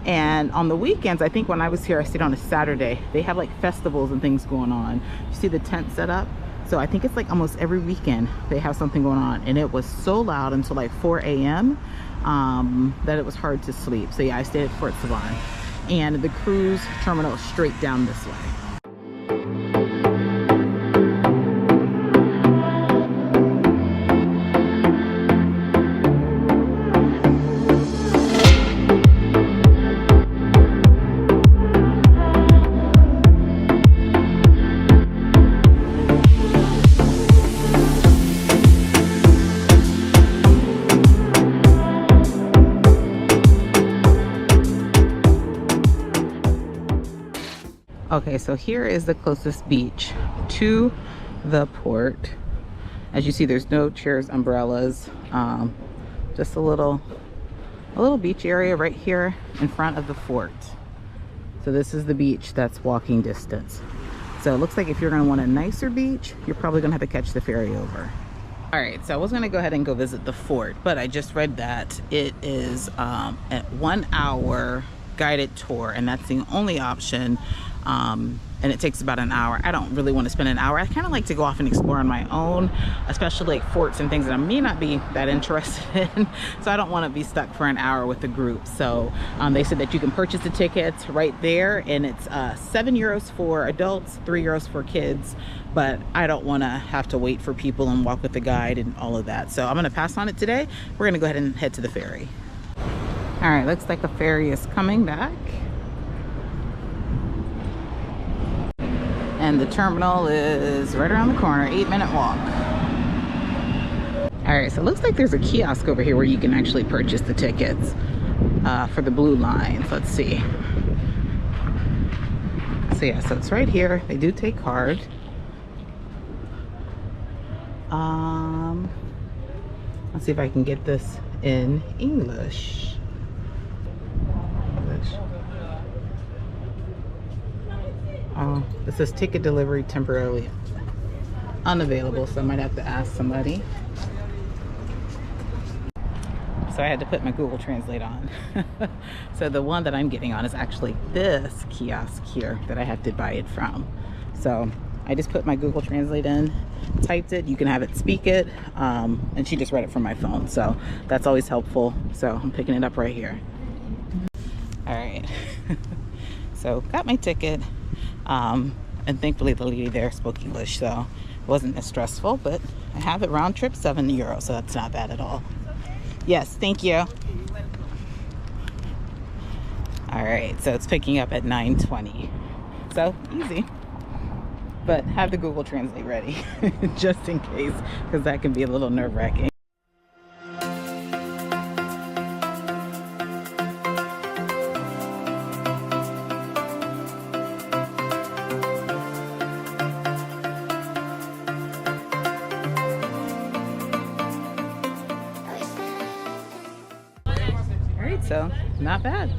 And on the weekends, I think when I was here, I stayed on a Saturday, they have like festivals and things going on. You see the tent set up? So I think it's like almost every weekend they have something going on, and it was so loud until like 4 a.m. That it was hard to sleep. So yeah, I stayed at Fort Savon, and the cruise terminal is straight down this way. Okay, so here is the closest beach to the port. As you see, there's no chairs, umbrellas, just a little beach area right here in front of the fort. So this is the beach that's walking distance. So it looks like if you're going to want a nicer beach, you're probably going to have to catch the ferry over. All right, so I was going to go ahead and go visit the fort, but I just read that it is a 1 hour guided tour, and that's the only option. And it takes about an hour. I don't really want to spend an hour. I kind of like to go off and explore on my own, especially like forts and things that I may not be that interested in. So I don't want to be stuck for an hour with a group. So they said that you can purchase the tickets right there, and it's 7 euros for adults, 3 euros for kids. But I don't want to have to wait for people and walk with the guide and all of that. So I'm going to pass on it today. We're going to go ahead and head to the ferry. All right, looks like a ferry is coming back. And the terminal is right around the corner, 8-minute walk. All right, so it looks like there's a kiosk over here where you can actually purchase the tickets for the blue lines. Let's see. So yeah, so it's right here. They do take card. Let's see if I can get this in English. It says ticket delivery temporarily unavailable, so I might have to ask somebody. So I had to put my Google Translate on. So the one that I'm getting on is actually this kiosk here that I had to buy it from. So I just put my Google Translate in, typed it, you can have it speak it, and she just read it from my phone. So that's always helpful. So I'm picking it up right here. All right. So got my ticket. And thankfully the lady there spoke English, so it wasn't as stressful, but I have it round trip €7, so that's not bad at all. Yes, thank you. All right, so it's picking up at 9:20. So easy, but have the Google Translate ready just in case, because that can be a little nerve-wracking. So not bad.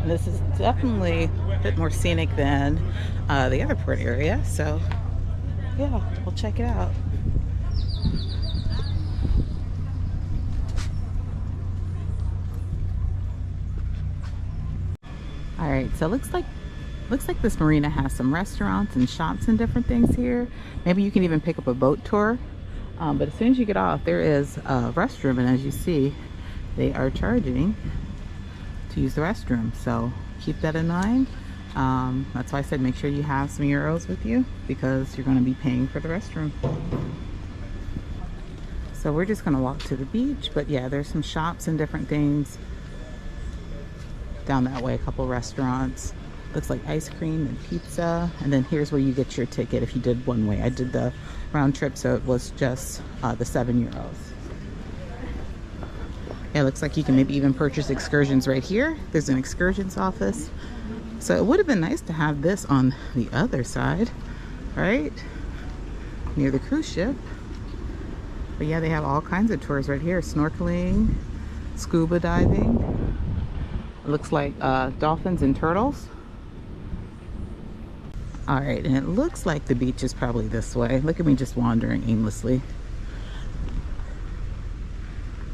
And this is definitely a bit more scenic than the other port area, so yeah, we'll check it out. All right, so looks like this marina has some restaurants and shops and different things here. Maybe you can even pick up a boat tour, but as soon as you get off, there is a restroom, and as you see, they are charging to use the restroom, so keep that in mind. That's why I said make sure you have some euros with you, because you're going to be paying for the restroom. So we're just going to walk to the beach, but yeah, there's some shops and different things down that way, a couple restaurants. Looks like ice cream and pizza, and then here's where you get your ticket if you did one way. I did the round trip, so it was just the €7. Yeah, it looks like you can maybe even purchase excursions right here. There's an excursions office. So it would have been nice to have this on the other side, right? Near the cruise ship. But yeah, they have all kinds of tours right here. Snorkeling, scuba diving. It looks like dolphins and turtles. All right, and it looks like the beach is probably this way. Look at me just wandering aimlessly.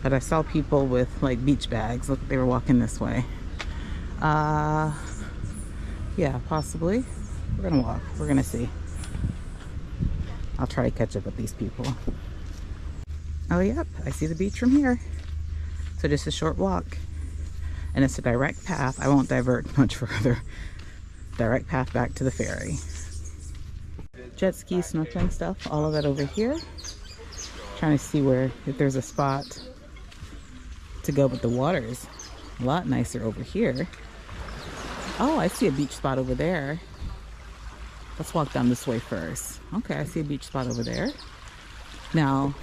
But I saw people with like beach bags. Look, they were walking this way. Yeah, possibly. We're gonna walk. We're gonna see. I'll try to catch up with these people. Oh, yep, I see the beach from here. So just a short walk. And it's a direct path. I won't divert much further. Direct path back to the ferry. Jet ski, snorkeling stuff, all of that over here. Trying to see if there's a spot to go, but the water is a lot nicer over here. Oh, I see a beach spot over there. Let's walk down this way first. Okay, I see a beach spot over there. Now,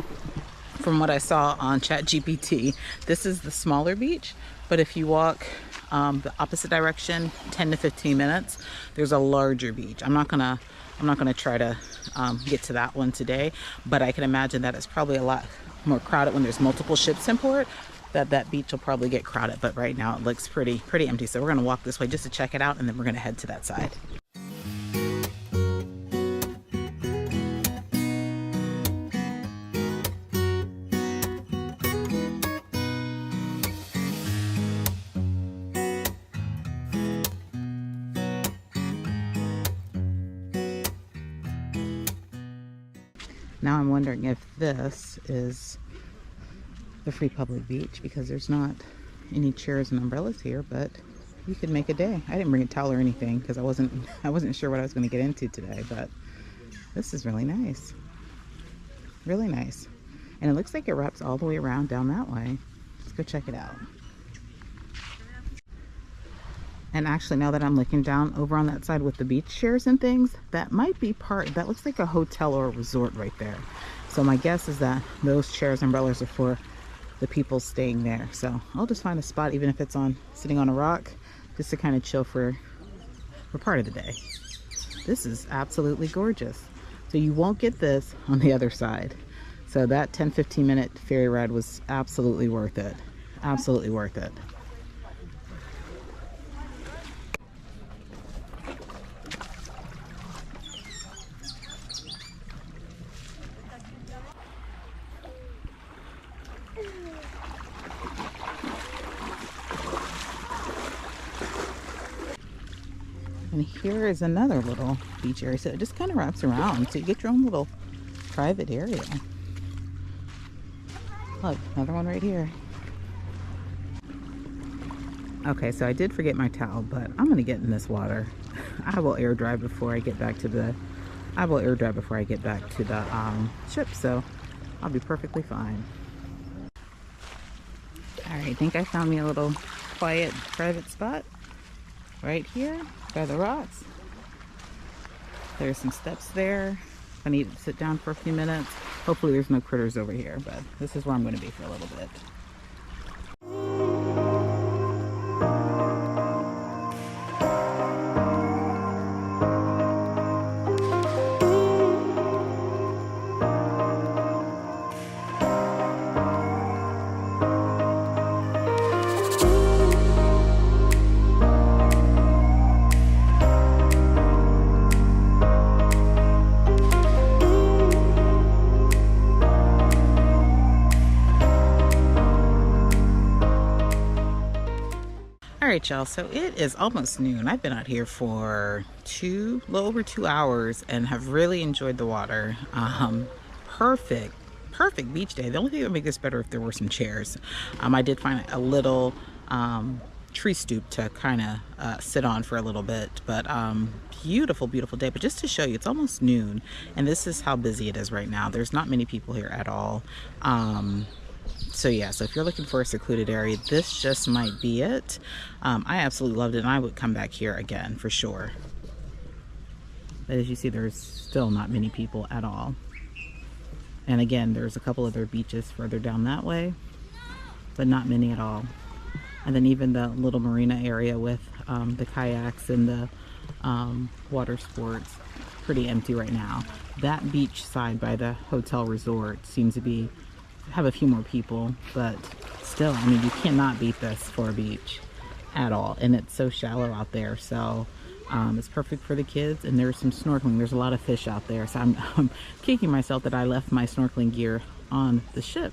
from what I saw on ChatGPT, this is the smaller beach, but if you walk the opposite direction 10 to 15 minutes, there's a larger beach. I'm not gonna try to get to that one today, but I can imagine that it's probably a lot more crowded when there's multiple ships in port. That beach will probably get crowded, but right now it looks pretty empty. So we're gonna walk this way just to check it out, and then we're gonna head to that side. Now I'm wondering if this is the free public beach, because there's not any chairs and umbrellas here, but you could make a day. I didn't bring a towel or anything because I wasn't sure what I was going to get into today, but this is really nice. Really nice. And it looks like it wraps all the way around down that way. Let's go check it out. And actually, now that I'm looking down over on that side with the beach chairs and things, that might be that looks like a hotel or a resort right there. So my guess is that those chairs and umbrellas are for the people staying there. So I'll just find a spot, even if it's sitting on a rock, just to kind of chill for part of the day. This is absolutely gorgeous. So you won't get this on the other side. So that 10-15 minute ferry ride was absolutely worth it. Absolutely worth it. And here is another little beach area. So it just kind of wraps around. So you get your own little private area. Look, another one right here. Okay, so I did forget my towel, but I'm going to get in this water. I will air dry before I get back to the I will air dry before I get back to the ship, so I'll be perfectly fine. All right, I think I found me a little quiet private spot right here by the rocks. There's some steps there. I need to sit down for a few minutes. Hopefully there's no critters over here, but this is where I'm going to be for a little bit. Alright y'all, so it is almost noon. I've been out here for a little over 2 hours and have really enjoyed the water. Perfect beach day. The only thing that would make this better if there were some chairs. I did find a little tree stoop to kind of sit on for a little bit, but beautiful day. But just to show you, it's almost noon and this is how busy it is right now. There's not many people here at all. So yeah, so if you're looking for a secluded area, this just might be it. I absolutely loved it and I would come back here again for sure. But as you see, there's still not many people at all. And again, there's a couple other beaches further down that way, but not many at all. And then even the little marina area with the kayaks and the water sports, pretty empty right now. That beach side by the hotel resort seems to have a few more people, but still, I mean, you cannot beat this for a beach at all. And it's so shallow out there, so it's perfect for the kids. And there's some snorkeling. There's a lot of fish out there, so I'm kicking myself that I left my snorkeling gear on the ship,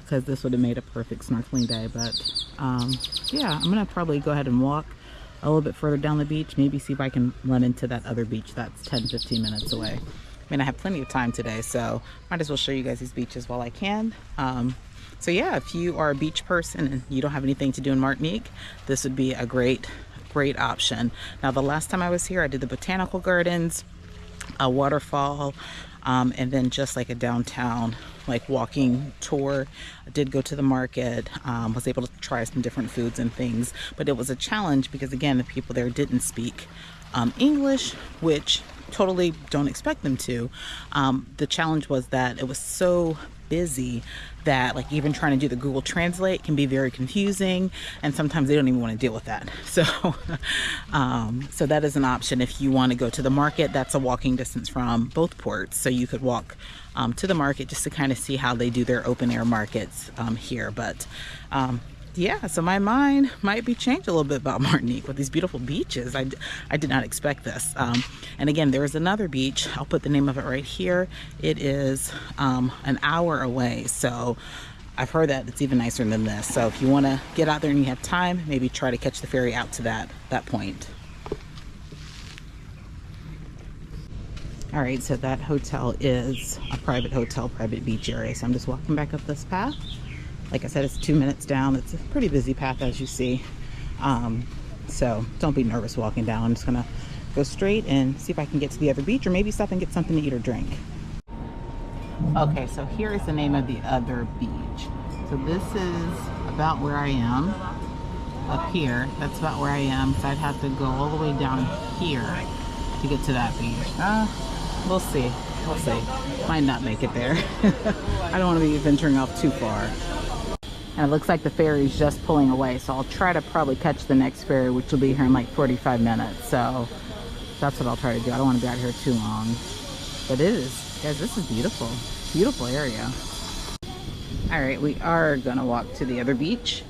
because this would have made a perfect snorkeling day. But yeah, I'm gonna probably go ahead and walk a little bit further down the beach, maybe see if I can run into that other beach that's 10-15 minutes away. I mean, I have plenty of time today, so might as well show you guys these beaches while I can. So yeah, if you are a beach person and you don't have anything to do in Martinique, this would be a great option. Now, the last time I was here, I did the Botanic Gardens, a waterfall, and then just like a downtown walking tour. I did go to the market, was able to try some different foods and things, but it was a challenge because again, the people there didn't speak English, which totally don't expect them to. The challenge was that it was so busy that even trying to do the Google Translate can be very confusing, and sometimes they don't even want to deal with that. So so that is an option if you want to go to the market. That's a walking distance from both ports, so you could walk to the market just to kind of see how they do their open air markets here. But yeah, so my mind might be changed a little bit about Martinique with these beautiful beaches. I did not expect this. And again, there is another beach. I'll put the name of it right here. It is an hour away. So I've heard that it's even nicer than this. So if you want to get out there and you have time, maybe try to catch the ferry out to that point. All right, so that hotel is a private hotel, private beach area. So I'm just walking back up this path. Like I said, it's 2 minutes down. It's a pretty busy path, as you see. So don't be nervous walking down. I'm just gonna go straight and see if I can get to the other beach, or maybe stop and get something to eat or drink. Okay, so here is the name of the other beach. So this is about where I am. Up here, that's about where I am. So I'd have to go all the way down here to get to that beach. We'll see. We'll see. Might not make it there. I don't want to be venturing off too far. And it looks like the ferry's just pulling away, so I'll try to probably catch the next ferry, which will be here in 45 minutes. So that's what I'll try to do. I don't want to be out here too long. But it is, guys, this is beautiful. Beautiful area. All right, we are gonna walk to the other beach.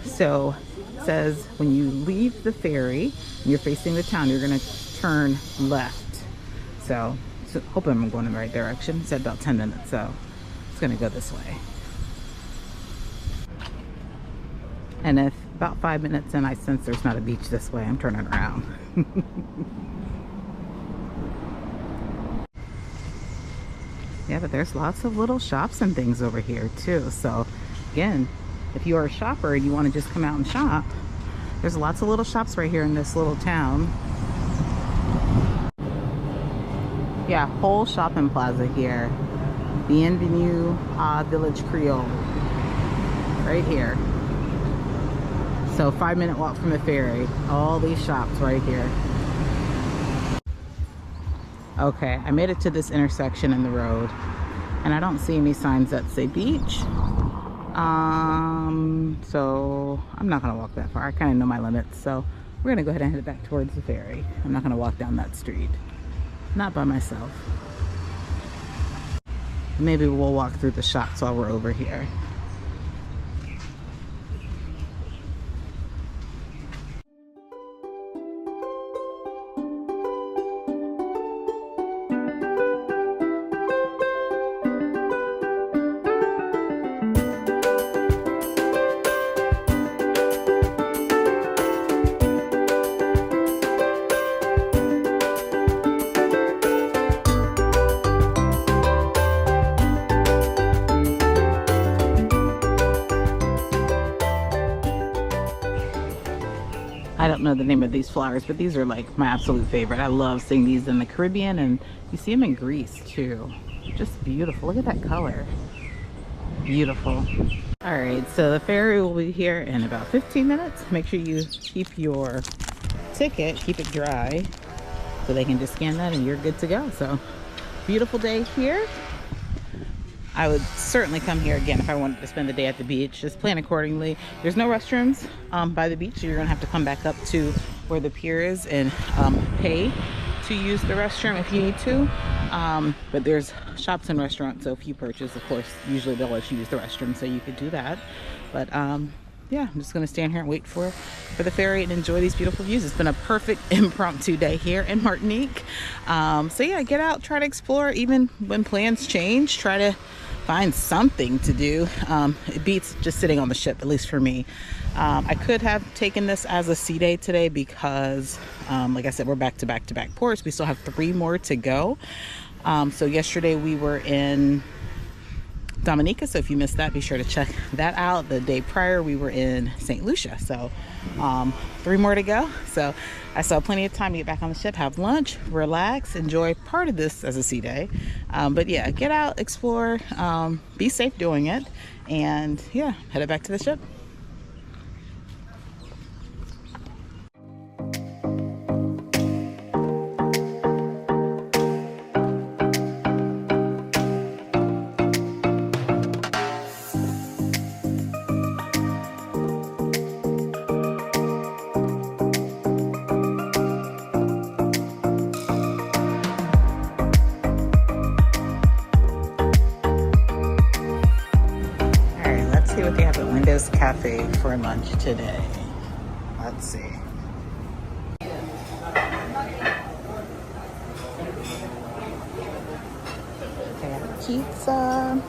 So it says when you leave the ferry and you're facing the town, you're gonna turn left. So hoping I'm going in the right direction. It said about 10 minutes, so it's gonna go this way. And if about 5 minutes in I sense there's not a beach this way, I'm turning around. Yeah, but there's lots of little shops and things over here too. So again, if you are a shopper and you want to just come out and shop, there's lots of little shops right here in this little town. Yeah, whole shopping plaza here. Bienvenue Village Creole. Right here. So 5-minute walk from the ferry. All these shops right here. Okay, I made it to this intersection in the road and I don't see any signs that say beach. So I'm not gonna walk that far. I kind of know my limits, so we're gonna go ahead and head back towards the ferry. I'm not gonna walk down that street. Not by myself. Maybe we'll walk through the shops while we're over here. I don't know the name of these flowers, but these are like my absolute favorite. I love seeing these in the Caribbean, and you see them in Greece too. Just beautiful. Look at that color. Beautiful. All right, so the ferry will be here in about 15 minutes. Make sure you keep your ticket, keep it dry, so they can just scan that and you're good to go. So beautiful day here. I would certainly come here again if I wanted to spend the day at the beach. Just plan accordingly. There's no restrooms by the beach, so you're gonna have to come back up to where the pier is and pay to use the restroom if you need to. But there's shops and restaurants, so if you purchase, of course, usually they'll let you use the restroom, so you could do that. But yeah, I'm just gonna stand here and wait for the ferry and enjoy these beautiful views. It's been a perfect impromptu day here in Martinique. So yeah, get out, try to explore. Even when plans change, try to find something to do. It beats just sitting on the ship, at least for me. I could have taken this as a sea day today because like I said, we're back to back to back ports. We still have 3 more to go. So yesterday we were in Dominica, so if you missed that, be sure to check that out. The day prior we were in St. Lucia, so 3 more to go. So I still have plenty of time to get back on the ship, have lunch, relax, enjoy part of this as a sea day. But yeah, get out, explore, be safe doing it, and yeah, headed back to the ship. Cafe for lunch today. Let's see. They have pizza,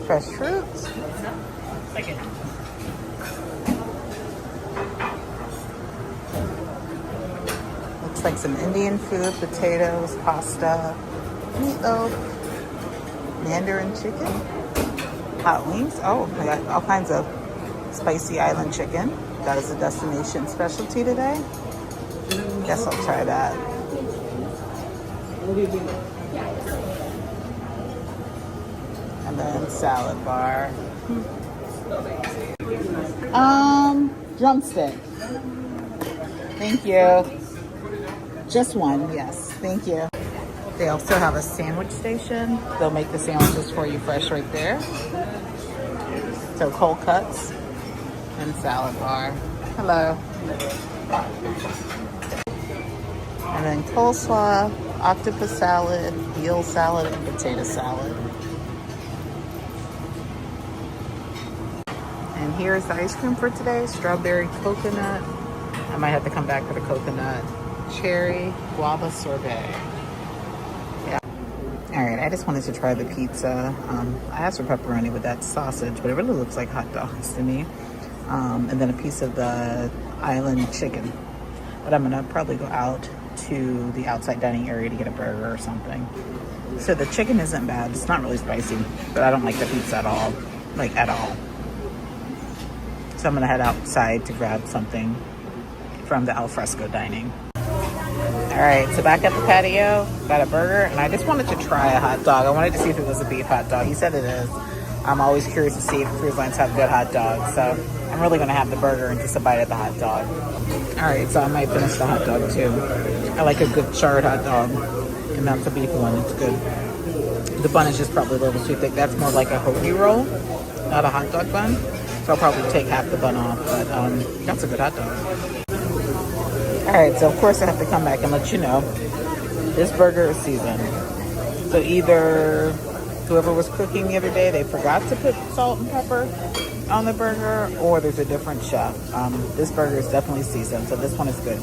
fresh fruits. Looks like some Indian food, potatoes, pasta, meatloaf, Mandarin chicken, hot wings. Oh, I got all kinds of spicy island chicken. That is a destination specialty today. Guess I'll try that. And then salad bar. Drumstick. Thank you. Just one, yes. Thank you. They also have a sandwich station. They'll make the sandwiches for you fresh right there. So cold cuts and salad bar. Hello. And then coleslaw, octopus salad, eel salad, and potato salad. And here's the ice cream for today. Strawberry coconut. I might have to come back for the coconut. Cherry guava sorbet. All right, I just wanted to try the pizza. I asked for pepperoni with that sausage, but it really looks like hot dogs to me. And then a piece of the island chicken. But I'm gonna probably go out to the outside dining area to get a burger or something. So the chicken isn't bad. It's not really spicy, but I don't like the pizza at all, like at all. So I'm gonna head outside to grab something from the alfresco dining. All right, so back at the patio, got a burger, and I just wanted to try a hot dog. I wanted to see if it was a beef hot dog. He said it is. I'm always curious to see if cruise lines have good hot dogs, so I'm really gonna have the burger and just a bite of the hot dog. All right, so I might finish the hot dog too. I like a good charred hot dog, and that's a beef one, it's good. The bun is just probably a little too thick. That's more like a hoagie roll, not a hot dog bun. So I'll probably take half the bun off, but that's a good hot dog. All right, so of course I have to come back and let you know, this burger is seasoned. So either whoever was cooking the other day, they forgot to put salt and pepper on the burger, or there's a different chef. This burger is definitely seasoned, so this one is good.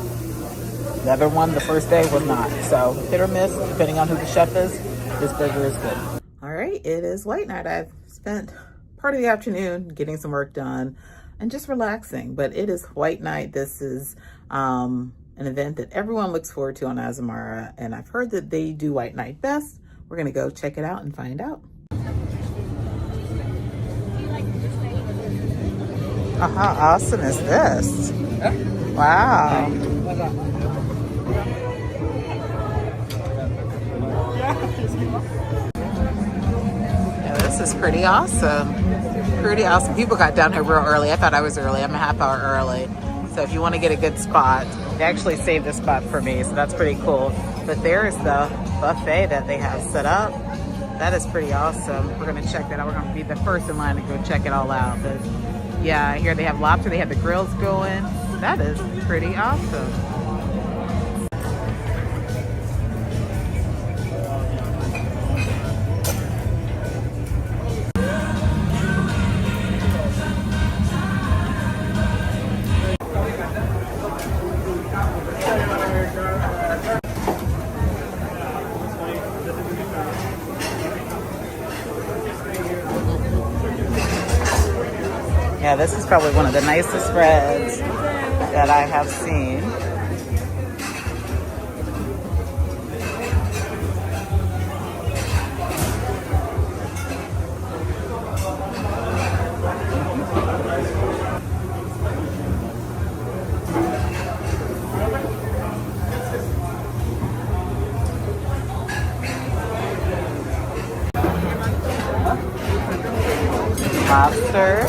The other one, the first day, was not. So hit or miss, depending on who the chef is, this burger is good. All right, it is late night. I've spent part of the afternoon getting some work done and just relaxing, but it is white night. This is an event that everyone looks forward to on Azamara, and I've heard that they do white night best. We're gonna go check it out and find out. How awesome is this? Wow. Yeah, this is pretty awesome. Pretty awesome. People got down here real early. I thought I was early. I'm a half hour early. So if you want to get a good spot, they actually saved this spot for me, so that's pretty cool. But there's the buffet that they have set up. That is pretty awesome. We're gonna check that out. We're gonna be the first in line to go check it all out. But yeah, here they have lobster, they have the grills going. That is pretty awesome. Yeah, this is probably one of the nicest spreads that I have seen. Lobster.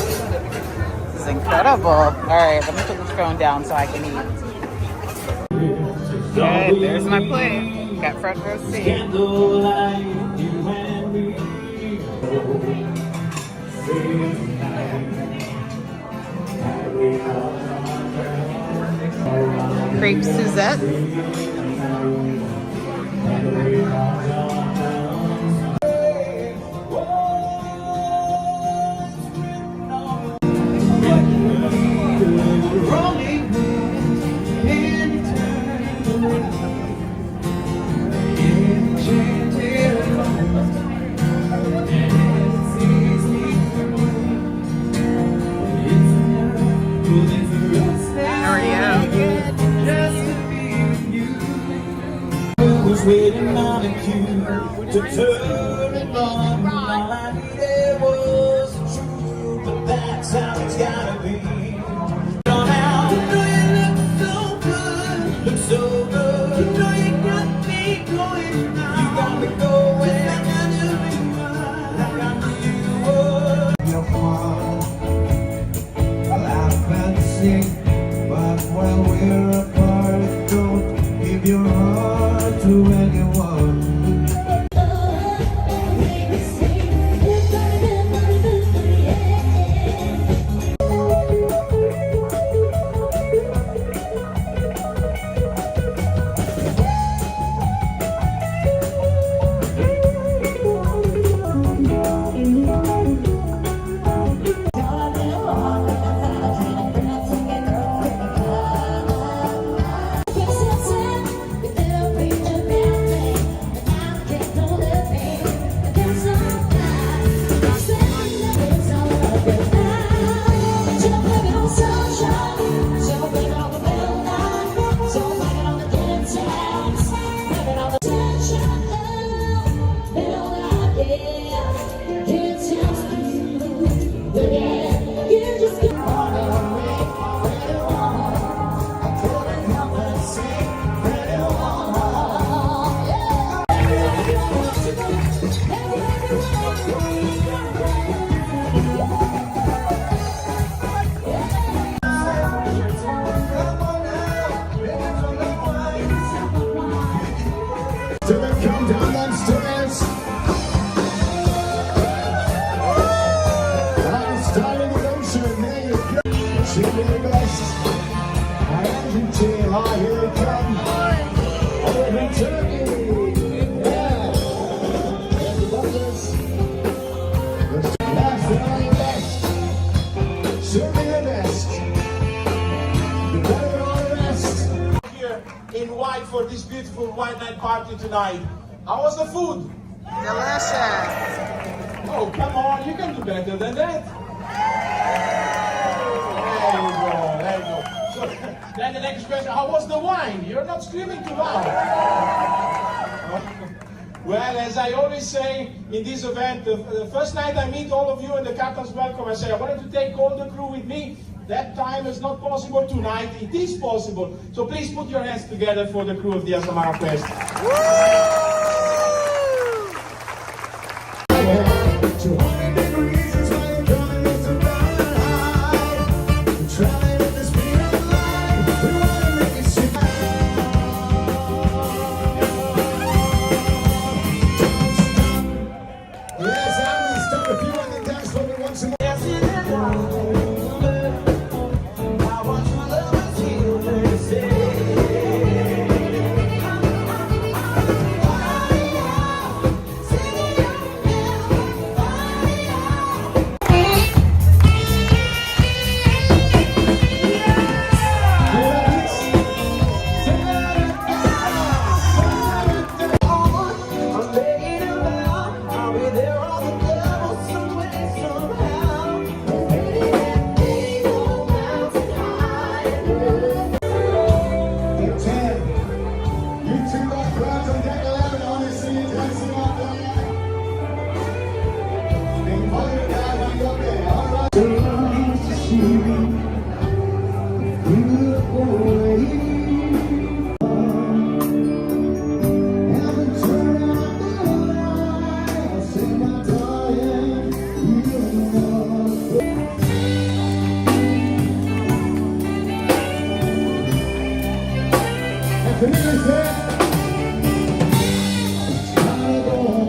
Incredible. All right, let me put this phone down so I can eat. Okay, there's my plate. Got front row seat. Crepe Suzette. Waiting on a cue to turn it on. All I needed was the truth, but that's how it's gotta be. On out, you know you look so good, you know you got me going now. You got me going like I knew you would, like I knew you would. Your heart, laugh and sing, but while we're apart, don't give your heart to anyone. white night party tonight. How was the food? Delicious. Oh, come on, you can do better than that. There you go, there you go. So, then the next question, how was the wine? You're not screaming too loud. Well, as I always say in this event, the first night I meet all of you and the captain's welcome, I say, I wanted to take all the crew with me. That time is not possible tonight. It is possible. So please put your hands together for the crew of the Azamara Quest.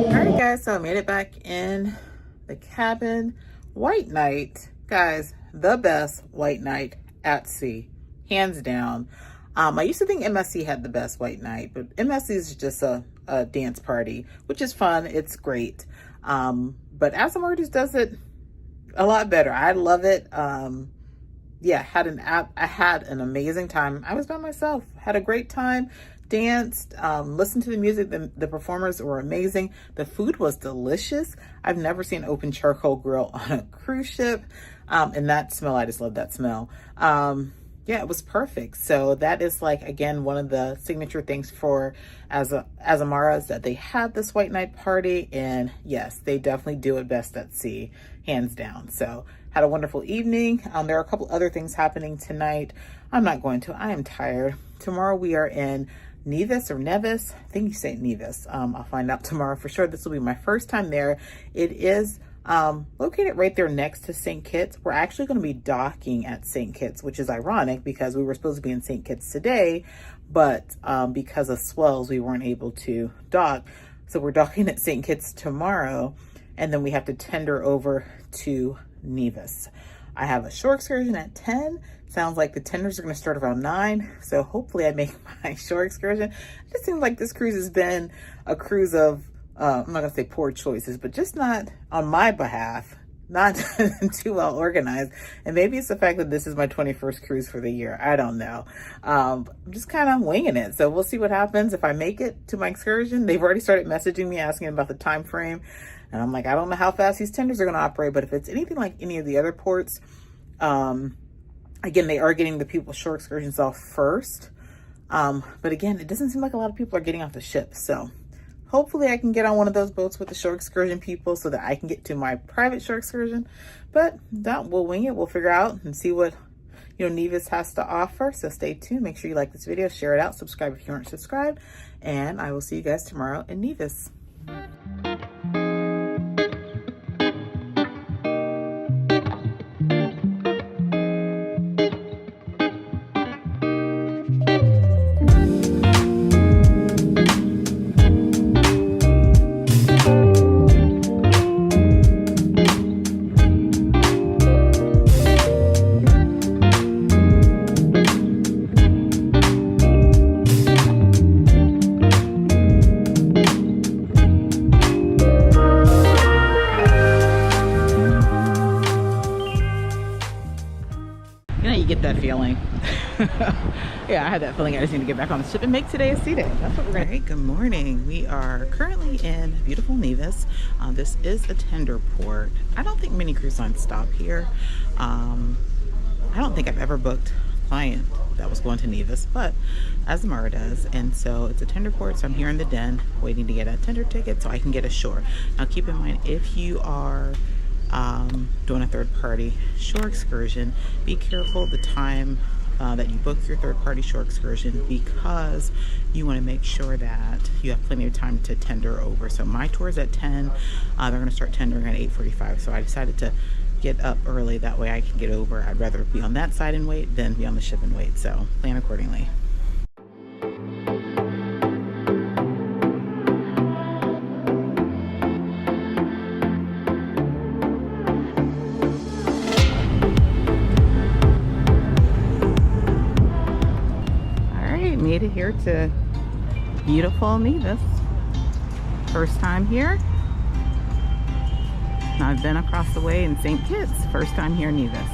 Alright guys, so I made it back in the cabin. White night, guys, the best white night at sea, hands down. I used to think MSC had the best white night, but MSC is just a dance party, which is fun, it's great. But Azamara just does it a lot better. I love it. Yeah, I had an amazing time. I was by myself, had a great time, danced, listened to the music. The performers were amazing. The food was delicious. I've never seen an open charcoal grill on a cruise ship. And that smell, I just love that smell. Yeah, it was perfect. So that is like, again, one of the signature things for Azamara is that they had this white night party, and yes, they definitely do it best at sea, hands down. So had a wonderful evening. There are a couple other things happening tonight. I am tired. Tomorrow we are in Nevis or Nevis. I think you say Nevis. I'll find out tomorrow for sure. This will be my first time there. It is located right there next to St. Kitts. We're actually going to be docking at St. Kitts, which is ironic because we were supposed to be in St. Kitts today, but because of swells, we weren't able to dock. So we're docking at St. Kitts tomorrow, and then we have to tender over to Nevis. I have a shore excursion at 10. Sounds like the tenders are going to start around 9. So hopefully I make my shore excursion. It just seems like this cruise has been a cruise of I'm not gonna say poor choices, but just not on my behalf, not too well organized. And maybe it's the fact that this is my 21st cruise for the year. I don't know. I'm just kind of winging it. So we'll see what happens if I make it to my excursion. They've already started messaging me asking about the time frame. And I'm like, I don't know how fast these tenders are gonna operate, but if it's anything like any of the other ports, again, they are getting the people shore excursions off first. But again, it doesn't seem like a lot of people are getting off the ship. So hopefully I can get on one of those boats with the shore excursion people so that I can get to my private shore excursion. But that, we'll wing it. We'll figure out and see what, Nevis has to offer. So stay tuned. Make sure you like this video, share it out, subscribe if you aren't subscribed. And I will see you guys tomorrow in Nevis. You get that feeling. Yeah, I had that feeling. I just need to get back on the ship and make today a sea day. That's what we're gonna do. Good morning. We are currently in beautiful Nevis. This is a tender port. I don't think many cruise lines stop here. I don't think I've ever booked a client that was going to Nevis, but Azamara does, and so it's a tender port. So I'm here in the den waiting to get a tender ticket so I can get ashore. Now keep in mind, if you are doing a third-party shore excursion, be careful the time that you book your third-party shore excursion, because you want to make sure that you have plenty of time to tender over. So my tour is at 10. They're going to start tendering at 8:45. So I decided to get up early, that way I can get over. I'd rather be on that side and wait than be on the ship and wait. So plan accordingly. Made it here to beautiful Nevis. First time here. Now I've been across the way in St. Kitts. First time here in Nevis.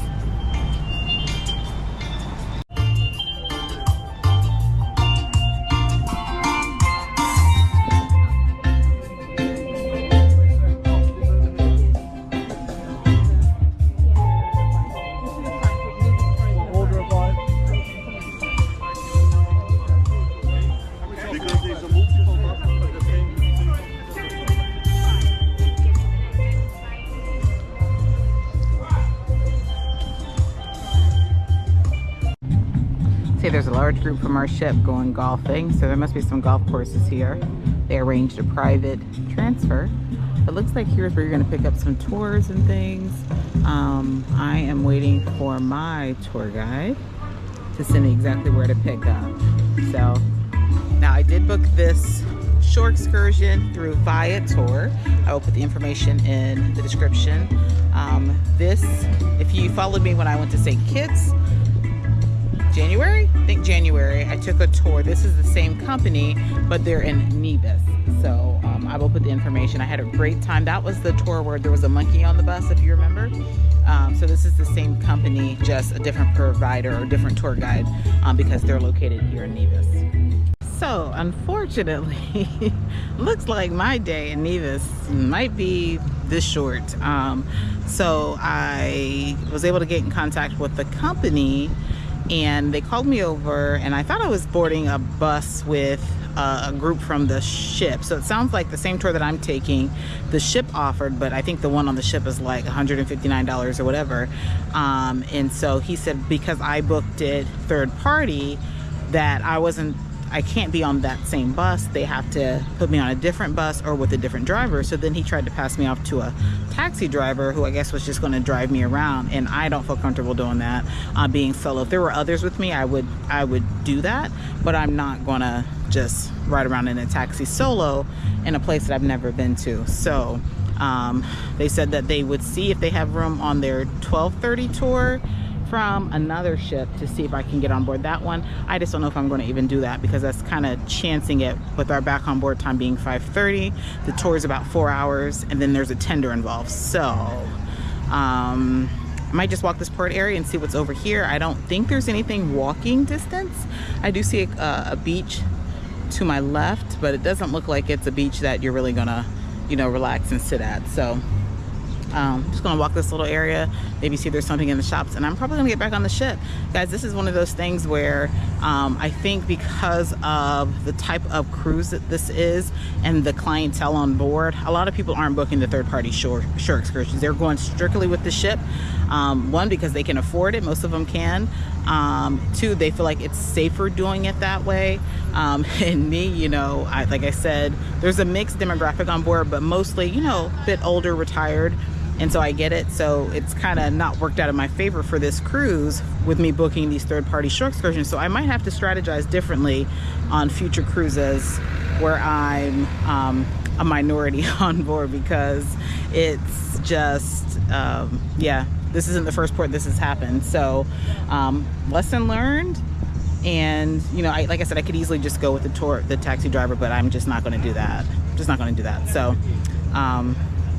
There's a large group from our ship going golfing, so there must be some golf courses here. They arranged a private transfer. It looks like here's where you're going to pick up some tours and things. I am waiting for my tour guide to send me exactly where to pick up. So now I did book this shore excursion through Viator. I will put the information in the description. If you followed me when I went to St. Kitts, January? I think January, I took a tour. This is the same company, but they're in Nevis. So I will put the information. I had a great time. That was the tour where there was a monkey on the bus, if you remember. So this is the same company, just a different provider or different tour guide, because they're located here in Nevis. So unfortunately, looks like my day in Nevis might be this short. So I was able to get in contact with the company, and they called me over, and I thought I was boarding a bus with a group from the ship. So it sounds like the same tour that I'm taking, the ship offered, but I think the one on the ship is like $159 or whatever. And so he said, because I booked it third party, that I can't be on that same bus. They have to put me on a different bus or with a different driver. So then he tried to pass me off to a taxi driver who I guess was just going to drive me around, and I don't feel comfortable doing that, being solo. If there were others with me, I would do that, but I'm not going to just ride around in a taxi solo in a place that I've never been to. So they said that they would see if they have room on their 12:30 tour from another ship to see if I can get on board that one. I just don't know if I'm going to even do that, because that's kind of chancing it with our back on board time being 5:30. The tour is about 4 hours, and then there's a tender involved. So I might just walk this port area and see what's over here. I don't think there's anything walking distance. I do see a beach to my left, but it doesn't look like it's a beach that you're really gonna, relax and sit at. So I'm just gonna walk this little area, maybe see if there's something in the shops, and I'm probably gonna get back on the ship. Guys, this is one of those things where I think because of the type of cruise that this is and the clientele on board, a lot of people aren't booking the third-party shore excursions. They're going strictly with the ship. One, because they can afford it, most of them can. Two, they feel like it's safer doing it that way. And me, like I said, there's a mixed demographic on board, but mostly, a bit older, retired. And so I get it. So it's kind of not worked out in my favor for this cruise with me booking these third-party shore excursions. So I might have to strategize differently on future cruises where I'm a minority on board, because it's just, yeah, this isn't the first port this has happened. So lesson learned. And like I said, I could easily just go with the taxi driver, but I'm just not going to do that. So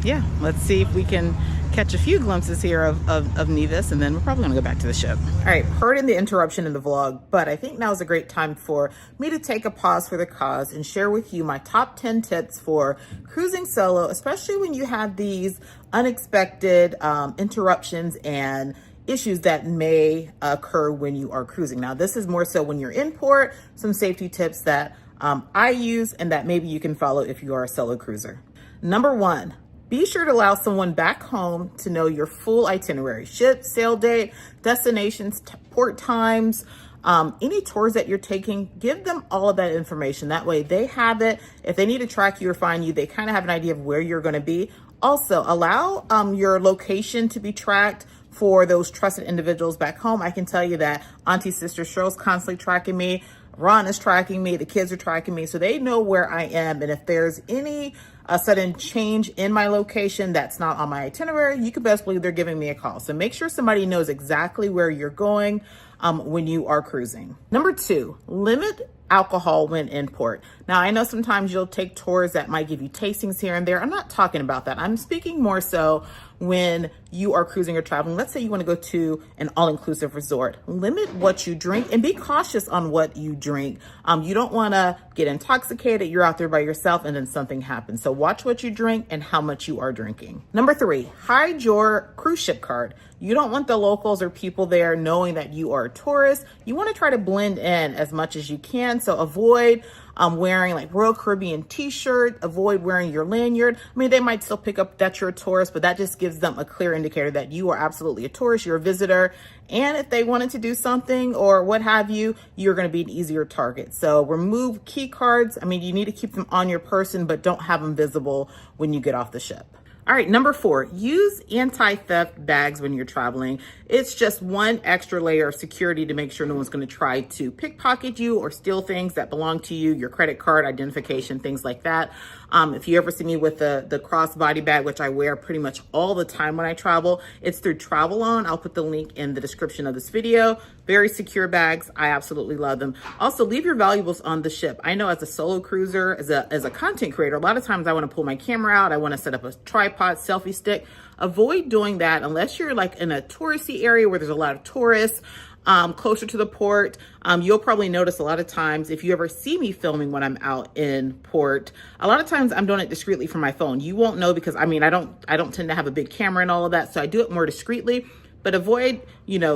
yeah, let's see if we can catch a few glimpses here of Nevis, and then we're probably gonna go back to the ship. All right, pardon the interruption in the vlog, but I think now is a great time for me to take a pause for the cause and share with you my top 10 tips for cruising solo, especially when you have these unexpected interruptions and issues that may occur when you are cruising. Now, this is more so when you're in port, some safety tips that I use and that maybe you can follow if you are a solo cruiser. Number 1, be sure to allow someone back home to know your full itinerary, ship, sail date, destinations, port times, any tours that you're taking. Give them all of that information. That way they have it. If they need to track you or find you, they kind of have an idea of where you're going to be. Also, allow your location to be tracked for those trusted individuals back home. I can tell you that Auntie Sister Cheryl's constantly tracking me. Ron is tracking me. The kids are tracking me. So they know where I am. And if there's any sudden change in my location that's not on my itinerary, you can best believe they're giving me a call. So make sure somebody knows exactly where you're going when you are cruising. Number 2, limit alcohol when in port. Now, I know sometimes you'll take tours that might give you tastings here and there. I'm not talking about that. I'm speaking more so when you are cruising or traveling. Let's say you want to go to an all-inclusive resort. Limit what you drink and be cautious on what you drink. You don't want to get intoxicated. You're out there by yourself and then something happens. So watch what you drink and how much you are drinking. Number 3, hide your cruise ship card. You don't want the locals or people there knowing that you are a tourist. You want to try to blend in as much as you can. So avoid wearing like Royal Caribbean t-shirt, avoid wearing your lanyard. I mean, they might still pick up that you're a tourist, but that just gives them a clear indicator that you are absolutely a tourist, you're a visitor. And if they wanted to do something or what have you, you're going to be an easier target. So remove key cards. I mean, you need to keep them on your person, but don't have them visible when you get off the ship. All right, number 4, use anti-theft bags when you're traveling. It's just one extra layer of security to make sure no one's going to try to pickpocket you or steal things that belong to you, your credit card, identification, things like that. If you ever see me with the crossbody bag, which I wear pretty much all the time when I travel, it's through Travel On. I'll put the link in the description of this video. Very secure bags. I absolutely love them. Also, leave your valuables on the ship. I know as a solo cruiser, as a content creator, a lot of times I want to pull my camera out. I want to set up a tripod, selfie stick. Avoid doing that unless you're like in a touristy area where there's a lot of tourists. Closer to the port, you'll probably notice a lot of times if you ever see me filming when I'm out in port, a lot of times I'm doing it discreetly from my phone. You won't know because I mean, I don't tend to have a big camera and all of that. So I do it more discreetly, but avoid,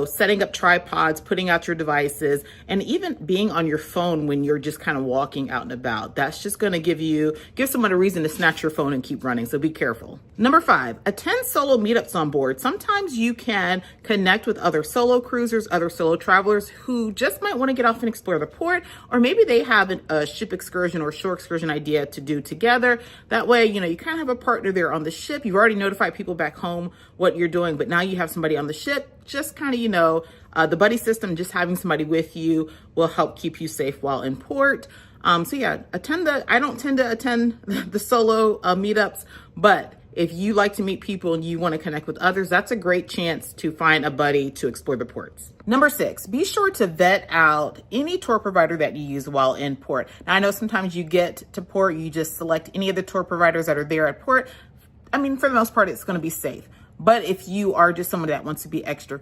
setting up tripods, putting out your devices, and even being on your phone when you're just kind of walking out and about. That's just going to give someone a reason to snatch your phone and keep running. So be careful. Number 5, attend solo meetups on board. Sometimes you can connect with other solo cruisers, other solo travelers who just might want to get off and explore the port, or maybe they have a ship excursion or shore excursion idea to do together. That way, you kind of have a partner there on the ship. You've already notified people back home what you're doing, but now you have somebody on the ship. Just kind of, the buddy system, just having somebody with you will help keep you safe while in port. So yeah, I don't tend to attend the solo meetups, but if you like to meet people and you want to connect with others, that's a great chance to find a buddy to explore the ports. Number 6, be sure to vet out any tour provider that you use while in port. Now, I know sometimes you get to port, you just select any of the tour providers that are there at port. I mean, for the most part, it's going to be safe. But if you are just someone that wants to be extra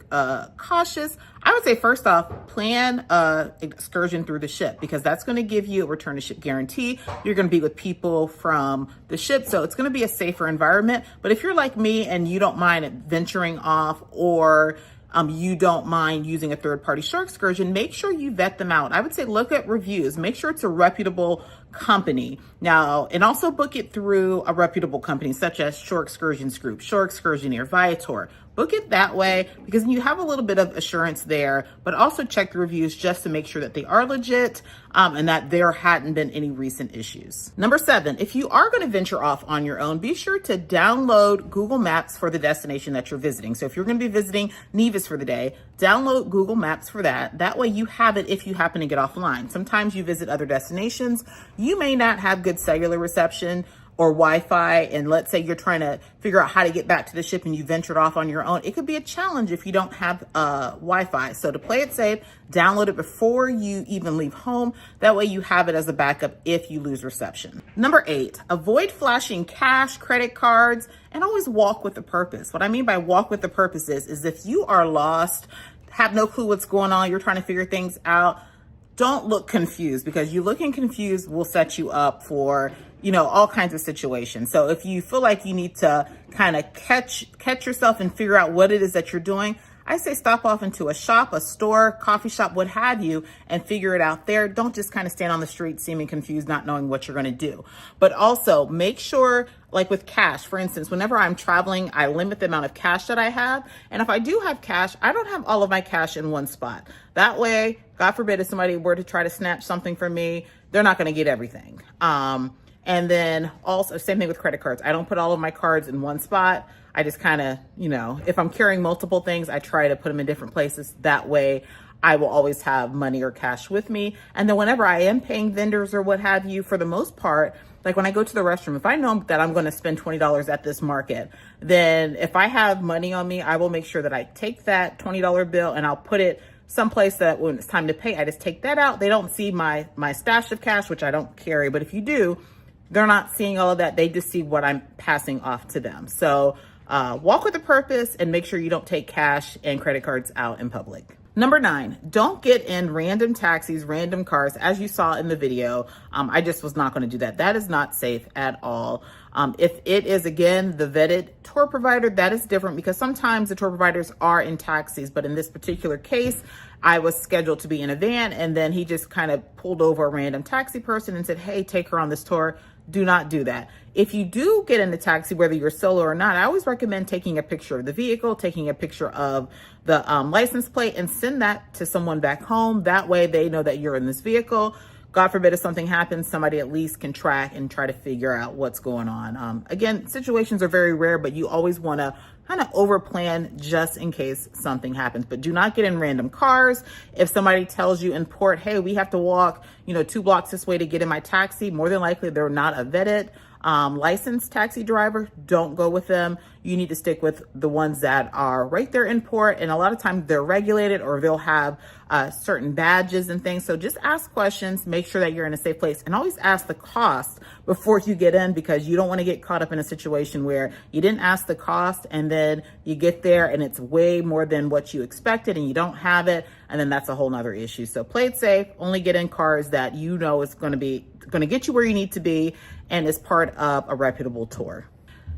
cautious, I would say first off, plan an excursion through the ship because that's going to give you a return to ship guarantee. You're going to be with people from the ship, so it's going to be a safer environment. But if you're like me and you don't mind venturing off or you don't mind using a third-party shore excursion, make sure you vet them out. I would say look at reviews. Make sure it's a reputable company. Now, and also book it through a reputable company such as Shore Excursions Group, Shore Excursioneer, Viator. Book it that way because you have a little bit of assurance there, but also check the reviews just to make sure that they are legit and that there hadn't been any recent issues. Number 7, if you are going to venture off on your own, be sure to download Google Maps for the destination that you're visiting. So if you're going to be visiting Nevis for the day, download Google Maps for that. That way you have it if you happen to get offline. Sometimes you visit other destinations. You may not have good cellular reception or Wi-Fi, and let's say you're trying to figure out how to get back to the ship and you ventured off on your own, it could be a challenge if you don't have Wi-Fi. So to play it safe, download it before you even leave home. That way you have it as a backup if you lose reception. Number 8, avoid flashing cash, credit cards, and always walk with a purpose. What I mean by walk with a purpose is if you are lost, have no clue what's going on, you're trying to figure things out, don't look confused, because you looking confused will set you up for, you know, all kinds of situations. So if you feel like you need to kind of catch yourself and figure out what it is that you're doing, I say stop off into a shop, a store, coffee shop, what have you, and figure it out there. Don't just kind of stand on the street seeming confused, not knowing what you're going to do. But also make sure, like with cash, for instance, whenever I'm traveling, I limit the amount of cash that I have. And if I do have cash, I don't have all of my cash in one spot. That way, God forbid, if somebody were to try to snatch something from me, they're not going to get everything. And then also, same thing with credit cards. I don't put all of my cards in one spot. I just kind of, you know, if I'm carrying multiple things, I try to put them in different places. That way I will always have money or cash with me. And then whenever I am paying vendors or what have you, for the most part, like when I go to the restroom, if I know that I'm going to spend $20 at this market, then if I have money on me, I will make sure that I take that $20 bill and I'll put it someplace that when it's time to pay, I just take that out. They don't see my stash of cash, which I don't carry. But if you do, they're not seeing all of that. They just see what I'm passing off to them. So walk with a purpose and make sure you don't take cash and credit cards out in public. Number 9, don't get in random taxis, random cars. As you saw in the video, I just was not going to do that. That is not safe at all. If it is, again, the vetted tour provider, that is different, because sometimes the tour providers are in taxis. But in this particular case, I was scheduled to be in a van, and then he just kind of pulled over a random taxi person and said, hey, take her on this tour. Do not do that. If you do get in the taxi, whether you're solo or not, I always recommend taking a picture of the vehicle, taking a picture of the license plate, and send that to someone back home. That way they know that you're in this vehicle. God forbid, if something happens, somebody at least can track and try to figure out what's going on. Again, situations are very rare, but you always want to kind of over plan just in case something happens. But do not get in random cars. If somebody tells you in port, hey, we have to walk, 2 blocks this way to get in my taxi, more than likely they're not a vetted licensed taxi driver. Don't go with them. You need to stick with the ones that are right there in port. And a lot of times they're regulated, or they'll have certain badges and things. So just ask questions, make sure that you're in a safe place, and always ask the cost before you get in, because you don't want to get caught up in a situation where you didn't ask the cost and then you get there and it's way more than what you expected and you don't have it. And then that's a whole nother issue. So play it safe. Only get in cars that you know is going to get you where you need to be and is part of a reputable tour.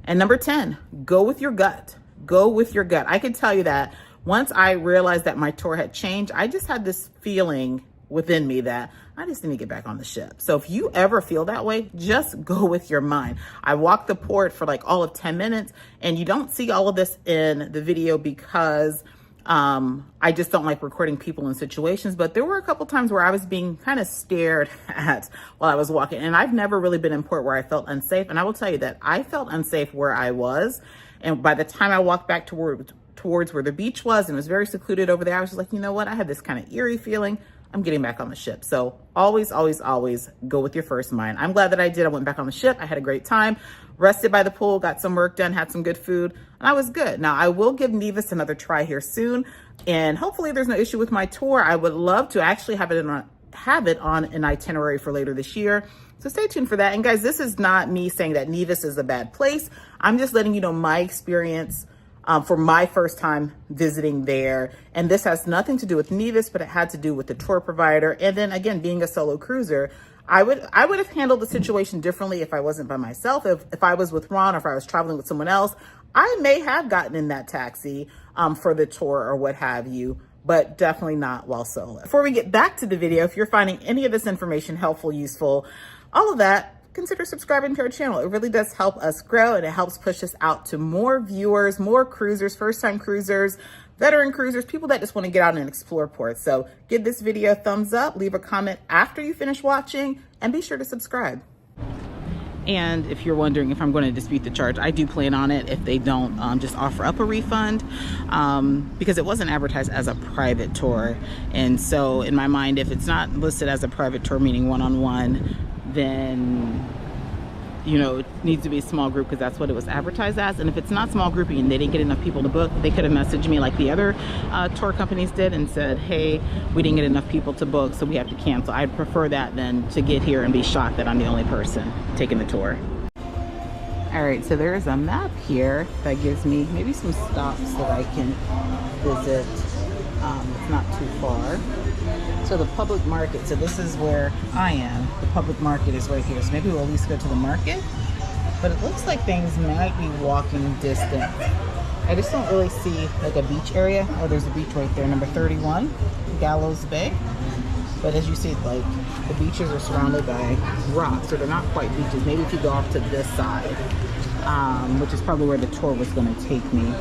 And number 10, go with your gut. Go with your gut. I can tell you that once I realized that my tour had changed, I just had this feeling within me that I just need to get back on the ship. So if you ever feel that way, just go with your mind. I walked the port for like all of 10 minutes, and you don't see all of this in the video because I just don't like recording people in situations. But there were a couple times where I was being kind of stared at while I was walking, and I've never really been in port where I felt unsafe. And I will tell you that I felt unsafe where I was. And by the time I walked back towards where the beach was, and it was very secluded over there, I was just like, you know what? I had this kind of eerie feeling. I'm getting back on the ship. So always, always, always go with your first mind. I'm glad that I did. I went back on the ship. I had a great time, rested by the pool, got some work done, had some good food, and I was good. Now, I will give Nevis another try here soon, and hopefully there's no issue with my tour. I would love to actually have it on an itinerary for later this year. So stay tuned for that. And guys, this is not me saying that Nevis is a bad place. I'm just letting you know my experience for my first time visiting there. And this has nothing to do with Nevis, but it had to do with the tour provider. And then again, being a solo cruiser, I would have handled the situation differently if I wasn't by myself. If I was with Ron, or if I was traveling with someone else, I may have gotten in that taxi for the tour or what have you, but definitely not while solo. Before we get back to the video, if you're finding any of this information helpful, useful, all of that, consider subscribing to our channel. It really does help us grow, and it helps push us out to more viewers, more cruisers, first-time cruisers, veteran cruisers, people that just want to get out and explore ports. So give this video a thumbs up, leave a comment after you finish watching, and be sure to subscribe. And if you're wondering if I'm going to dispute the charge, I do plan on it if they don't just offer up a refund, because it wasn't advertised as a private tour. And so in my mind, if it's not listed as a private tour, meaning one-on-one, then you know, it needs to be a small group because that's what it was advertised as. And if it's not small grouping and they didn't get enough people to book, they could have messaged me like the other tour companies did and said, hey, we didn't get enough people to book, so we have to cancel. I'd prefer that than to get here and be shocked that I'm the only person taking the tour. All right, so there is a map here that gives me maybe some stops that I can visit. It's not too far. So the public market, so this is where I am. The public market is right here. So maybe we'll at least go to the market. But it looks like things might be walking distance. I just don't really see like a beach area. Oh, there's a beach right there, number 31, Gallows Bay. But as you see, like the beaches are surrounded by rocks, so they're not quite beaches. Maybe if you go off to this side, which is probably where the tour was going to take me.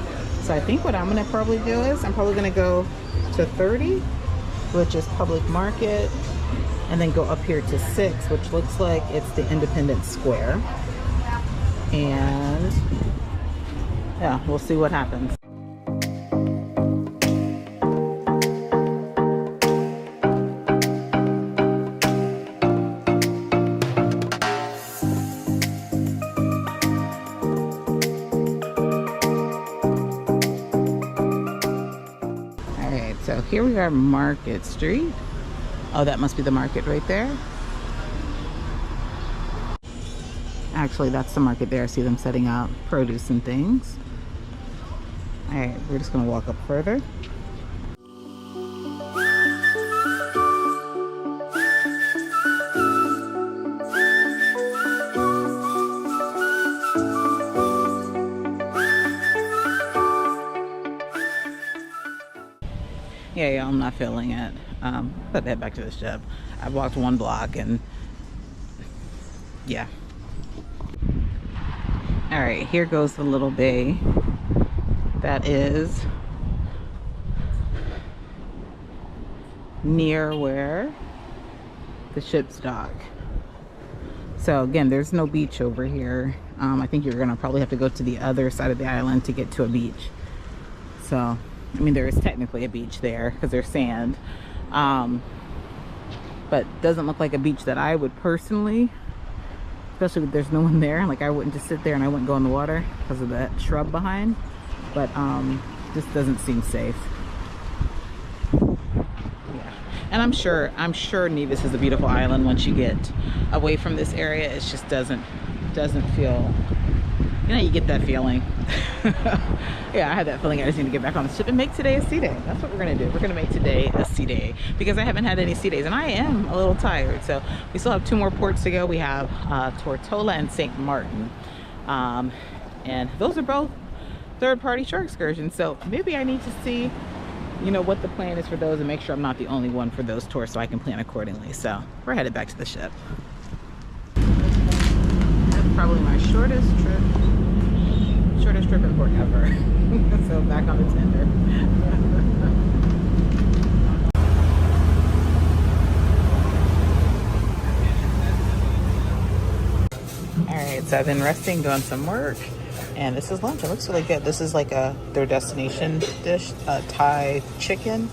So I think what I'm going to probably do is I'm probably going to go to 30, which is public market, and then go up here to 6, which looks like it's the Independence Square. And yeah, we'll see what happens. So here we are, Market Street. Oh, that must be the market right there. Actually, that's the market there. I see them setting out produce and things. All right, we're just gonna walk up further. Yeah, I'm not feeling it. But head back to the ship. I walked 1 block and yeah. All right, here goes the little bay that is near where the ship's dock. So again, there's no beach over here. I think you're gonna probably have to go to the other side of the island to get to a beach. So I mean, there is technically a beach there because there's sand, but doesn't look like a beach that I would personally, especially if there's no one there. Like I wouldn't just sit there and I wouldn't go in the water because of that shrub behind, but just doesn't seem safe. Yeah, and I'm sure Nevis is a beautiful island once you get away from this area. It just doesn't feel, you know, you get that feeling. Yeah, I had that feeling. I just need to get back on the ship and make today a sea day. That's what we're gonna do. We're gonna make today a sea day because I haven't had any sea days and I am a little tired. So we still have 2 more ports to go. We have Tortola and St. Maarten, and those are both third-party shore excursions. So maybe I need to see, you know, what the plan is for those and make sure I'm not the only one for those tours so I can plan accordingly. So we're headed back to the ship. That's probably my shortest trip in forever. So back on the tender. All right, so I've been resting, doing some work, and this is lunch. It looks really good. This is like their destination dish, Thai chicken,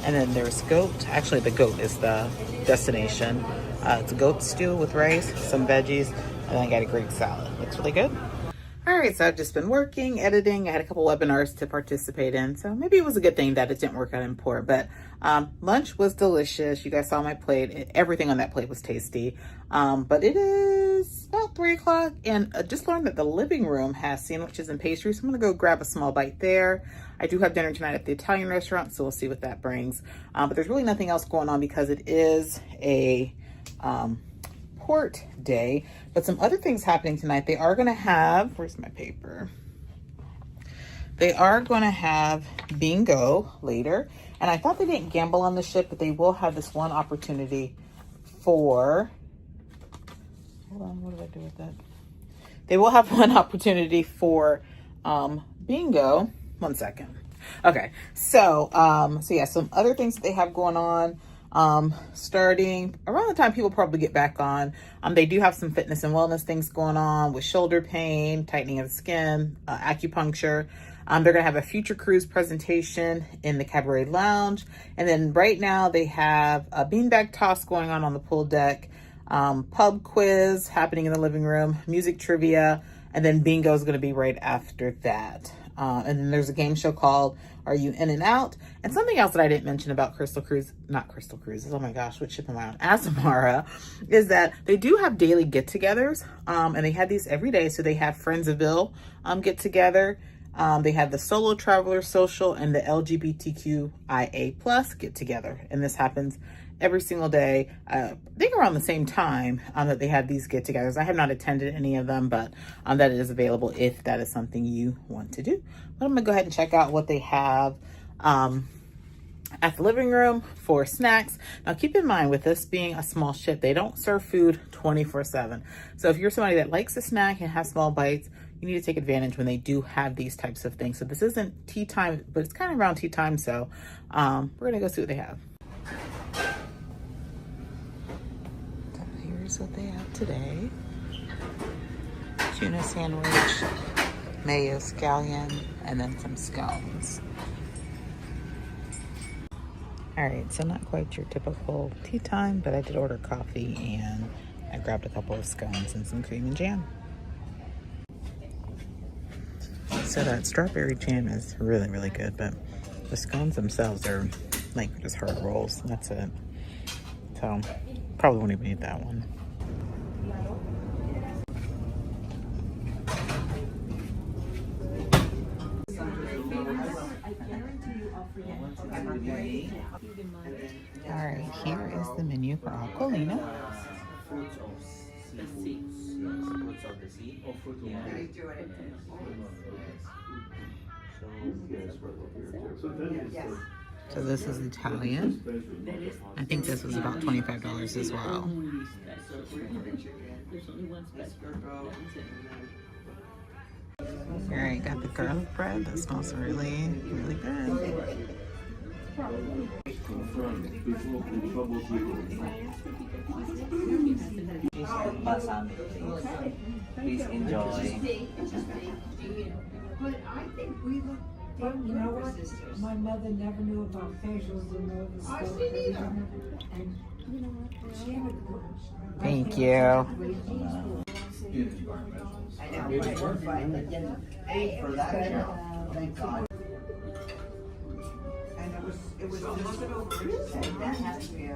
and then there's goat. Actually, the goat is the destination. It's a goat stew with rice, some veggies, and then I got a Greek salad. Looks really good. All right, so I've just been working, editing. I had a couple webinars to participate in, so maybe it was a good thing that it didn't work out in port, but lunch was delicious. You guys saw my plate. Everything on that plate was tasty, but it is about 3 o'clock, and I just learned that the living room has sandwiches and pastries, so I'm gonna go grab a small bite there. I do have dinner tonight at the Italian restaurant, so we'll see what that brings, but there's really nothing else going on because it is a port day. But some other things happening tonight. They are going to have, where's my paper? They are going to have bingo later. And I thought they didn't gamble on the ship, but they will have this one opportunity for, hold on, what did I do with that? They will have one opportunity for bingo. 1 second. Okay, so yeah, some other things that they have going on. Starting around the time people probably get back on, they do have some fitness and wellness things going on with shoulder pain, tightening of the skin, acupuncture. They're gonna have a future cruise presentation in the Cabaret Lounge, and then right now they have a beanbag toss going on the pool deck. pub quiz happening in the living room, music trivia, and then bingo is going to be right after that. And then there's a game show called Are You In and Out? And something else that I didn't mention about not Crystal Cruises, oh my gosh, what ship am I on? Azamara, is that they do have daily get-togethers, and they have these every day. So they have Friendsville get together. They have the Solo Traveler Social and the LGBTQIA plus get together. And this happens every single day. I think around the same time that they have these get-togethers. I have not attended any of them, but that is available if that is something you want to do. But I'm gonna go ahead and check out what they have at the living room for snacks. Now keep in mind, with this being a small ship, they don't serve food 24/7. So if you're somebody that likes a snack and has small bites, you need to take advantage when they do have these types of things. So this isn't tea time, but it's kind of around tea time. So we're gonna go see what they have. So here's what they have today. Tuna sandwich, mayo scallion, and then some scones. All right, so not quite your typical tea time, but I did order coffee and I grabbed a couple of scones and some cream and jam. So that strawberry jam is really, really good, but the scones themselves are like just hard rolls. That's it. So probably won't even eat that one. All right, here is the menu for Aquilina. Fruits of the sea. Fruits of the sea. Oh, fruit of the sea. So this is Italian. I think this was about $25 as well. All right, got the garlic bread. That smells really, really good. Please enjoy. But I think we look. But you know what? My mother never knew about facials and all this stuff. And you know what? She had a good. Thank you. I know. Hey, for that, thank God. And it was just so good. That has to be a.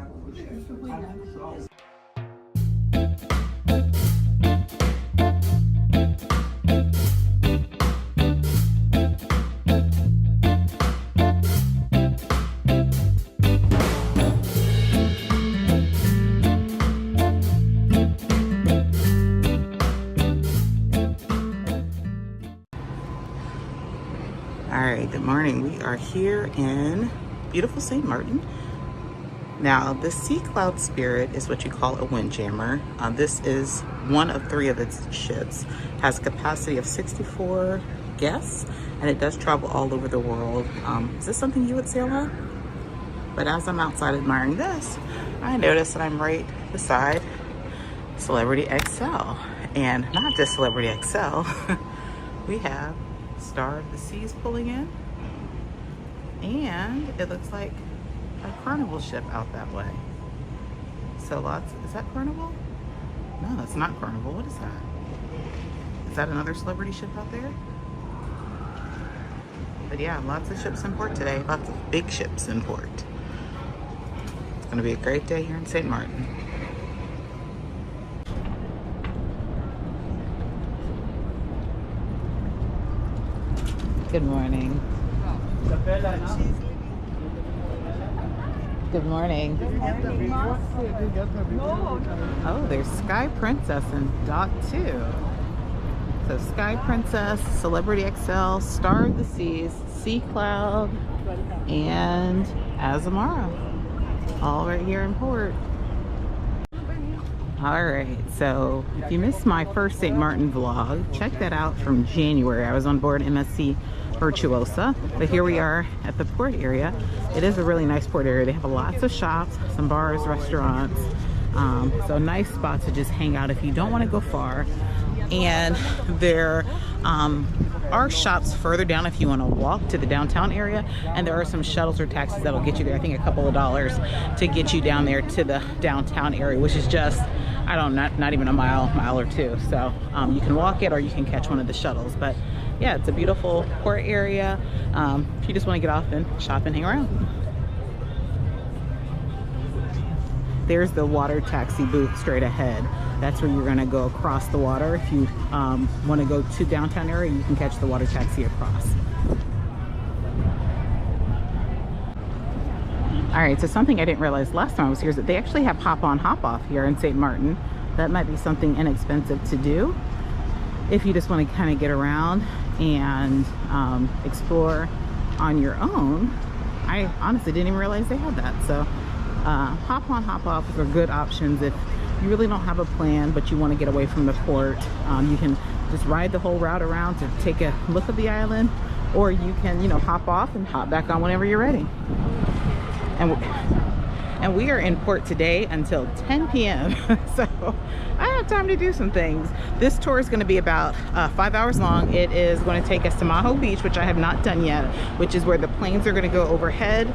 Good morning. We are here in beautiful St. Martin. Now, the Sea Cloud Spirit is what you call a windjammer. This is one of 3 of its ships. Has a capacity of 64 guests, and it does travel all over the world. Is this something you would sail on? But as I'm outside admiring this, I notice that I'm right beside Celebrity XL. And not just Celebrity XL, we have Star of the Seas pulling in, and it looks like a Carnival ship out that way. So is that Carnival? No, that's not Carnival. What is that? Is that another celebrity ship out there? But yeah, lots of ships in port today. Lots of big ships in port. It's gonna be a great day here in St. Martin. Good morning. Good morning. Oh, there's Sky Princess and Dock 2. So Sky Princess, Celebrity XL, Star of the Seas, Sea Cloud, and Azamara. All right here in port. All right, so if you missed my first St. Martin vlog, check that out from January. I was on board MSC Virtuosa, but here we are at the port area. It is a really nice port area. They have lots of shops, some bars, restaurants, so nice spots to just hang out if you don't want to go far. And their are shops further down if you want to walk to the downtown area, and there are some shuttles or taxis that'll get you there. I think a couple of dollars to get you down there to the downtown area, which is just, I don't know, not even a mile or two. So you can walk it or you can catch one of the shuttles. But yeah, it's a beautiful port area if you just want to get off and shop and hang around. There's the water taxi booth straight ahead. That's where you're gonna go across the water. If you want to go to downtown area, you can catch the water taxi across. All right, so something I didn't realize last time I was here is that they actually have hop on, hop off here in St. Maarten. That might be something inexpensive to do if you just want to kind of get around and explore on your own. I honestly didn't even realize they had that. So hop on, hop off are good options if you really don't have a plan but you want to get away from the port. You can just ride the whole route around to take a look at the island, or you can, you know, hop off and hop back on whenever you're ready. And we are in port today until 10 p.m. So I have time to do some things. This tour is going to be about 5 hours long. It is going to take us to Maho Beach, which I have not done yet, which is where the planes are going to go overhead.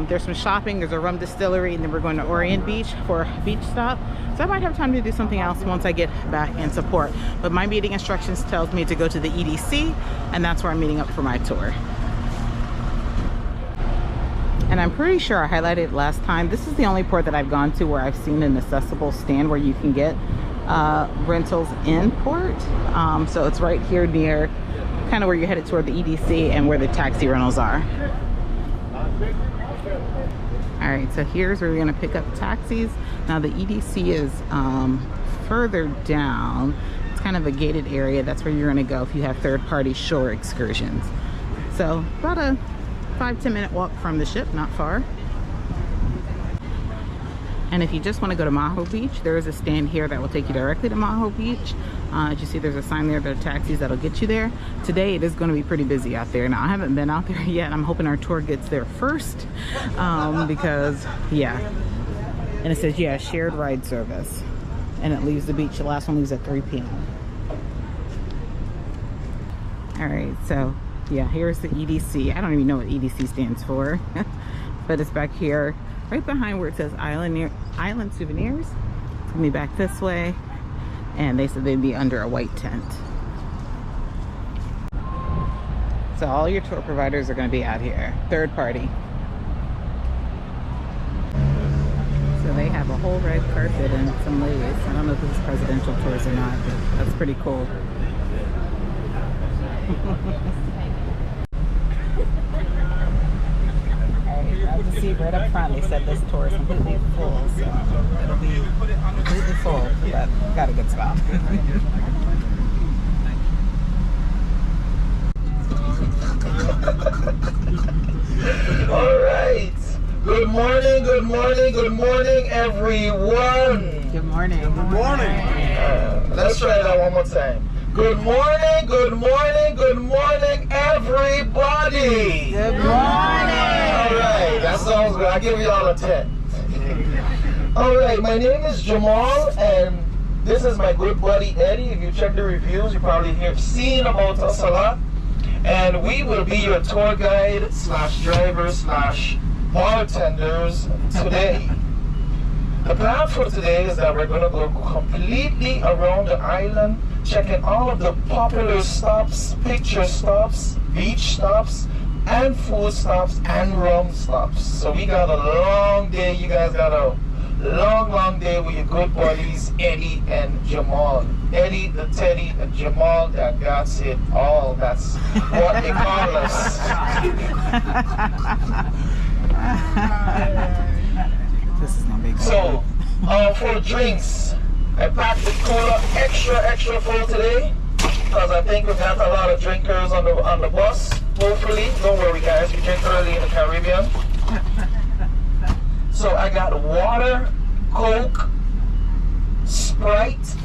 There's some shopping, there's a rum distillery, and then we're going to Orient Beach for a beach stop. So I might have time to do something else once I get back into port. But my meeting instructions tells me to go to the EDC, and that's where I'm meeting up for my tour. And I'm pretty sure I highlighted it last time. This is the only port that I've gone to where I've seen an accessible stand where you can get rentals in port. So it's right here near kind of where you're headed toward the EDC and where the taxi rentals are. All right, so here's where we're gonna pick up taxis. Now the EDC is further down. It's kind of a gated area. That's where you're gonna go if you have third-party shore excursions. So about a 5-10 minute walk from the ship, not far. And if you just want to go to Maho Beach, there is a stand here that will take you directly to Maho Beach. As you see, there's a sign there, there are taxis that'll get you there. Today it is going to be pretty busy out there. Now I haven't been out there yet. I'm hoping our tour gets there first because yeah. And it says, yeah, shared ride service, and it leaves the beach. The last one leaves at 3 p.m. All right, so yeah, here's the EDC. I don't even know what EDC stands for, but it's back here, right behind where it says Island Souvenirs. It's gonna be back this way, and they said they'd be under a white tent. So all your tour providers are gonna be out here, third party. So they have a whole red carpet and some lace. I don't know if this is presidential tours or not, but that's pretty cool. As you see right up front, they said this tour is completely full, so it'll be completely full, but got a good spot. All right. Good morning, good morning, good morning, everyone. Good morning. Good morning. Let's try that one more time. Good morning, good morning, good morning, everybody. Good morning. All right, that sounds good. I'll give you all a 10. All right, my name is Jamal, and this is my good buddy Eddie. If you check the reviews, you probably have seen about us a lot. And we will be your tour guide slash driver slash bartenders today. The plan for today is that we're going to go completely around the island, checking all of the popular stops, picture stops, beach stops, and food stops, and rum stops. So we got a long day. You guys got a long day with your good buddies, Eddie and Jamal. Eddie the Teddy and Jamal that got it all. That's what they call us. This is not big. So, for drinks, I packed the cooler extra full today because I think we've got a lot of drinkers on the bus. Hopefully, don't worry guys, we drink early in the Caribbean. So I got water, Coke, Sprite,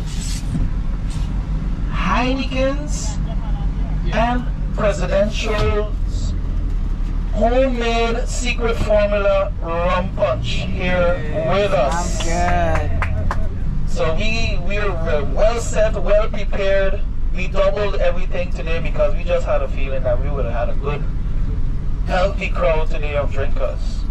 Heineken's, and Presidential's homemade secret formula rum punch here with us. Sounds good. So we're well set, well prepared We doubled everything today because we just had a feeling that we would have had a good, healthy crowd today of drinkers.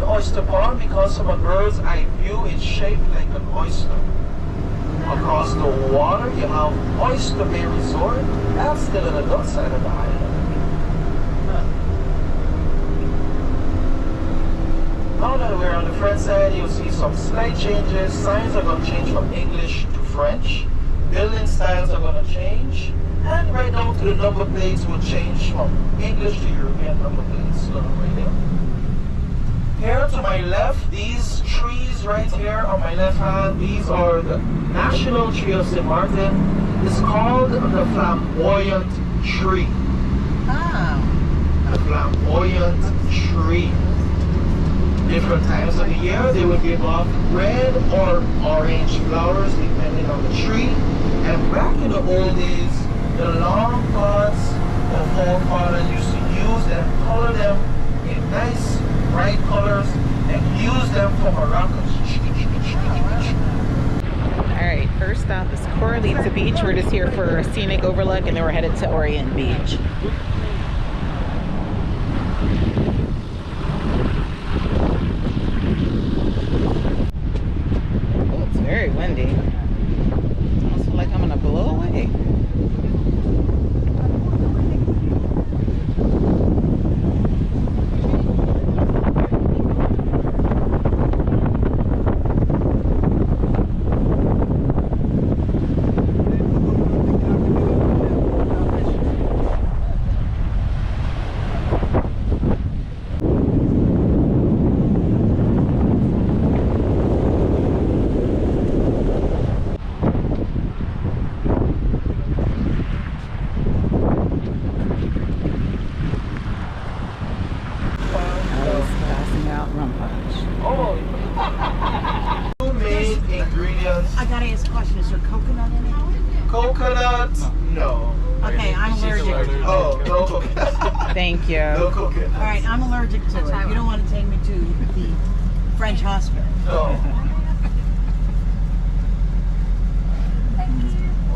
Oyster Pond because from a bird's eye view it's shaped like an oyster. Across the water you have Oyster Bay Resort. That's still on the north side of the island. Now that we're on the French side, you'll see some slight changes. Signs are going to change from English to French. Building styles are going to change. And right down to the number plates will change from English to European number plates. So right there. Here to my left, these trees right here on my left hand, these are the national tree of St. Martin. It's called the flamboyant tree. Ah. The flamboyant tree. Different times of the year, they will give off red or orange flowers depending on the tree. And back in the old days, the long pods the forefathers used to use and color them in nice bright colors and use them for maracas. Alright, first stop is Corralita Beach. We're just here for a scenic overlook and then we're headed to Orient Beach. Oh, it's very windy. I almost feel like I'm gonna blow away. I gotta ask a question. Is there coconut in it? Coconut? No. Okay, I'm allergic. Oh, no coconut. Thank you. No coconut. All right, I'm allergic to it. You don't want to take me to the French hospital. No.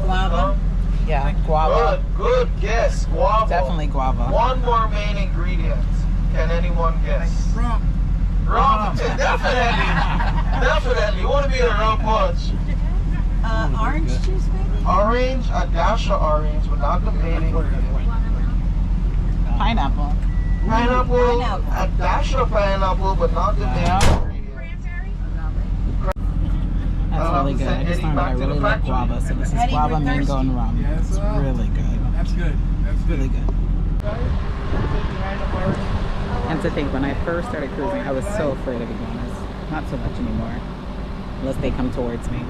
Guava? Yeah, guava. Good guess. Guava. Definitely guava. One more main ingredient. Can anyone guess? Rum. Rum. Definitely. Definitely. You want to be a rum punch. Orange juice, maybe? Orange, a dash of orange, but not the main ingredient. Pineapple. Pineapple, a dash of pineapple, but not the main ingredient. That's really good. I just learned that I really like guava, so this is guava, mango, and rum. It's really good. That's good. That's really good. And to think, when I first started cruising, I was so afraid of iguanas. Not so much anymore, unless they come towards me.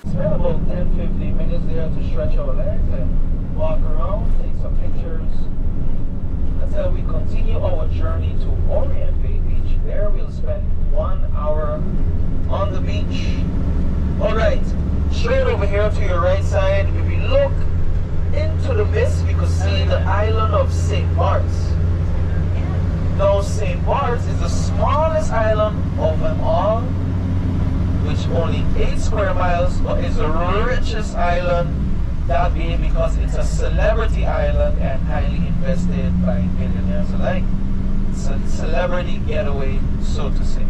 Spend about 10-15 minutes there to stretch our legs and walk around, take some pictures until we continue our journey to Orient Bay Beach. There we'll spend 1 hour on the beach. Alright, straight over here to your right side, if we look into the mist, we could see the island of St. Bart's. Now St. Bart's is the smallest island of them all, which only 8 square miles, but is the richest island, that being because it's a celebrity island and highly invested by millionaires alike. It's a celebrity getaway, so to say.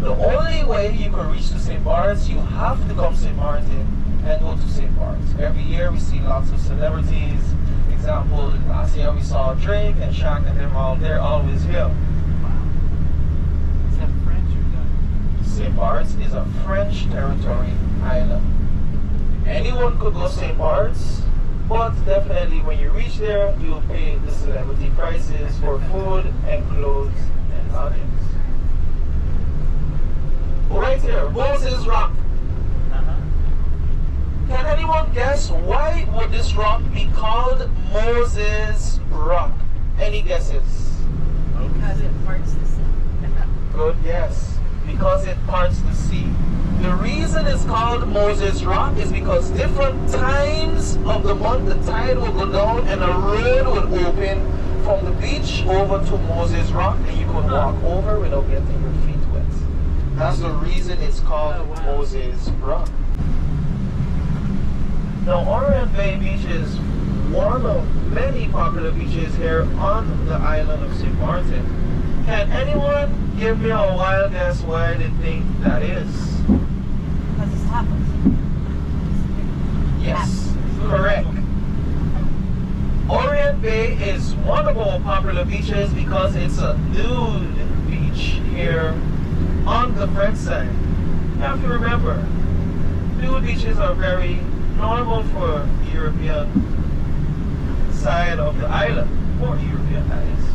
The only way you can reach to St. Bart's, you have to come to St. Martin and go to St. Bart's. Every year we see lots of celebrities. Example, last year we saw Drake and Shaq and them all, they're always here. St. Bart's is a French territory island. Anyone could go St. Bart's, but definitely when you reach there, you'll pay the celebrity prices for food and clothes and lodgings. Right here, Moses Rock. Can anyone guess why would this rock be called Moses Rock? Any guesses? Because it parts the sea. Good guess. Because it parts the sea. The reason it's called Moses Rock is because different times of the month the tide will go down and a road would open from the beach over to Moses Rock, and you could walk over without getting your feet wet. That's the reason it's called Moses Rock. Now, Orient Bay Beach is one of many popular beaches here on the island of St. Maarten. Can anyone give me a wild guess why they think that is? Because it's tapas. Yes, correct. Orient Bay is one of our popular beaches because it's a nude beach here on the French side. You have to remember, nude beaches are very normal for the European side of the island, for European that is.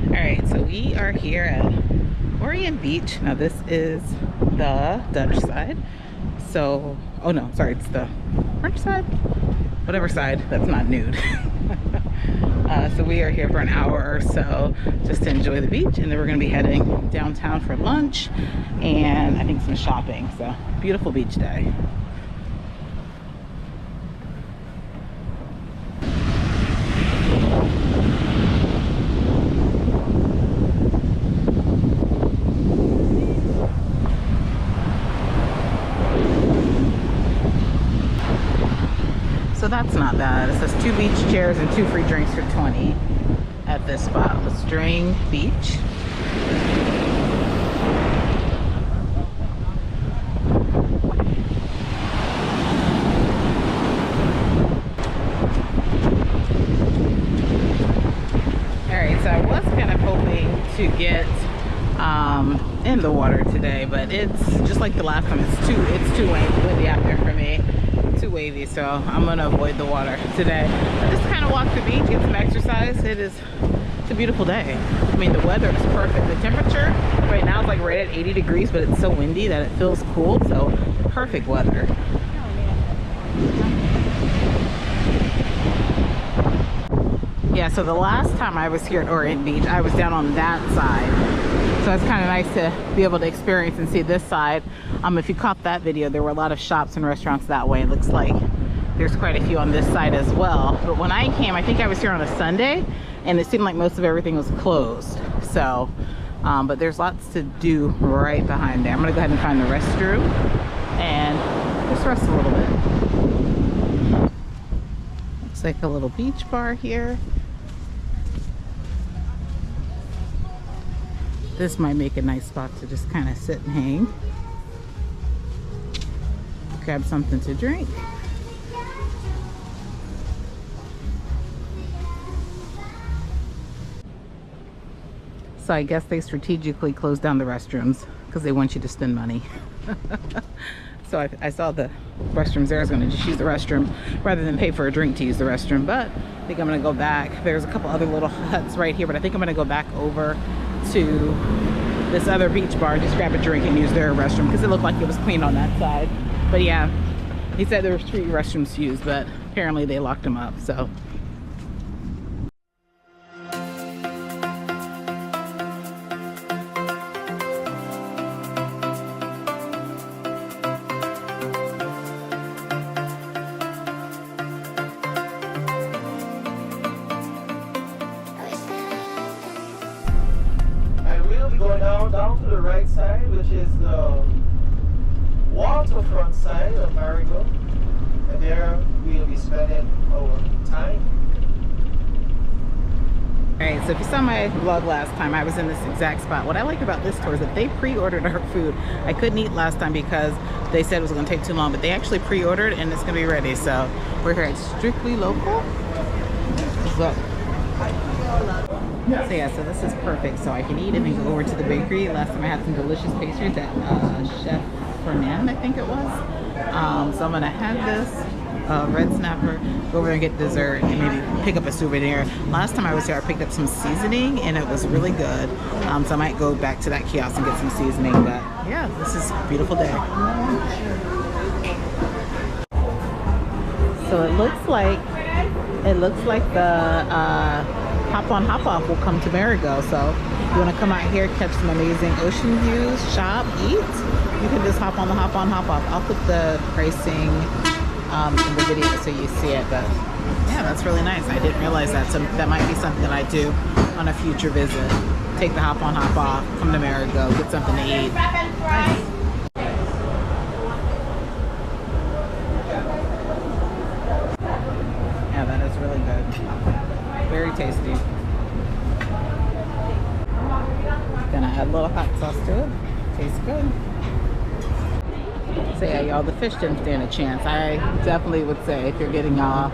Alright, so we are here at Orient Beach. Now this is the Dutch side. So, oh no, sorry, it's the French side? Whatever side, that's not nude. So we are here for an hour or so just to enjoy the beach, and then we're going to be heading downtown for lunch and I think some shopping. So, beautiful beach day. So that's not bad. It says 2 beach chairs and 2 free drinks for $20 at this spot. String Beach. Alright, so I was kind of hoping to get in the water today, but it's just like the last time. It's too windy out there for me. Too wavy, so I'm gonna avoid the water today. I just kind of walk the beach, get some exercise. It's a beautiful day. I mean, the weather is perfect. The temperature right now is like right at 80 degrees, but it's so windy that it feels cool. So perfect weather. Yeah, so the last time I was here at Orient Beach, I was down on that side. So it's kind of nice to be able to experience and see this side. If you caught that video, there were a lot of shops and restaurants that way. It looks like there's quite a few on this side as well. But when I came, I think I was here on a Sunday, and it seemed like most of everything was closed. So, but there's lots to do right behind there. I'm gonna go ahead and find the restroom and just rest a little bit. Looks like a little beach bar here. This might make a nice spot to just kind of sit and hang. Grab something to drink. So I guess they strategically closed down the restrooms because they want you to spend money. So I saw the restrooms there. I was going to just use the restroom rather than pay for a drink to use the restroom. But I think I'm going to go back. There's a couple other little huts right here, but I think I'm going to go back over to this other beach bar, just grab a drink and use their restroom because it looked like it was clean on that side. But yeah, he said there were 3 restrooms to use, but apparently they locked them up. So down to the right side, which is the waterfront side of Marigot, and there we'll be spending our time. Alright, so if you saw my vlog last time, I was in this exact spot. What I like about this tour is that they pre-ordered our food. I couldn't eat last time because they said it was going to take too long, but they actually pre-ordered and it's going to be ready. So we're here at Strictly Local. So So yeah, so this is perfect. So I can eat and then go over to the bakery. Last time I had some delicious pastries at Chef Fernand, I think it was. So I'm gonna have this red snapper, go over and get dessert, and maybe pick up a souvenir. Last time I was here, I picked up some seasoning, and it was really good. So I might go back to that kiosk and get some seasoning. But yeah, this is a beautiful day. So it looks like the hop on hop off will come to Marigot. So if you want to come out here, catch some amazing ocean views, shop, eat, you can just hop on the hop on hop off. I'll put the pricing in the video so you see it. But yeah, that's really nice. I didn't realize that. So that might be something that I do on a future visit. Take the hop on hop off, come to Marigot, get something to eat. Nice. Yeah, that is really good. Very tasty. Gonna add a little hot sauce to it. Tastes good. So yeah, y'all, the fish didn't stand a chance. I definitely would say if you're getting y'all,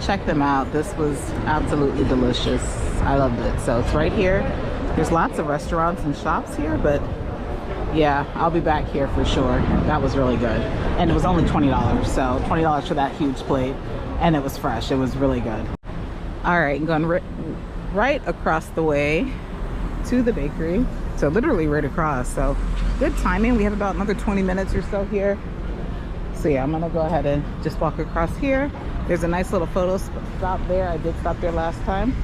check them out. This was absolutely delicious. I loved it. So it's right here. There's lots of restaurants and shops here, but yeah, I'll be back here for sure. That was really good. And it was only $20. So $20 for that huge plate. And it was fresh. It was really good. All right, going right across the way to the bakery. So literally right across. So good timing. We have about another 20 minutes or so here. So yeah, I'm gonna go ahead and just walk across here. There's a nice little photo stop there. I did stop there last time.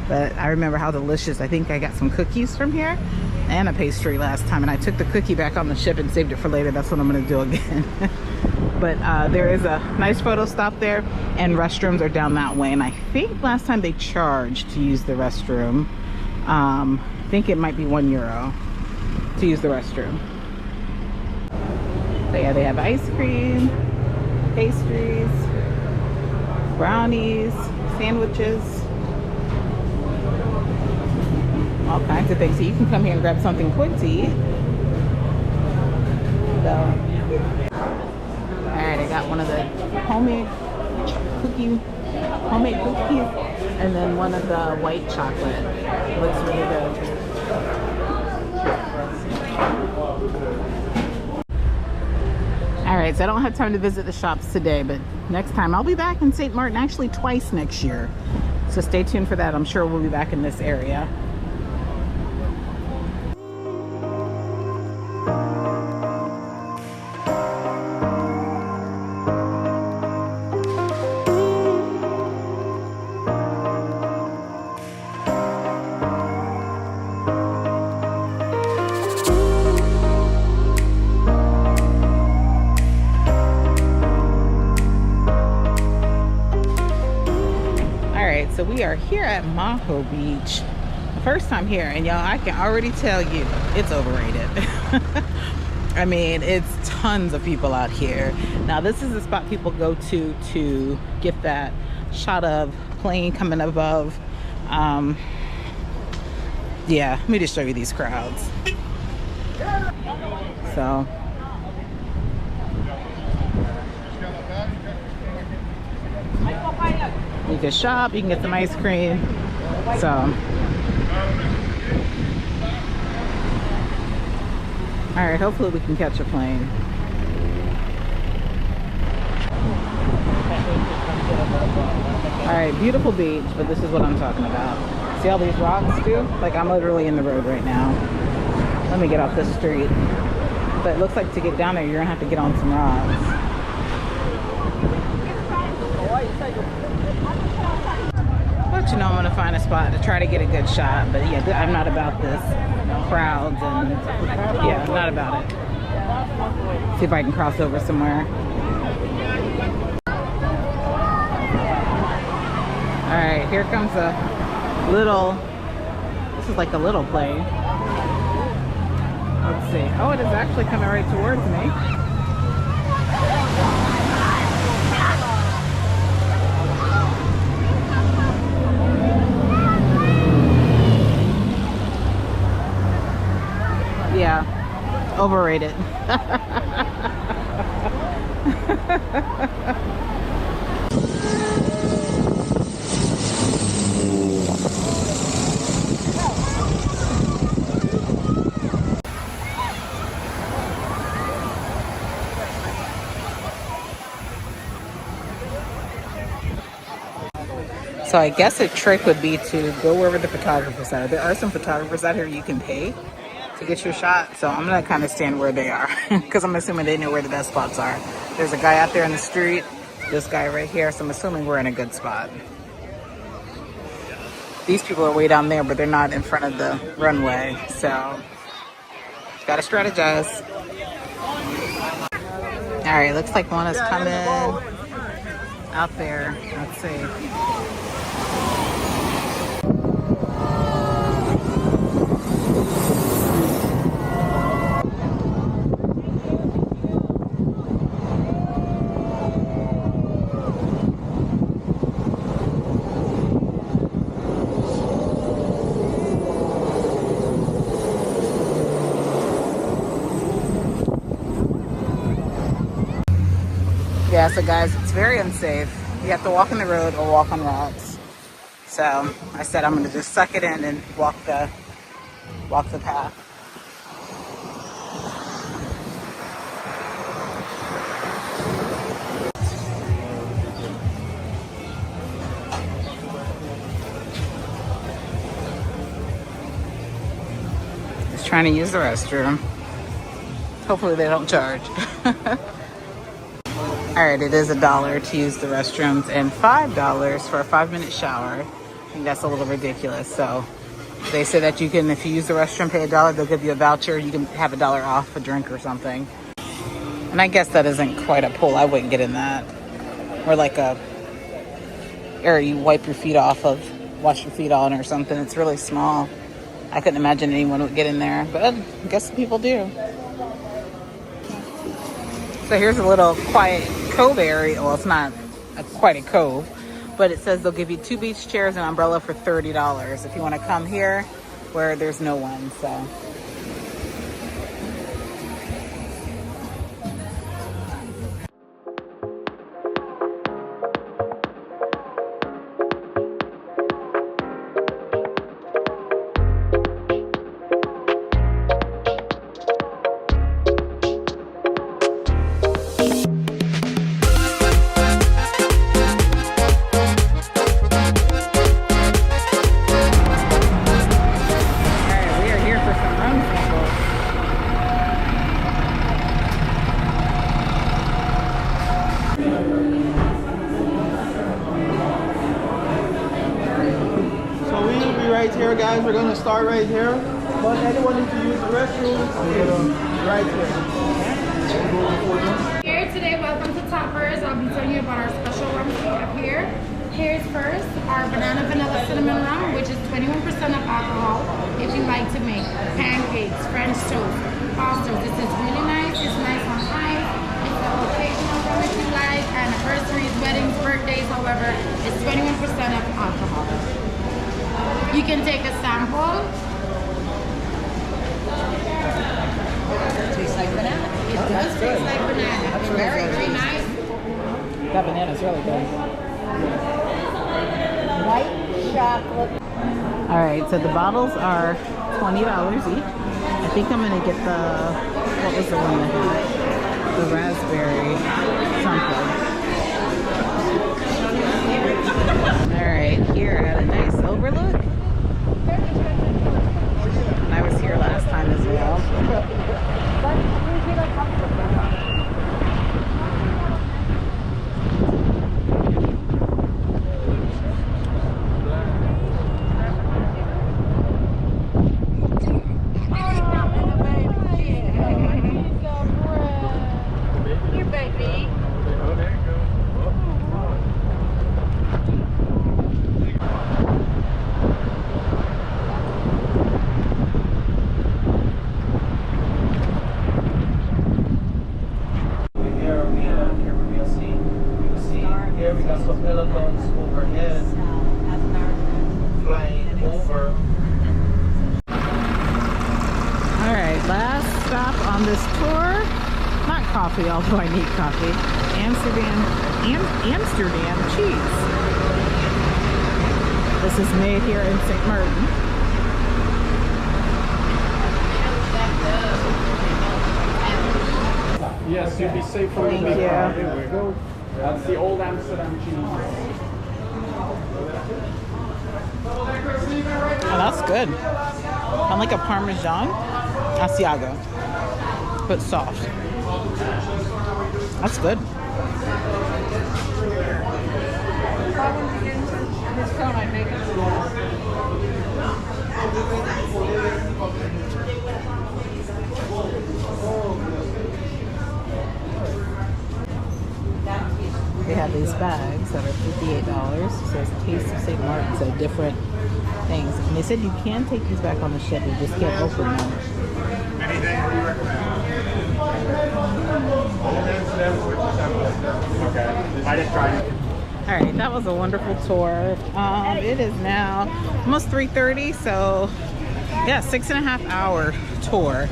But I remember how delicious. I think I got some cookies from here and a pastry last time. And I took the cookie back on the ship and saved it for later. That's what I'm gonna do again. But there is a nice photo stop there, and restrooms are down that way. And I think last time they charged to use the restroom. I think it might be €1 to use the restroom. So yeah, they have ice cream, pastries, brownies, sandwiches, all kinds of things. So you can come here and grab something quick to eat. So, all right, I got one of the homemade cookies, and then one of the white chocolate. Looks really good. All right, so I don't have time to visit the shops today, but next time I'll be back in St. Martin, actually twice next year. So stay tuned for that. I'm sure we'll be back in this area. So we are here at Maho Beach. First time here, and y'all, I can already tell you it's overrated. I mean, it's tons of people out here. Now this is the spot people go to get that shot of plane coming above. Yeah, let me just show you these crowds. So you can shop, you can get some ice cream. So all right, hopefully we can catch a plane. All right, beautiful beach, but this is what I'm talking about. See all these rocks too? Like, I'm literally in the road right now. Let me get off this street. But it looks like to get down there, you're gonna have to get on some rocks. But you know, I'm gonna find a spot to try to get a good shot. But yeah, I'm not about this crowds and yeah, I'm not about it. See if I can cross over somewhere. All right, here comes a little, this is like a little plane. Let's see. Oh, it is actually coming right towards me. Yeah, overrated. So I guess a trick would be to go wherever the photographers are. There are some photographers out here you can pay to get your shot. So I'm gonna kind of stand where they are because I'm assuming they know where the best spots are. There's a guy out there in the street, this guy right here. So I'm assuming we're in a good spot. These people are way down there, but they're not in front of the runway. So gotta strategize. All right, looks like one is coming out there. Let's see. Yeah, so guys, it's very unsafe. You have to walk on the road or walk on rocks. So I said I'm gonna just suck it in and walk the path. Just trying to use the restroom. Hopefully they don't charge. All right, it is $1 to use the restrooms and $5 for a 5-minute shower. I think that's a little ridiculous. So they say that you can, if you use the restroom, pay $1, they'll give you a voucher. You can have $1 off a drink or something. And I guess that isn't quite a pool. I wouldn't get in that. Or like a, or you wipe your feet off of, wash your feet on or something. It's really small. I couldn't imagine anyone would get in there, but I guess people do. So here's a little quiet cove area. Well, it's not quite a cove, but it says they'll give you 2 beach chairs and an umbrella for $30 if you want to come here where there's no one. So guys, we're gonna start right here. But anyone need to use the restroom, right here. Here today, welcome to Toppers. I'll be telling you about our special rums we have here. Here's first our banana vanilla cinnamon rum, which is 21% of alcohol. If you like to make pancakes, French toast, pasta, this is really nice. It's nice on ice. It's an occasional rum if you like. Anniversaries, weddings, birthdays, however, it's 21% of alcohol. You can take a sample. Tastes like banana. It does taste like banana. It's very, very nice. That banana's really good. White chocolate. All right, so the bottles are $20 each. I think I'm gonna get the, what was the one that had? The raspberry something. All right, here at a nice overlook. I was here last time as well. Here, baby. Here we got some pelicans overhead, flying over. All right, last stop on this tour. Not coffee, although I need coffee. Amsterdam cheese. This is made here in St. Martin. Yes, you'd be safe from the Thank big you. car. Here we go. That's the old Amsterdam cheese. Oh, that's good. Kind of like a Parmesan Asiago, but soft. That's good. They have these bags that are $58. It says Taste of St. Martin, so different things. And they said you can take these back on the ship, you just can't open them. Anything you recommend? Okay, I just tried it. All right, that was a wonderful tour. It is now almost 3:30, so yeah, 6.5 hour tour.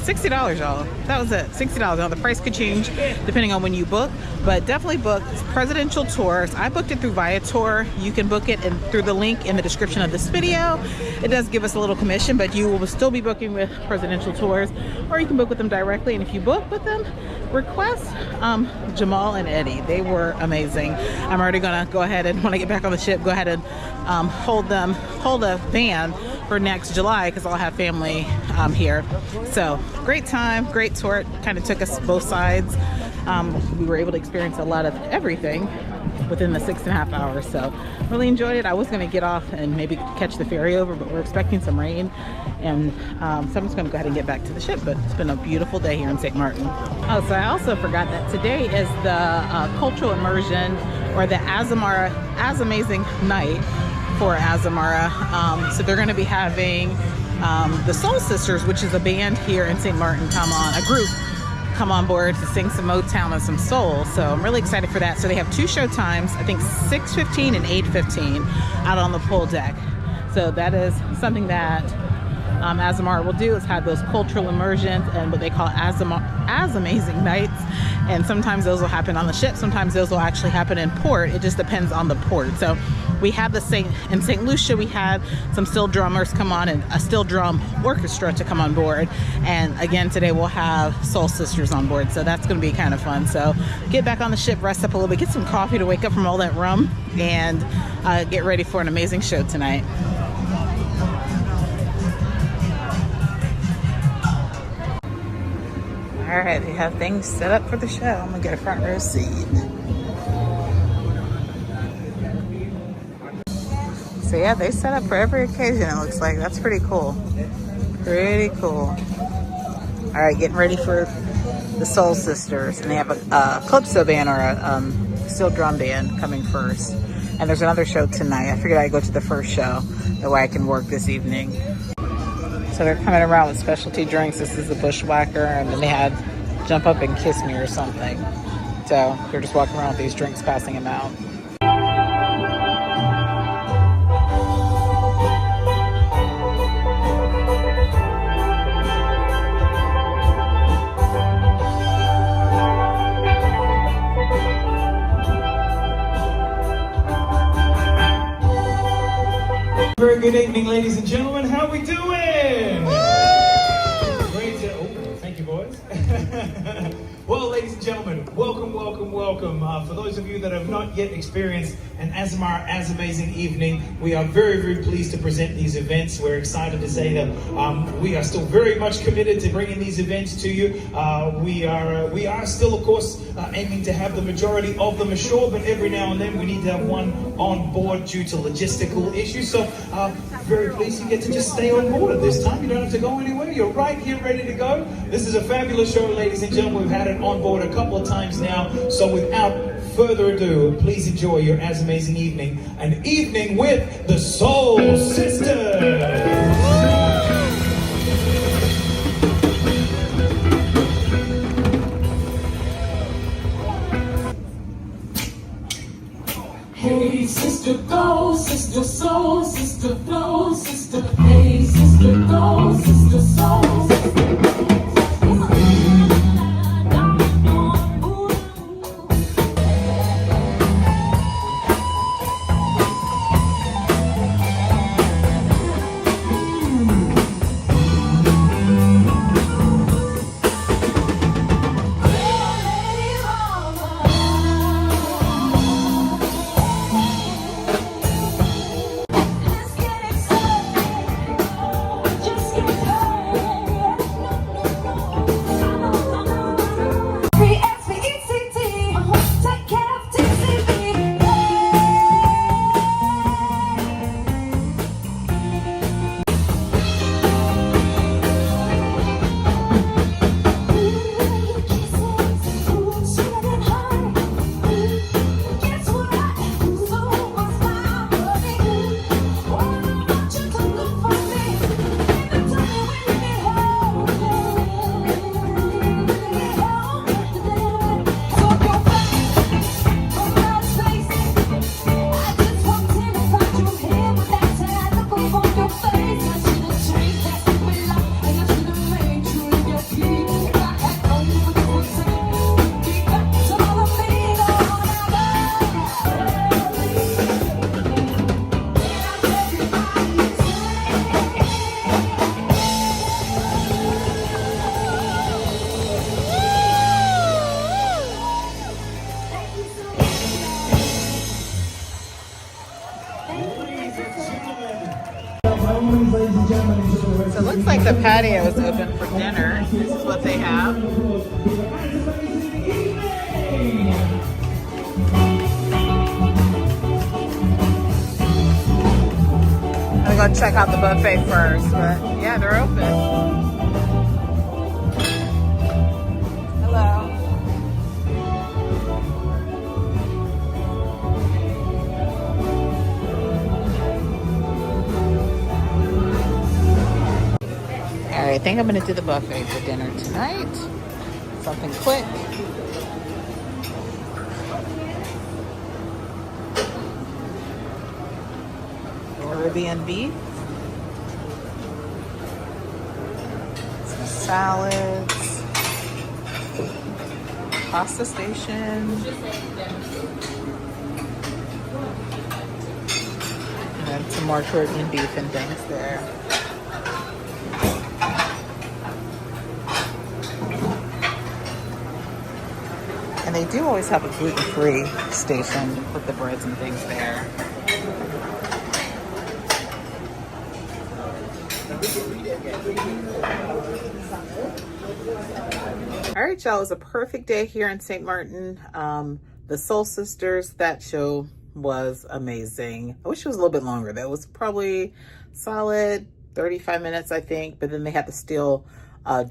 $60, y'all. That was it, $60. Now the price could change depending on when you book, but definitely book. It's presidential tours. I booked it through Viator. You can book it through the link in the description of this video. It does give us a little commission, but you will still be booking with presidential tours, or you can book with them directly. And if you book with them, request Jamal and Eddie. They were amazing. I'm already gonna go ahead and, when I get back on the ship, go ahead and hold a van for next July, because I'll have family here. So great time, great tour. It kind of took us both sides. We were able to experience a lot of everything within the 6.5 hours, so really enjoyed it. I was going to get off and maybe catch the ferry over, but we're expecting some rain, and so I'm just going to go ahead and get back to the ship. But it's been a beautiful day here in St. Martin. Oh, so I also forgot that today is the cultural immersion, or the Azamara Amazing Night for Azamara. So they're going to be having the Soul Sisters, which is a band here in St. Martin, a group come on board to sing some Motown and some soul. So I'm really excited for that. So they have 2 show times, I think 6:15 and 8:15 out on the pool deck. So that is something that Azamara will do, is have those cultural immersions and what they call Amazing Nights. And sometimes those will happen on the ship, sometimes those will actually happen in port. It just depends on the port. So we had in St. Lucia, we had some steel drummers come on and a steel drum orchestra to come on board. And again, today we'll have Soul Sisters on board. So that's going to be kind of fun. So get back on the ship, rest up a little bit, get some coffee to wake up from all that rum, and get ready for an amazing show tonight. All right, they have things set up for the show. I'm gonna get a front row seat. So yeah, they set up for every occasion, it looks like. That's pretty cool. Pretty cool. All right, getting ready for the Soul Sisters. And they have a calypso band, or a steel drum band, coming first. And there's another show tonight. I figured I'd go to the first show, that way I can work this evening. So they're coming around with specialty drinks. This is the Bushwhacker, and then they had Jump Up and Kiss Me or something. So they're just walking around with these drinks, passing them out. Very good evening, ladies and gentlemen. How we doing? Great. Thank you, boys. Well, ladies and gentlemen, welcome, welcome, welcome. For those of you that have not yet experienced an Azamara Amazing Evening, we are very, very pleased to present these events. We're excited to say that we are still very much committed to bringing these events to you. We are still, of course, aiming to have the majority of them ashore, but every now and then we need to have one on board due to logistical issues. So very pleased you get to just stay on board at this time. You don't have to go anywhere. You're right here ready to go. This is a fabulous show, ladies and gentlemen. We've had it on board a couple of times now. So without further ado, please enjoy your Amazing Evening. An evening with the Soul Sisters. Hey, sister, go, sister, soul, sister, flow, sister. Hey, sister, go, sister, soul, sister, flow. think the patio is open for dinner. This is what they have. I'm gonna go check out the buffet first, but yeah, they're open. Hello. All right, I think I'm gonna do the buffet for dinner tonight. Something quick. Caribbean beef. Some salads. Pasta station. And then some more Caribbean beef and things there. And they do always have a gluten-free station with the breads and things there. All right, y'all, it was a perfect day here in St. Martin. The Soul Sisters, that show was amazing. I wish it was a little bit longer. That was probably solid 35 minutes, I think. But then they had the steel pan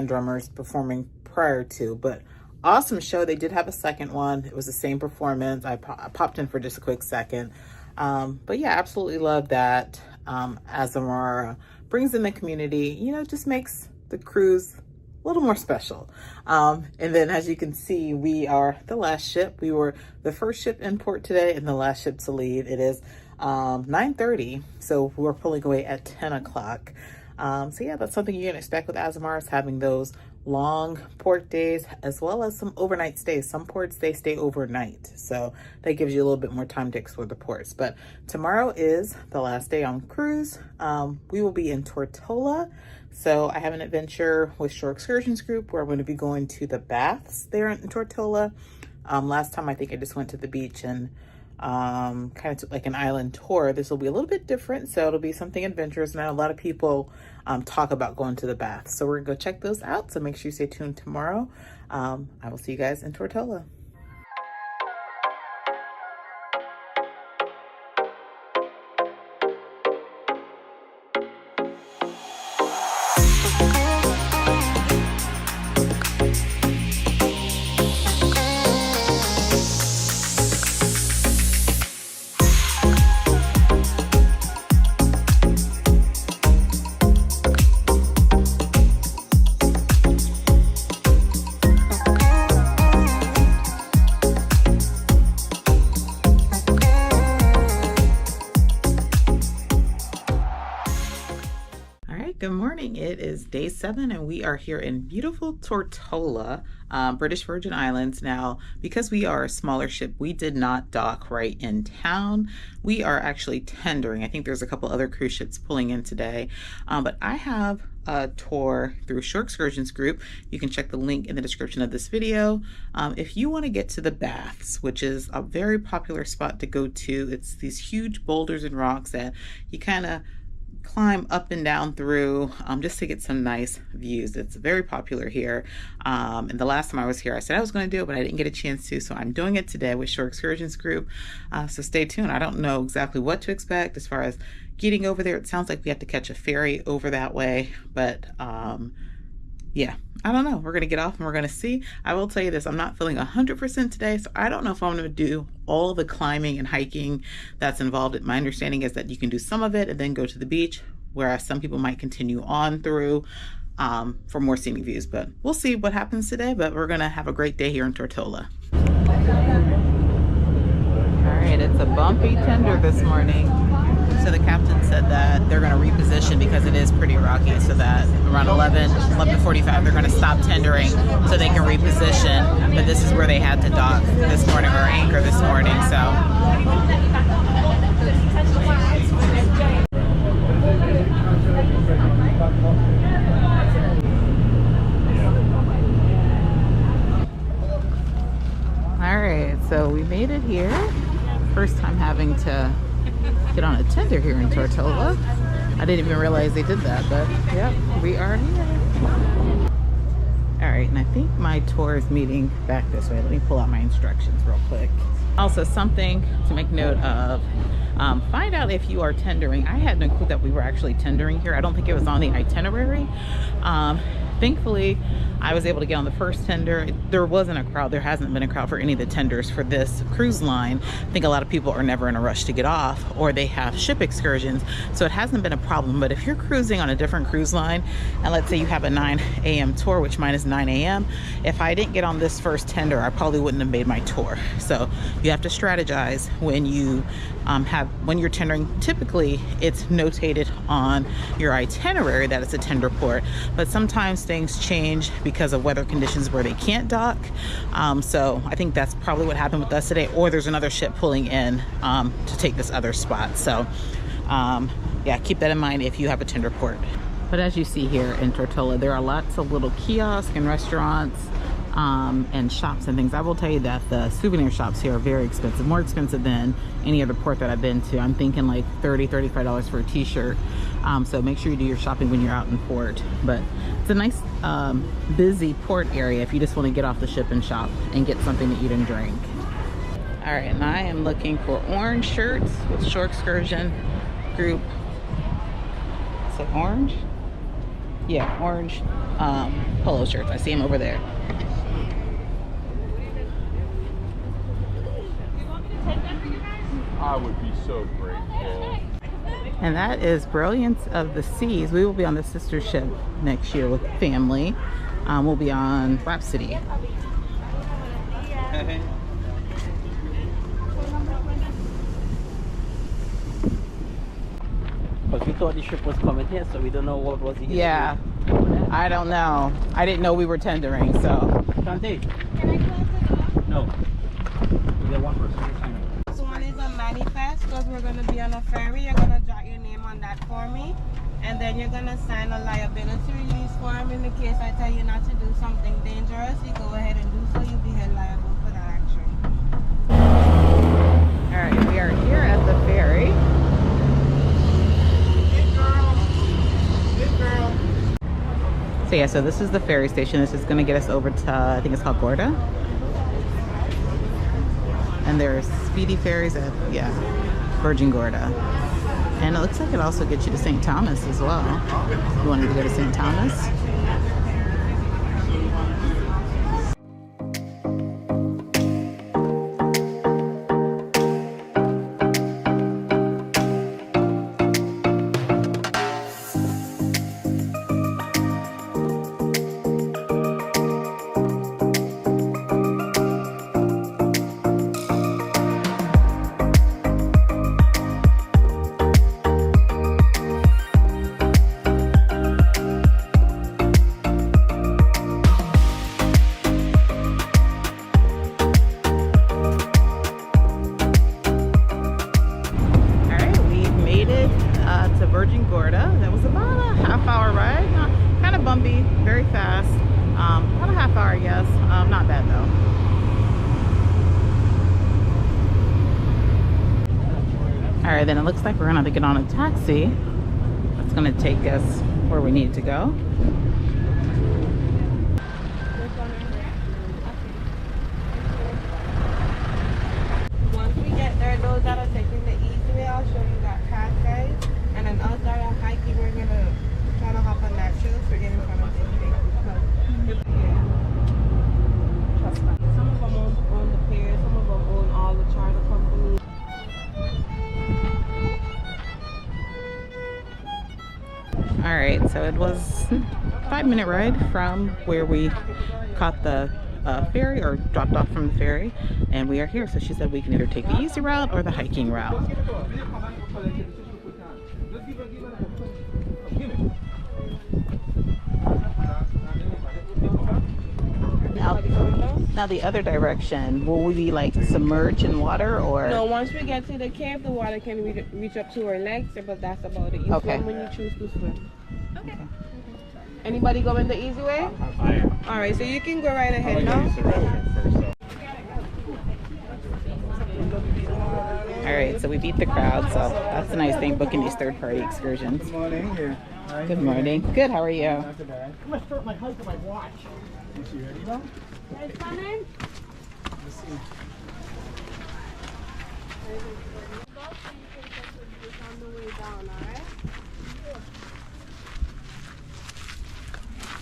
drummers performing prior to. But awesome show. They did have a second one. It was the same performance. I popped in for just a quick second. But yeah, absolutely love that. Azamara brings in the community, you know, just makes the cruise a little more special. And then as you can see, we are the last ship. We were the first ship in port today and the last ship to leave. It is 9:30, so we're pulling away at 10 o'clock. So yeah, that's something you can expect with Azamara, is having those long port days as well as some overnight stays. Some ports, they stay overnight, so that gives you a little bit more time to explore the ports. But tomorrow is the last day on cruise. We will be in Tortola. So I have an adventure with Shore Excursions Group where I'm going to be going to the baths there in Tortola. Last time I think I just went to the beach and kind of took like an island tour. This will be a little bit different, so it'll be something adventurous. And a lot of people talk about going to the baths, so we're gonna go check those out. So make sure you stay tuned tomorrow. I will see you guys in Tortola. Good morning. It is day 7 and we are here in beautiful Tortola, British Virgin Islands. Now, because we are a smaller ship, we did not dock right in town. We are actually tendering. I think there's a couple other cruise ships pulling in today, but I have a tour through Shore Excursions Group. You can check the link in the description of this video. If you want to get to the baths, which is a very popular spot to go to, it's these huge boulders and rocks that you kind of climb up and down through just to get some nice views. It's very popular here. And the last time I was here, I said I was going to do it, but I didn't get a chance to. So I'm doing it today with Shore Excursions Group. So stay tuned. I don't know exactly what to expect as far as getting over there. It sounds like we have to catch a ferry over that way, but yeah, I don't know. We're going to get off and we're going to see. I will tell you this, I'm not feeling 100% today, so I don't know if I'm going to do all the climbing and hiking that's involved. My understanding is that you can do some of it and then go to the beach, whereas some people might continue on through for more scenic views. But we'll see what happens today, but we're going to have a great day here in Tortola. All right, it's a bumpy tender this morning. So the captain said that they're going to reposition because it is pretty rocky, so that around 11:45 they're going to stop tendering so they can reposition. But this is where they had to dock this morning, or anchor this morning. So all right, so we made it here. First time having to get on a tender here in Tortola. I didn't even realize they did that, but yep, we are here. All right, and I think my tour is meeting back this way. Let me pull out my instructions real quick. Also, something to make note of, find out if you are tendering. I had no clue that we were actually tendering here. I don't think it was on the itinerary. Thankfully, I was able to get on the first tender. There wasn't a crowd. There hasn't been a crowd for any of the tenders for this cruise line. I think a lot of people are never in a rush to get off, or they have ship excursions, so it hasn't been a problem. But if you're cruising on a different cruise line, and let's say you have a 9 a.m. tour, which mine is 9 a.m., if I didn't get on this first tender, I probably wouldn't have made my tour. So you have to strategize when you when you're tendering. Typically, it's notated on your itinerary that it's a tender port, but sometimes things change because of weather conditions where they can't dock. So I think that's probably what happened with us today, or there's another ship pulling in to take this other spot. So yeah, keep that in mind if you have a tender port. But as you see here in Tortola, there are lots of little kiosks and restaurants and shops and things. I will tell you that the souvenir shops here are very expensive, more expensive than any other port that I've been to. I'm thinking like $30–35 for a t-shirt. So make sure you do your shopping when you're out in port. But it's a nice busy port area if you just want to get off the ship and shop and get something to eat and drink. All right, and I am looking for orange shirts with Shore Excursion Group. Is it orange? Yeah, orange polo shirts. I see them over there. I would be so grateful. And that is Brilliance of the Seas. We will be on the sister ship next year with family. We'll be on Rhapsody. Because we thought the ship was coming here, so we don't know what was the history. Yeah, I don't know. I didn't know we were tendering, so. Shantae? No. We got one person. This one is a manifest because we're going to be on a ferry. You're going to jot your name on that for me. And then you're going to sign a liability release form in the case I tell you not to do something dangerous. You go ahead and do so. You'll be held liable for that action. All right, we are here at the ferry. So yeah, so this is the ferry station. This is going to get us over to, I think it's called Gorda. And there's speedy ferries at, yeah, Virgin Gorda. And it looks like it also gets you to St. Thomas as well. If you wanted to go to St. Thomas. Alright, then it looks like we're gonna have to get on a taxi. That's gonna take us where we need to go. Once we get there, those that are taking the easy way, I'll show you that path, guys. And then us that are hiking, we're gonna try to hop on that trail so we're getting in front of this thing. Some of them own the pier, some of them own all the charter companies. All right, so it was a 5-minute ride from where we caught the ferry or dropped off from the ferry, and we are here. So she said we can either take the easy route or the hiking route. Now the other direction, will we be like submerged in water or? No, once we get to the cave, the water can reach up to our legs, but that's about it. You swim when you choose to swim. Okay. Anybody going the easy way? I am. All right, so you can go right ahead now. All right, so we beat the crowd, so that's a nice thing, booking these third-party excursions. Good morning. Here. Good morning. Good, how are you? Not too bad. I'm going to start my husband my watch. Is she ready now? Guys, come in. Let's see. On the way down, alright?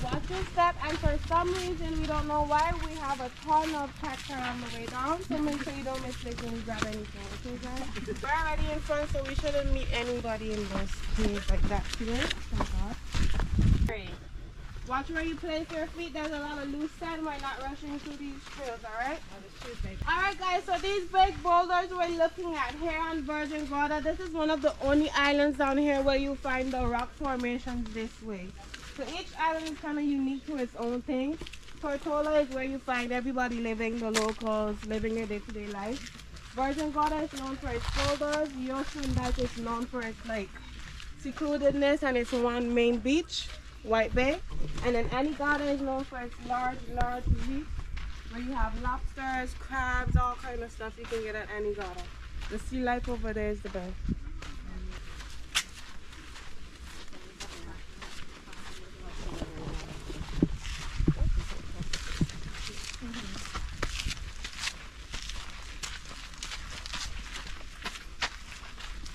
Watch your step, and for some reason, we don't know why, we have a ton of tractor on the way down, so make sure you don't mistakenly grab anything, okay guys? We're already in front, so we shouldn't meet anybody in this cave like that today. Thank God. Great. Watch where you place your feet. There's a lot of loose sand. We're not rushing through these trails, alright? Alright guys, so these big boulders we're looking at here on Virgin Gorda, this is one of the only islands down here where you find the rock formations this way. So each island is kind of unique to its own thing. Tortola is where you find everybody living, the locals living their day-to-day life. Virgin Gorda is known for its boulders. That is known for its like secludedness and its one main beach, White Bay. And then Anegada is known for its large reef where you have lobsters, crabs, all kind of stuff you can get at Anegada. The sea life over there is the best.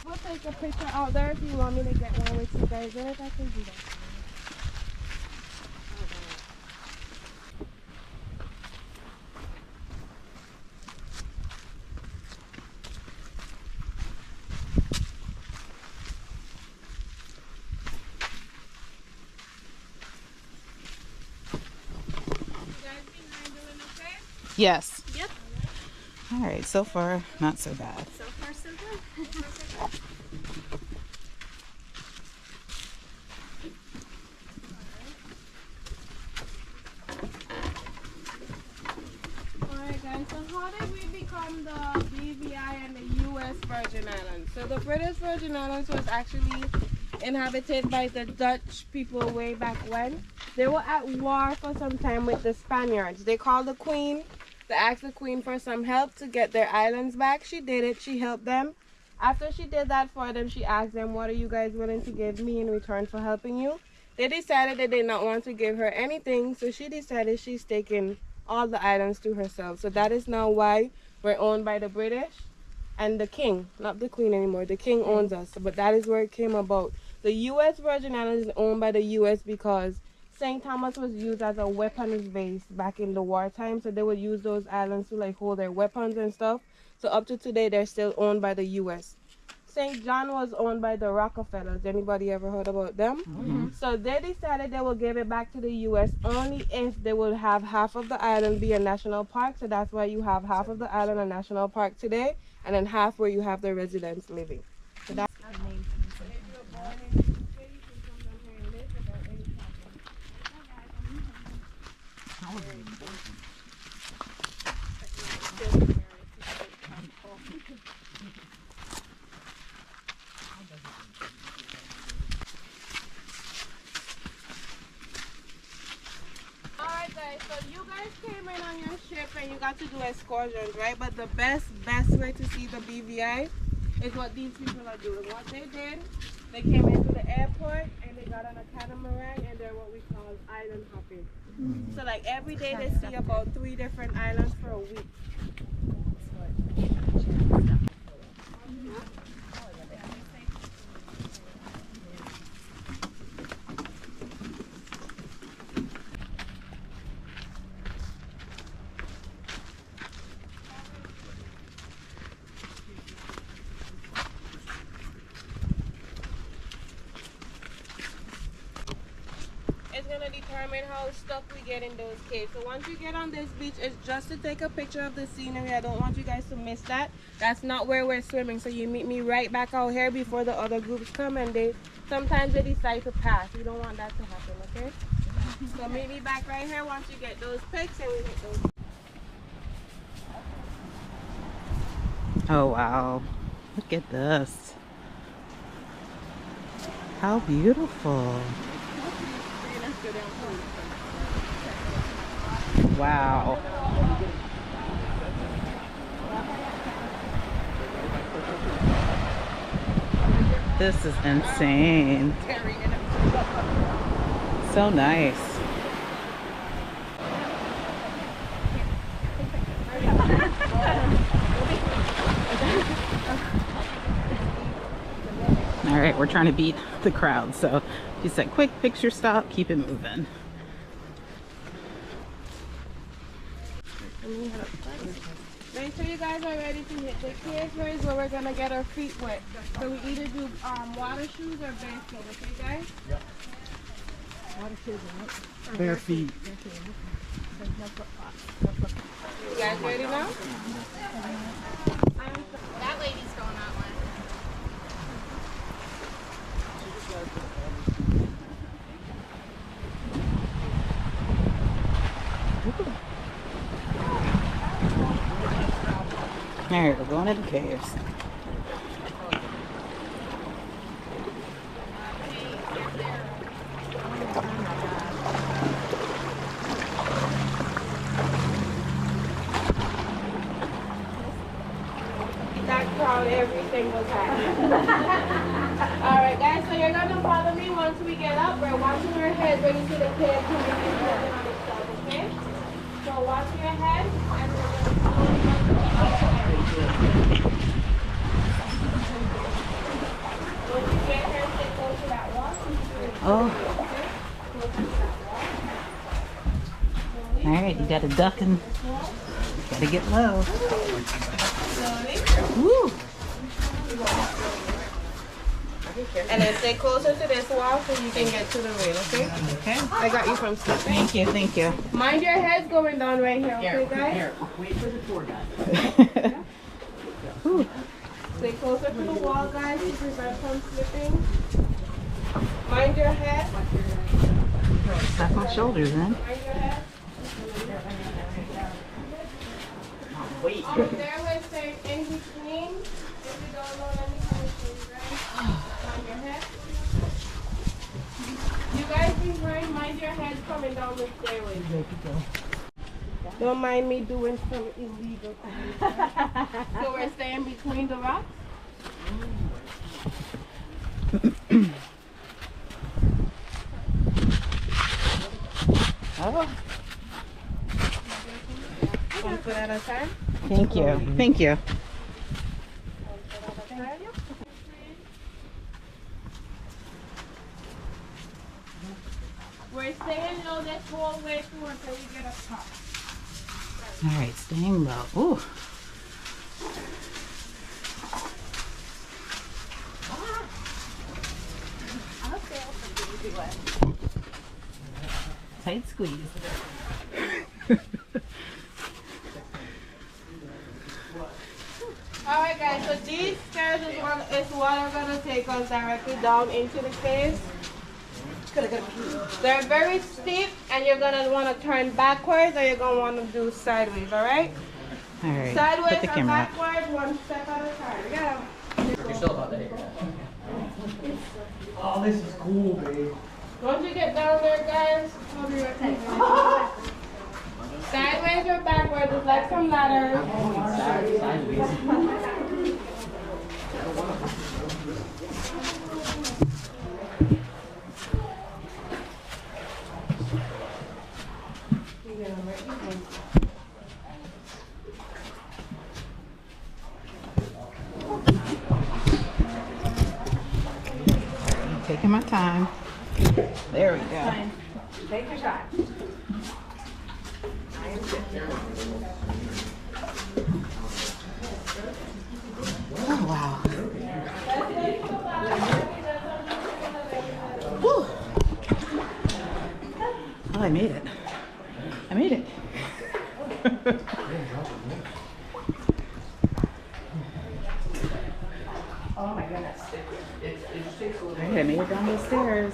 We'll take a picture out there if you want me to get one with you guys in it. I can do that. Yes. Yep. All right, so far, not so bad. So far, so good. Alright guys, so how did we become the BVI and the US Virgin Islands? So the British Virgin Islands was actually inhabited by the Dutch people way back when. They were at war for some time with the Spaniards. They called the Queen. They asked the Queen for some help to get their islands back. She did it. She helped them. After she did that for them, she asked them, what are you guys willing to give me in return for helping you? They decided that they did not want to give her anything, so she decided she's taking all the islands to herself. So that is now why we're owned by the British and the King, not the Queen anymore. The King owns us, but that is where it came about. The U.S. Virgin Islands is owned by the U.S. because St. Thomas was used as a weapons base back in the wartime, so they would use those islands to like hold their weapons and stuff. So up to today, they're still owned by the U.S. St. John was owned by the Rockefellers. Anybody ever heard about them? Mm-hmm. So they decided they will give it back to the U.S. only if they will have half of the island be a national park. So that's why you have half of the island a national park today, and then half where you have the residents living. So that's the name. Alright guys, so you guys came in on your ship and you got to do excursions, right? But the best way to see the BVI is what these people are doing. What they did, they came into the airport and they got on a catamaran and they're what we call island hopping. So like every day they see about 3 different islands for a week. It's gonna determine how stuck we get in those caves. So once you get on this beach, it's just to take a picture of the scenery. I don't want you guys to miss that. That's not where we're swimming. So you meet me right back out here before the other groups come, and sometimes they decide to pass. We don't want that to happen, okay? So meet me back right here once you get those pics and we hit those. Oh wow, look at this. How beautiful. Wow. This is insane. So nice. All right, we're trying to beat the crowd. So she said, quick picture stop, keep it moving. Make sure you guys are ready to hit the cage where we're gonna get our feet wet. So we either do water shoes or bare feet, okay guys? Yep. Water shoes, right? Bare feet. You guys ready now? That lady's going that way. All right, we're going to the caves. That crowd, everything was happening. Alright guys, so you're gonna follow me once we get up. We're watching our head when you see the cave coming in on itself, okay? So watch your head and we're gonna follow you once we get up. Once you get here, stay close to that wall. Oh. All right, you got to duck and got to get low. Woo. And then stay closer to this wall so you can get to the rail, okay? Okay. I got you from slipping. Thank you, thank you. Mind your head's going down right here, okay guys? Here, wait for the tour guide. Stay closer to the wall, guys, to prevent from slipping. Mind your head. Stuck my shoulders in. Mind your head. Wait. There we're staying in between. If you don't know, let me kind of show you guys. Mind your head. You guys behind, mind your head coming down the stairway. Don't mind me doing some illegal things. So we're staying between the rocks. Oh. One foot at a time. Thank you. Thank you. We're staying low this whole way through until we get up top. All right, staying low. Ooh. Tight squeeze. Alright guys, so these stairs is what are gonna take us directly down into the caves. They're very steep and you're gonna wanna turn backwards or you're gonna wanna do sideways, alright? All right. Sideways Put the or camera up. backwards, one step at a time. Yeah. You're still about there. Oh, this is cool, babe. Once you get down there, guys, I'll be right back. Sideways or backwards, it's like some ladders. Taking my time. There we go. Take your time. Oh, wow. Whew. Oh, I made it. I made it. Oh my goodness. All right, I made it down the stairs.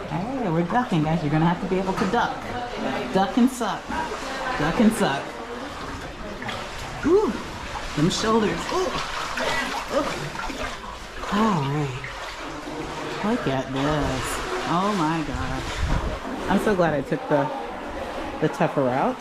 Hey, we're ducking, guys. You're gonna have to be able to duck. Duck and suck. Duck and suck. Ooh, them shoulders. Ooh. Ooh. All right. Look at this. Oh my gosh. I'm so glad I took the tougher route.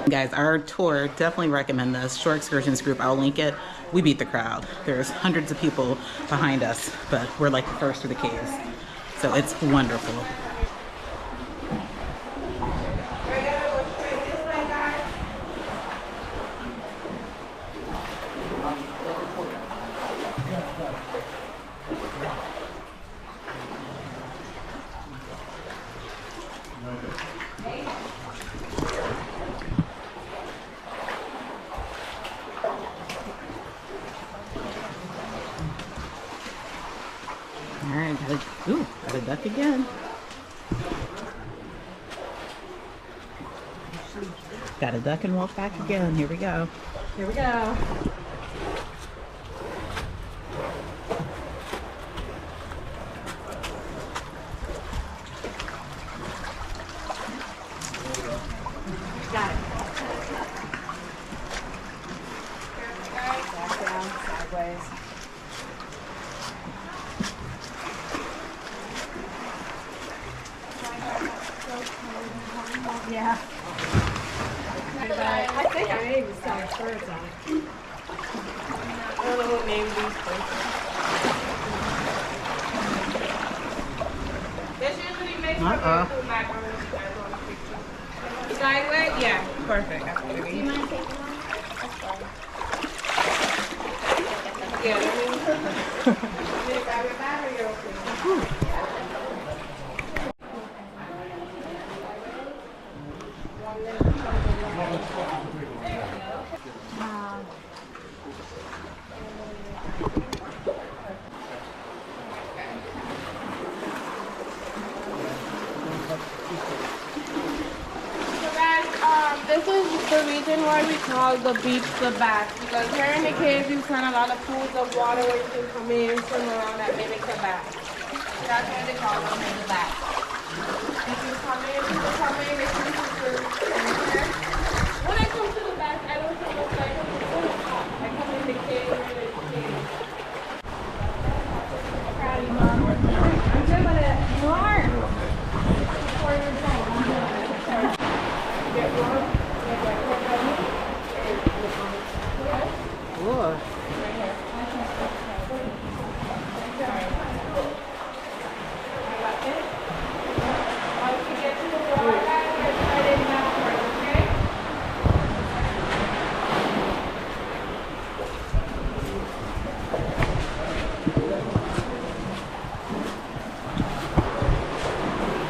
Guys, our tour, definitely recommend this. Shore Excursions group, I'll link it. We beat the crowd. There's hundreds of people behind us, but we're like the first to the caves. So it's wonderful. Got a duck again. Got a duck and wolf back again. Here we go. Here we go. Got it. Back down, sideways. Yeah. I think I may even saw birds on it. I don't know what name these places. This usually makes for macaroni on the picture. Sideways? Yeah, perfect. That's what it is. Do you mind taking one? Yeah, let me. Did I grab your bag or you're okay? This is the reason why we call the beach the bath, because here in the caves you find a lot of pools of water where you can come in and swim around that mimics a bath. That's why they call them the bath. You can come in, they can swim. When I come to the bath, I don't come outside, I come to the top. I come in the cave and in the cave. I'm good with it. You are. Before you're done, I'm good with it. Get warm. Whoa.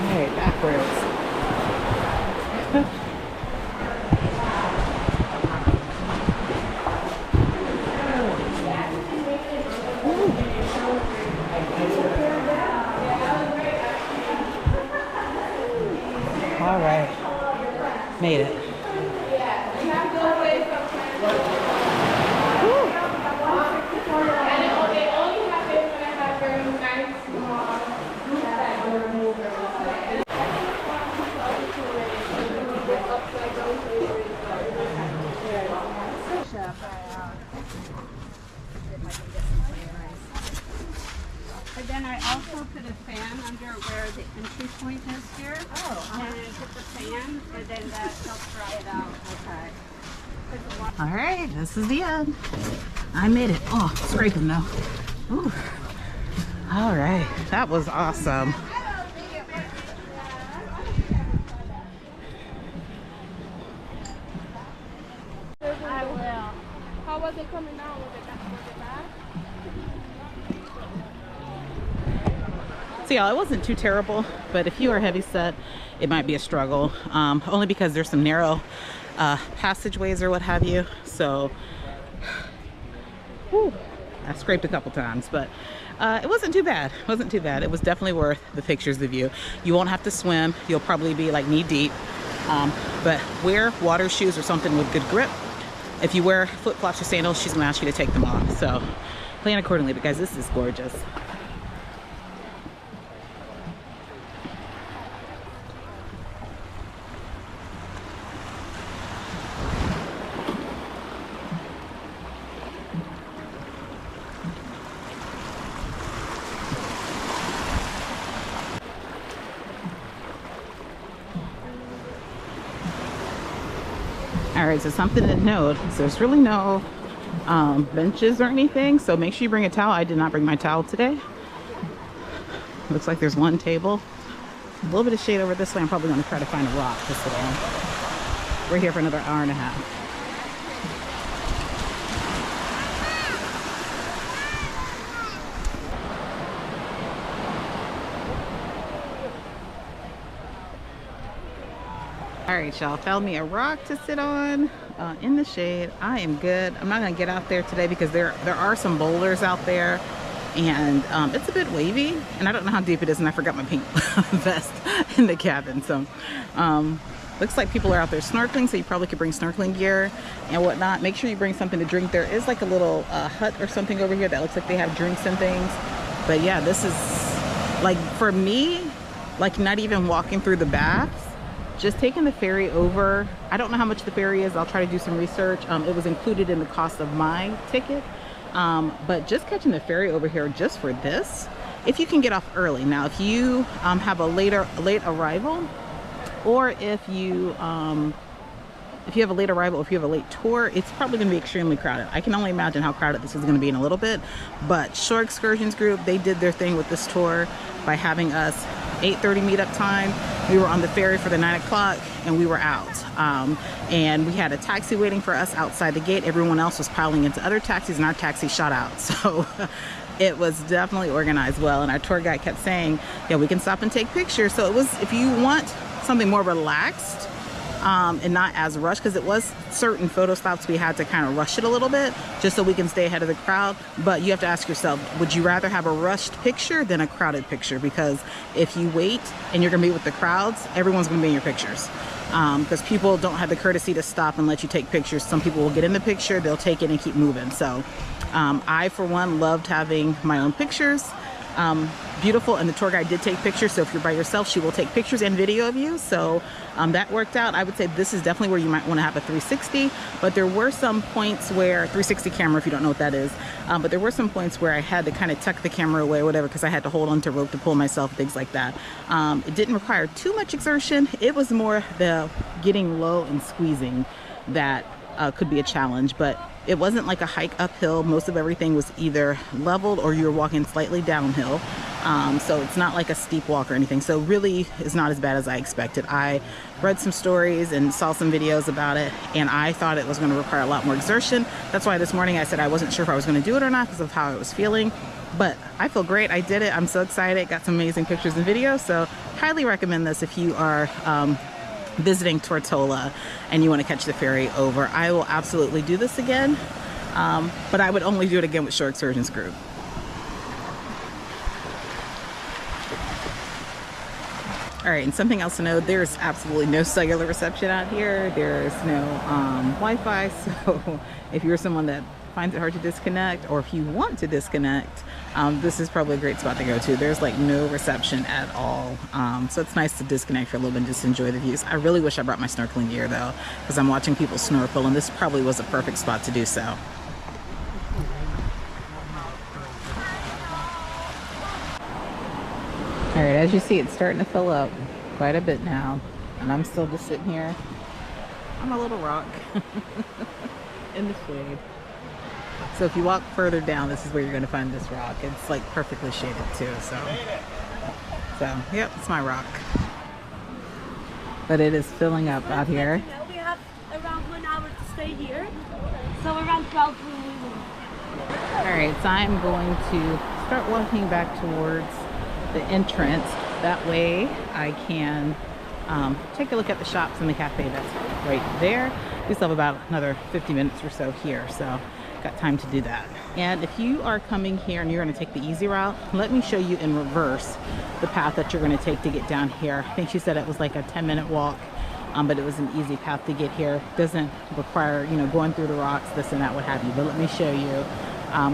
Hey, backwards. All right, made it. But then I also put a fan under where the entry point is here. Oh. And I put the fan, and then that helps dry it out. Okay. All right, this is the end. I made it. Oh, scraping though. Ooh. All right, that was awesome. I will. How was it coming out? Was it bad? So y'all, it wasn't too terrible, but if you are heavy set, it might be a struggle. Only because there's some narrow passageways or what have you. So, whew, I scraped a couple times, but it wasn't too bad. It wasn't too bad. It was definitely worth the pictures, the view. You won't have to swim. You'll probably be like knee deep. But wear water shoes or something with good grip. If you wear flip-flops or sandals, she's gonna ask you to take them off. So plan accordingly, because this is gorgeous. right, so something to note, so there's really no benches or anything, so make sure you bring a towel. I did not bring my towel today. Looks like there's one table. A little bit of shade over this way. I'm probably going to try to find a rock to sit on. We're here for another hour and a half. All right, y'all, found me a rock to sit on in the shade. I am good. I'm not gonna get out there today because there are some boulders out there, and it's a bit wavy, and I don't know how deep it is, and I forgot my pink vest in the cabin. So looks like people are out there snorkeling, so you probably could bring snorkeling gear and whatnot. Make sure you bring something to drink. There is like a little hut or something over here that looks like they have drinks and things. But yeah, this is like, for me, like not even walking through the baths, just taking the ferry over. I don't know how much the ferry is. I'll try to do some research. It was included in the cost of my ticket. But just catching the ferry over here just for this, if you can get off early. Now, if you have a late arrival, or if you have a late arrival, if you have a late tour, it's probably going to be extremely crowded. I can only imagine how crowded this is going to be in a little bit. But Shore Excursions Group, they did their thing with this tour by having us 8:30 meetup time. We were on the ferry for the 9 o'clock and we were out. And we had a taxi waiting for us outside the gate. Everyone else was piling into other taxis and our taxi shot out. So it was definitely organized well. And our tour guide kept saying, yeah, we can stop and take pictures. So it was, if you want something more relaxed, and not as rushed, because it was certain photo stops we had to kind of rush it a little bit just so we can stay ahead of the crowd. But you have to ask yourself, would you rather have a rushed picture than a crowded picture? Because if you wait and you're gonna be with the crowds, everyone's gonna be in your pictures, because people don't have the courtesy to stop and let you take pictures. Some people will get in the picture, they'll take it and keep moving. So I, for one, loved having my own pictures. Beautiful, and the tour guide did take pictures, so if you're by yourself, she will take pictures and video of you. So that worked out. I would say this is definitely where you might want to have a 360, but there were some points where 360 camera, if you don't know what that is, but there were some points where I had to kind of tuck the camera away or whatever, because I had to hold onto rope to pull myself, things like that. It didn't require too much exertion. It was more the getting low and squeezing that could be a challenge, but it wasn't like a hike uphill. Most of everything was either leveled or you were walking slightly downhill. So it's not like a steep walk or anything. So really it's not as bad as I expected. I read some stories and saw some videos about it, and I thought it was going to require a lot more exertion. That's why this morning I said I wasn't sure if I was going to do it or not because of how I was feeling. But I feel great. I did it. I'm so excited. Got some amazing pictures and videos. So highly recommend this if you are visiting Tortola and you want to catch the ferry over. I will absolutely do this again, but I would only do it again with Shore Excursions Group. All right, and something else to know, there's absolutely no cellular reception out here. There's no Wi-Fi, so if you're someone that finds it hard to disconnect, or if you want to disconnect, this is probably a great spot to go to. There's like no reception at all, so it's nice to disconnect for a little bit and just enjoy the views. I really wish I brought my snorkeling gear though, because I'm watching people snorkel, and this probably was a perfect spot to do so. All right, as you see, it's starting to fill up quite a bit now, and I'm still just sitting here on a little rock in the shade. So if you walk further down, this is where you're going to find this rock. It's like perfectly shaded too, so yep, it's my rock. But it is filling up out here. We have around 1 hour to stay here, so around 12 we leave. All right, so I'm going to start walking back towards the entrance. That way I can take a look at the shops and the cafe that's right there. We still have about another 50 minutes or so here, so got time to do that. And if you are coming here and you're going to take the easy route, let me show you in reverse the path that you're going to take to get down here. I think she said it was like a 10-minute walk, but it was an easy path to get here. Doesn't require, you know, going through the rocks, this and that, what have you. But let me show you,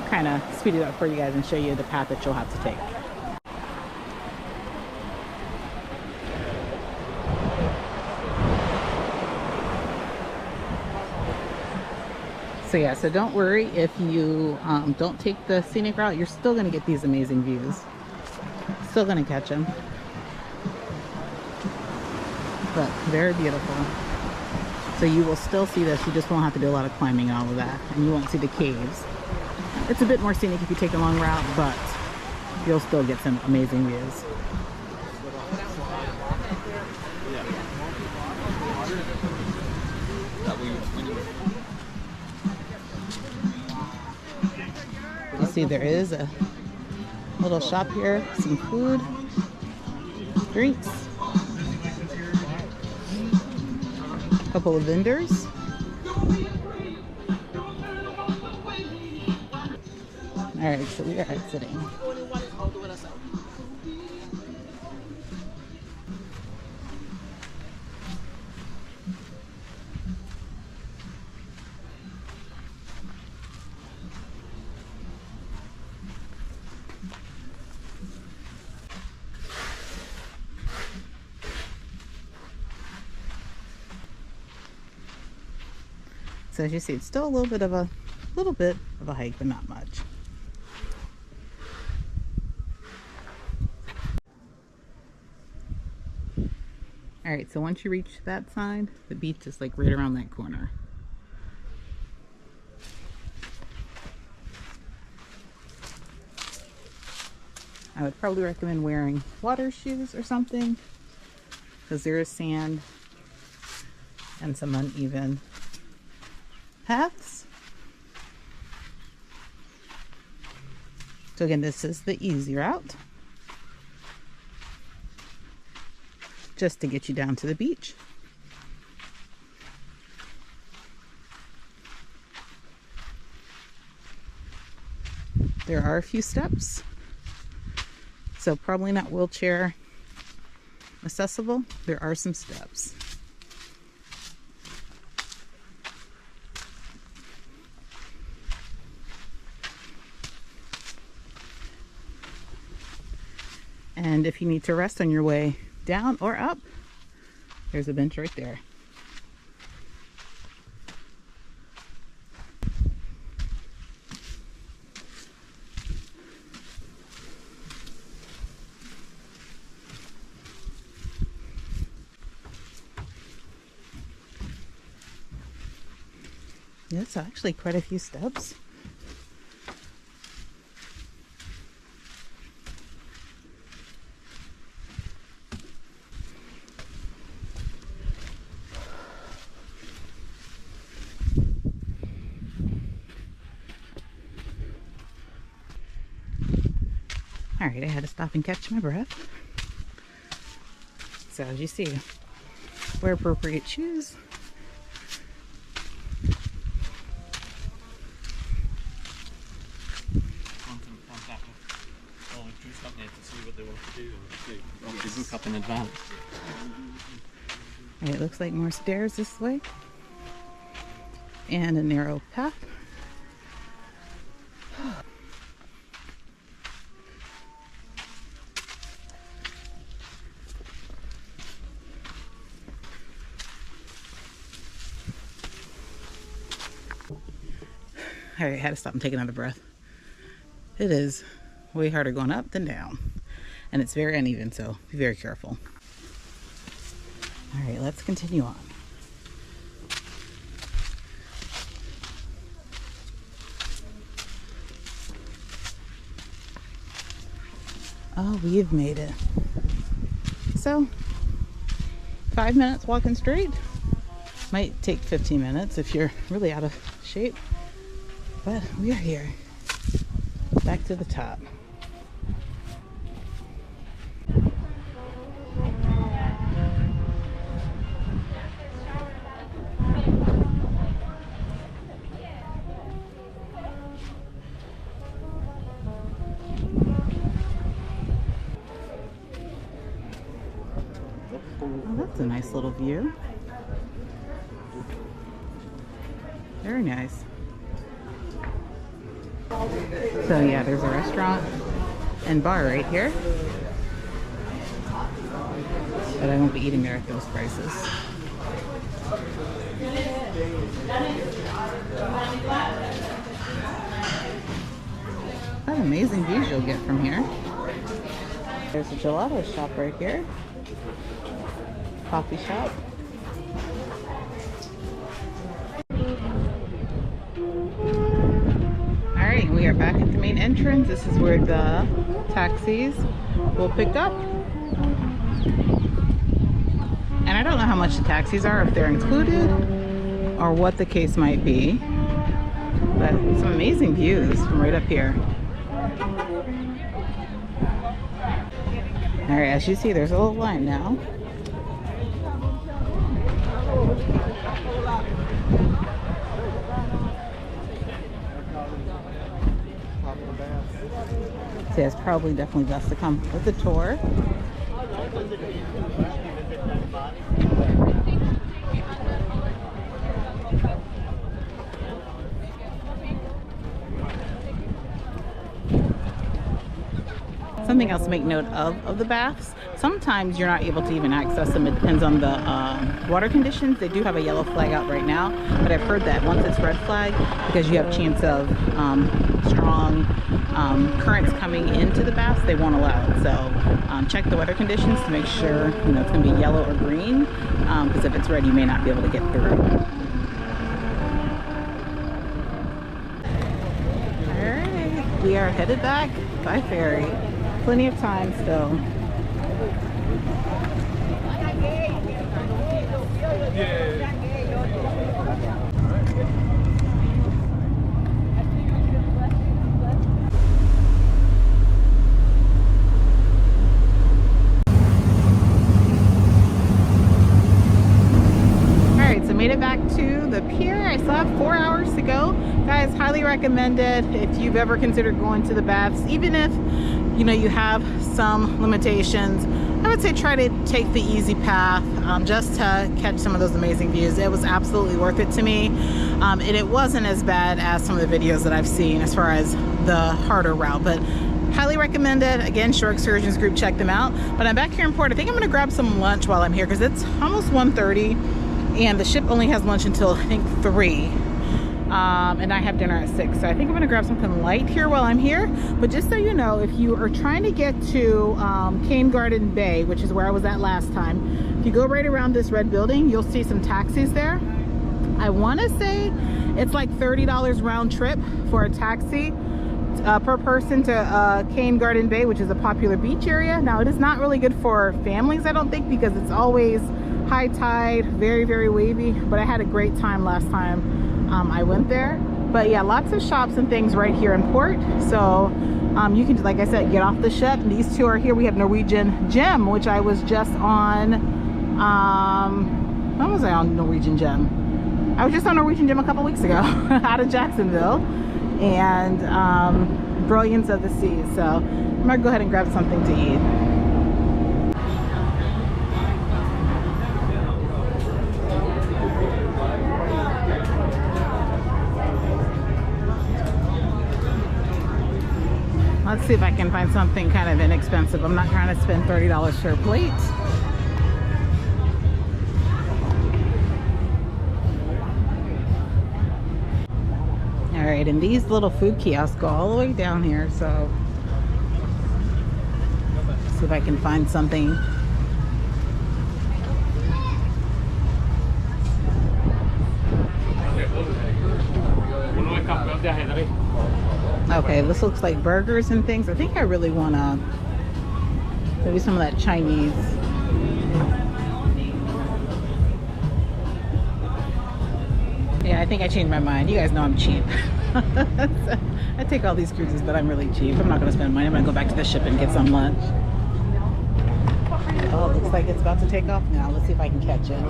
kind of speed it up for you guys and show you the path that you'll have to take. So yeah, so don't worry if you don't take the scenic route, you're still going to get these amazing views. Still going to catch them. But very beautiful. So you will still see this, you just won't have to do a lot of climbing and all of that. And you won't see the caves. It's a bit more scenic if you take a long route, but you'll still get some amazing views. You see there is a little shop here, some food, drinks, a couple of vendors. Alright, so we are exiting. So as you see, it's still a little bit of a hike, but not much. All right, so once you reach that side, the beach is like right around that corner. I would probably recommend wearing water shoes or something, because there is sand and some uneven paths. So again, this is the easy route, just to get you down to the beach. There are a few steps, so probably not wheelchair accessible. There are some steps. And if you need to rest on your way down or up, there's a bench right there. Yes, actually quite a few steps. All right, I had to stop and catch my breath. So as you see, wear appropriate shoes. Book up in advance. It looks like more stairs this way and a narrow path. I had to stop and take another breath. It is way harder going up than down, and it's very uneven, so be very careful. All right, let's continue on. Oh, we've made it. So 5 minutes walking straight. Might take 15 minutes if you're really out of shape, but we are here, back to the top. Oh, that's a nice little view. Very nice. So yeah, there's a restaurant and bar right here, but I won't be eating there at those prices. What amazing views you'll get from here. There's a gelato shop right here. Coffee shop. All right, we are back at the main entrance. This is where the taxis will pick up. And I don't know how much the taxis are, if they're included or what the case might be. But some amazing views from right up here. All right, as you see, there's a little line now. So it's probably definitely best to come with the tour. Something else to make note of the baths. Sometimes you're not able to even access them. It depends on the water conditions. They do have a yellow flag out right now, but I've heard that once it's red flag, because you have chance of strong currents coming into the baths, they won't allow it. So check the weather conditions to make sure it's going to be yellow or green, because if it's red, you may not be able to get through. All right, we are headed back by ferry. Plenty of time still. Alright, so made it back to the pier. I still have 4 hours to go. Guys, highly recommended if you've ever considered going to the baths, even if you have some limitations. I would say try to take the easy path just to catch some of those amazing views. It was absolutely worth it to me, and it wasn't as bad as some of the videos that I've seen as far as the harder route, but highly recommended. Again, Shore Excursions group, check them out. But I'm back here in port. I think I'm gonna grab some lunch while I'm here because it's almost 1:30 and the ship only has lunch until I think 3. And I have dinner at 6, so I think I'm gonna grab something light here while I'm here. But just so you know, if you are trying to get to Cane Garden Bay, which is where I was at last time, if you go right around this red building, you'll see some taxis there. I want to say it's like $30 round trip for a taxi per person to Cane Garden Bay, which is a popular beach area. Now, it is not really good for families, I don't think, because it's always high tide, very, very wavy. But I had a great time last time I went there. But yeah, lots of shops and things right here in port. So you can, like I said, get off the ship. And these two are here. We have Norwegian Gem, which I was just on. When was I on Norwegian Gem? I was just on Norwegian Gem a couple weeks ago out of Jacksonville. And Brilliance of the Seas. So I'm gonna go ahead and grab something to eat. Let's see if I can find something kind of inexpensive. I'm not trying to spend $30 for a plate. All right, and these little food kiosks go all the way down here, so let's see if I can find something. Okay, this looks like burgers and things. I think I really want to maybe some of that Chinese. Yeah, I think I changed my mind. You guys know I'm cheap. I take all these cruises, but I'm really cheap. I'm not going to spend money. I'm going to go back to the ship and get some lunch. Oh, looks like it's about to take off now. Let's see if I can catch it.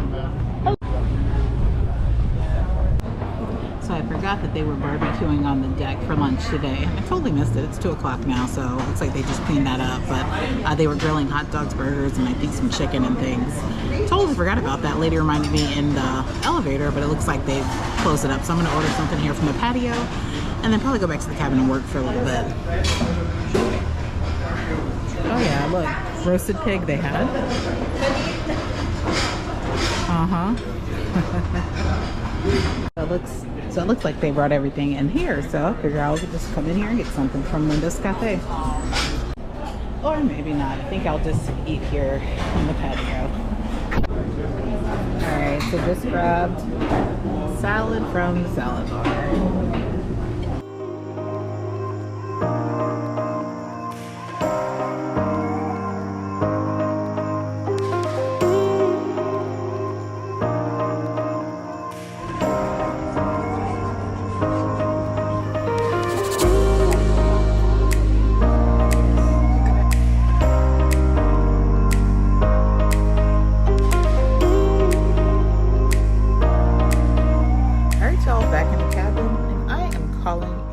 So I forgot that they were barbecuing on the deck for lunch today. I totally missed it. It's 2 o'clock now, so it looks like they just cleaned that up. But they were grilling hot dogs, burgers, and I think some chicken and things. Totally forgot about that. Lady reminded me in the elevator, but it looks like they've closed it up. So I'm going to order something here from the patio and then probably go back to the cabin and work for a little bit. Oh yeah, look. Roasted pig they had. So it looks like they brought everything in here, so I figure I'll just come in here and get something from Linda's Cafe. Or maybe not. I think I'll just eat here on the patio. Alright, so just grabbed salad from the salad bar.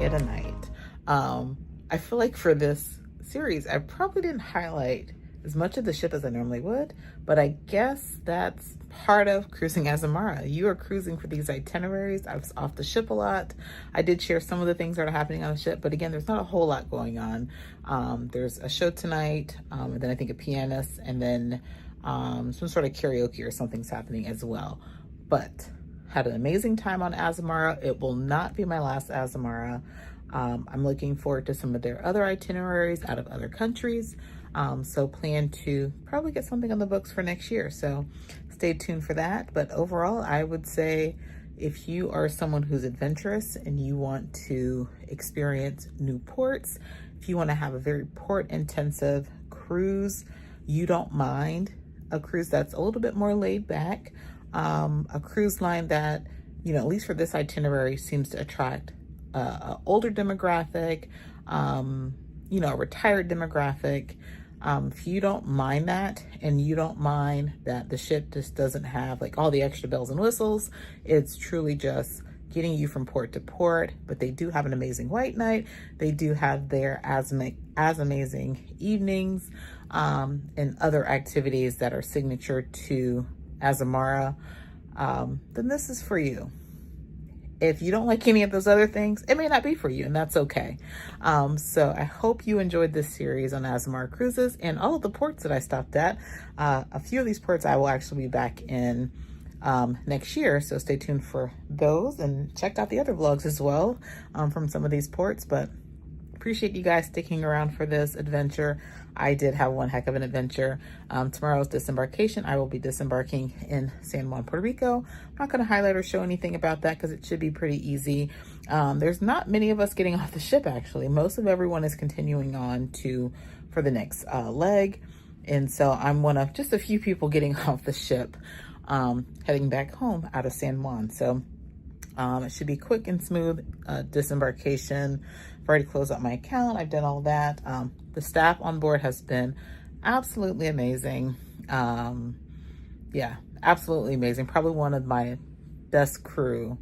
a night. I feel like for this series, I probably didn't highlight as much of the ship as I normally would, but I guess that's part of cruising Azamara. You are cruising for these itineraries. I was off the ship a lot. I did share some of the things that are happening on the ship, but again, there's not a whole lot going on. There's a show tonight, and then I think a pianist, and then some sort of karaoke or something's happening as well. But had an amazing time on Azamara. It will not be my last Azamara. I'm looking forward to some of their other itineraries out of other countries. So plan to probably get something on the books for next year. So stay tuned for that. But overall, I would say if you are someone who's adventurous and you want to experience new ports, if you want to have a very port intensive cruise, you don't mind a cruise that's a little bit more laid back, a cruise line that, you know, at least for this itinerary, seems to attract an older demographic, you know, a retired demographic. If you don't mind that, and you don't mind that the ship just doesn't have like all the extra bells and whistles, it's truly just getting you from port to port. But they do have an amazing white night. They do have their as amazing evenings, and other activities that are signature to Azamara. Then this is for you. If you don't like any of those other things, it may not be for you, and that's okay. So I hope you enjoyed this series on Azamara Cruises and all of the ports that I stopped at. A few of these ports I will actually be back in next year, so stay tuned for those, and check out the other vlogs as well from some of these ports. But appreciate you guys sticking around for this adventure. I did have one heck of an adventure. Tomorrow's disembarkation. I will be disembarking in San Juan, Puerto Rico. I'm not going to highlight or show anything about that because it should be pretty easy. There's not many of us getting off the ship, actually. Most of everyone is continuing on for the next leg. And so I'm one of just a few people getting off the ship, heading back home out of San Juan. So it should be quick and smooth disembarkation. I've already closed out my account. I've done all that. The staff on board has been absolutely amazing. Yeah, absolutely amazing. Probably one of my best crew,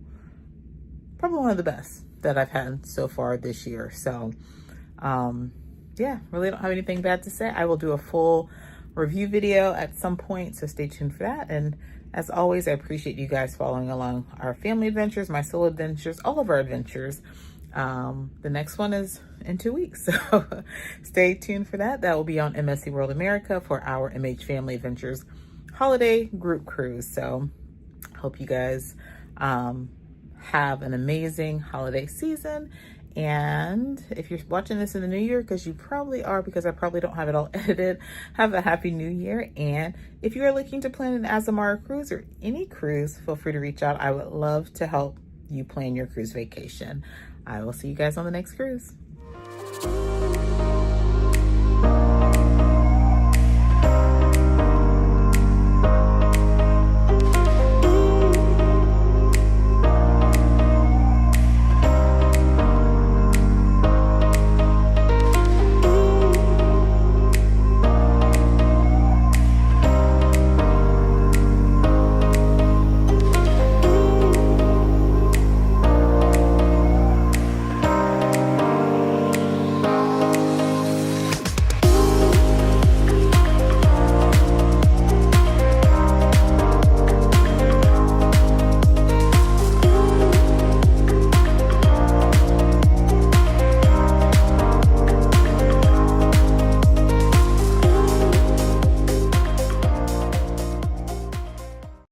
probably one of the best that I've had so far this year. So yeah, really don't have anything bad to say. I will do a full review video at some point, so stay tuned for that. And as always, I appreciate you guys following along our family adventures, my solo adventures, all of our adventures. The next one is in 2 weeks, so stay tuned for that. That will be on MSC World America for our MH Family Adventures holiday group cruise. So hope you guys have an amazing holiday season. And if you're watching this in the new year, because you probably are, because I probably don't have it all edited, have a happy new year. And if you are looking to plan an Azamara cruise or any cruise, feel free to reach out. I would love to help you plan your cruise vacation. I will see you guys on the next cruise.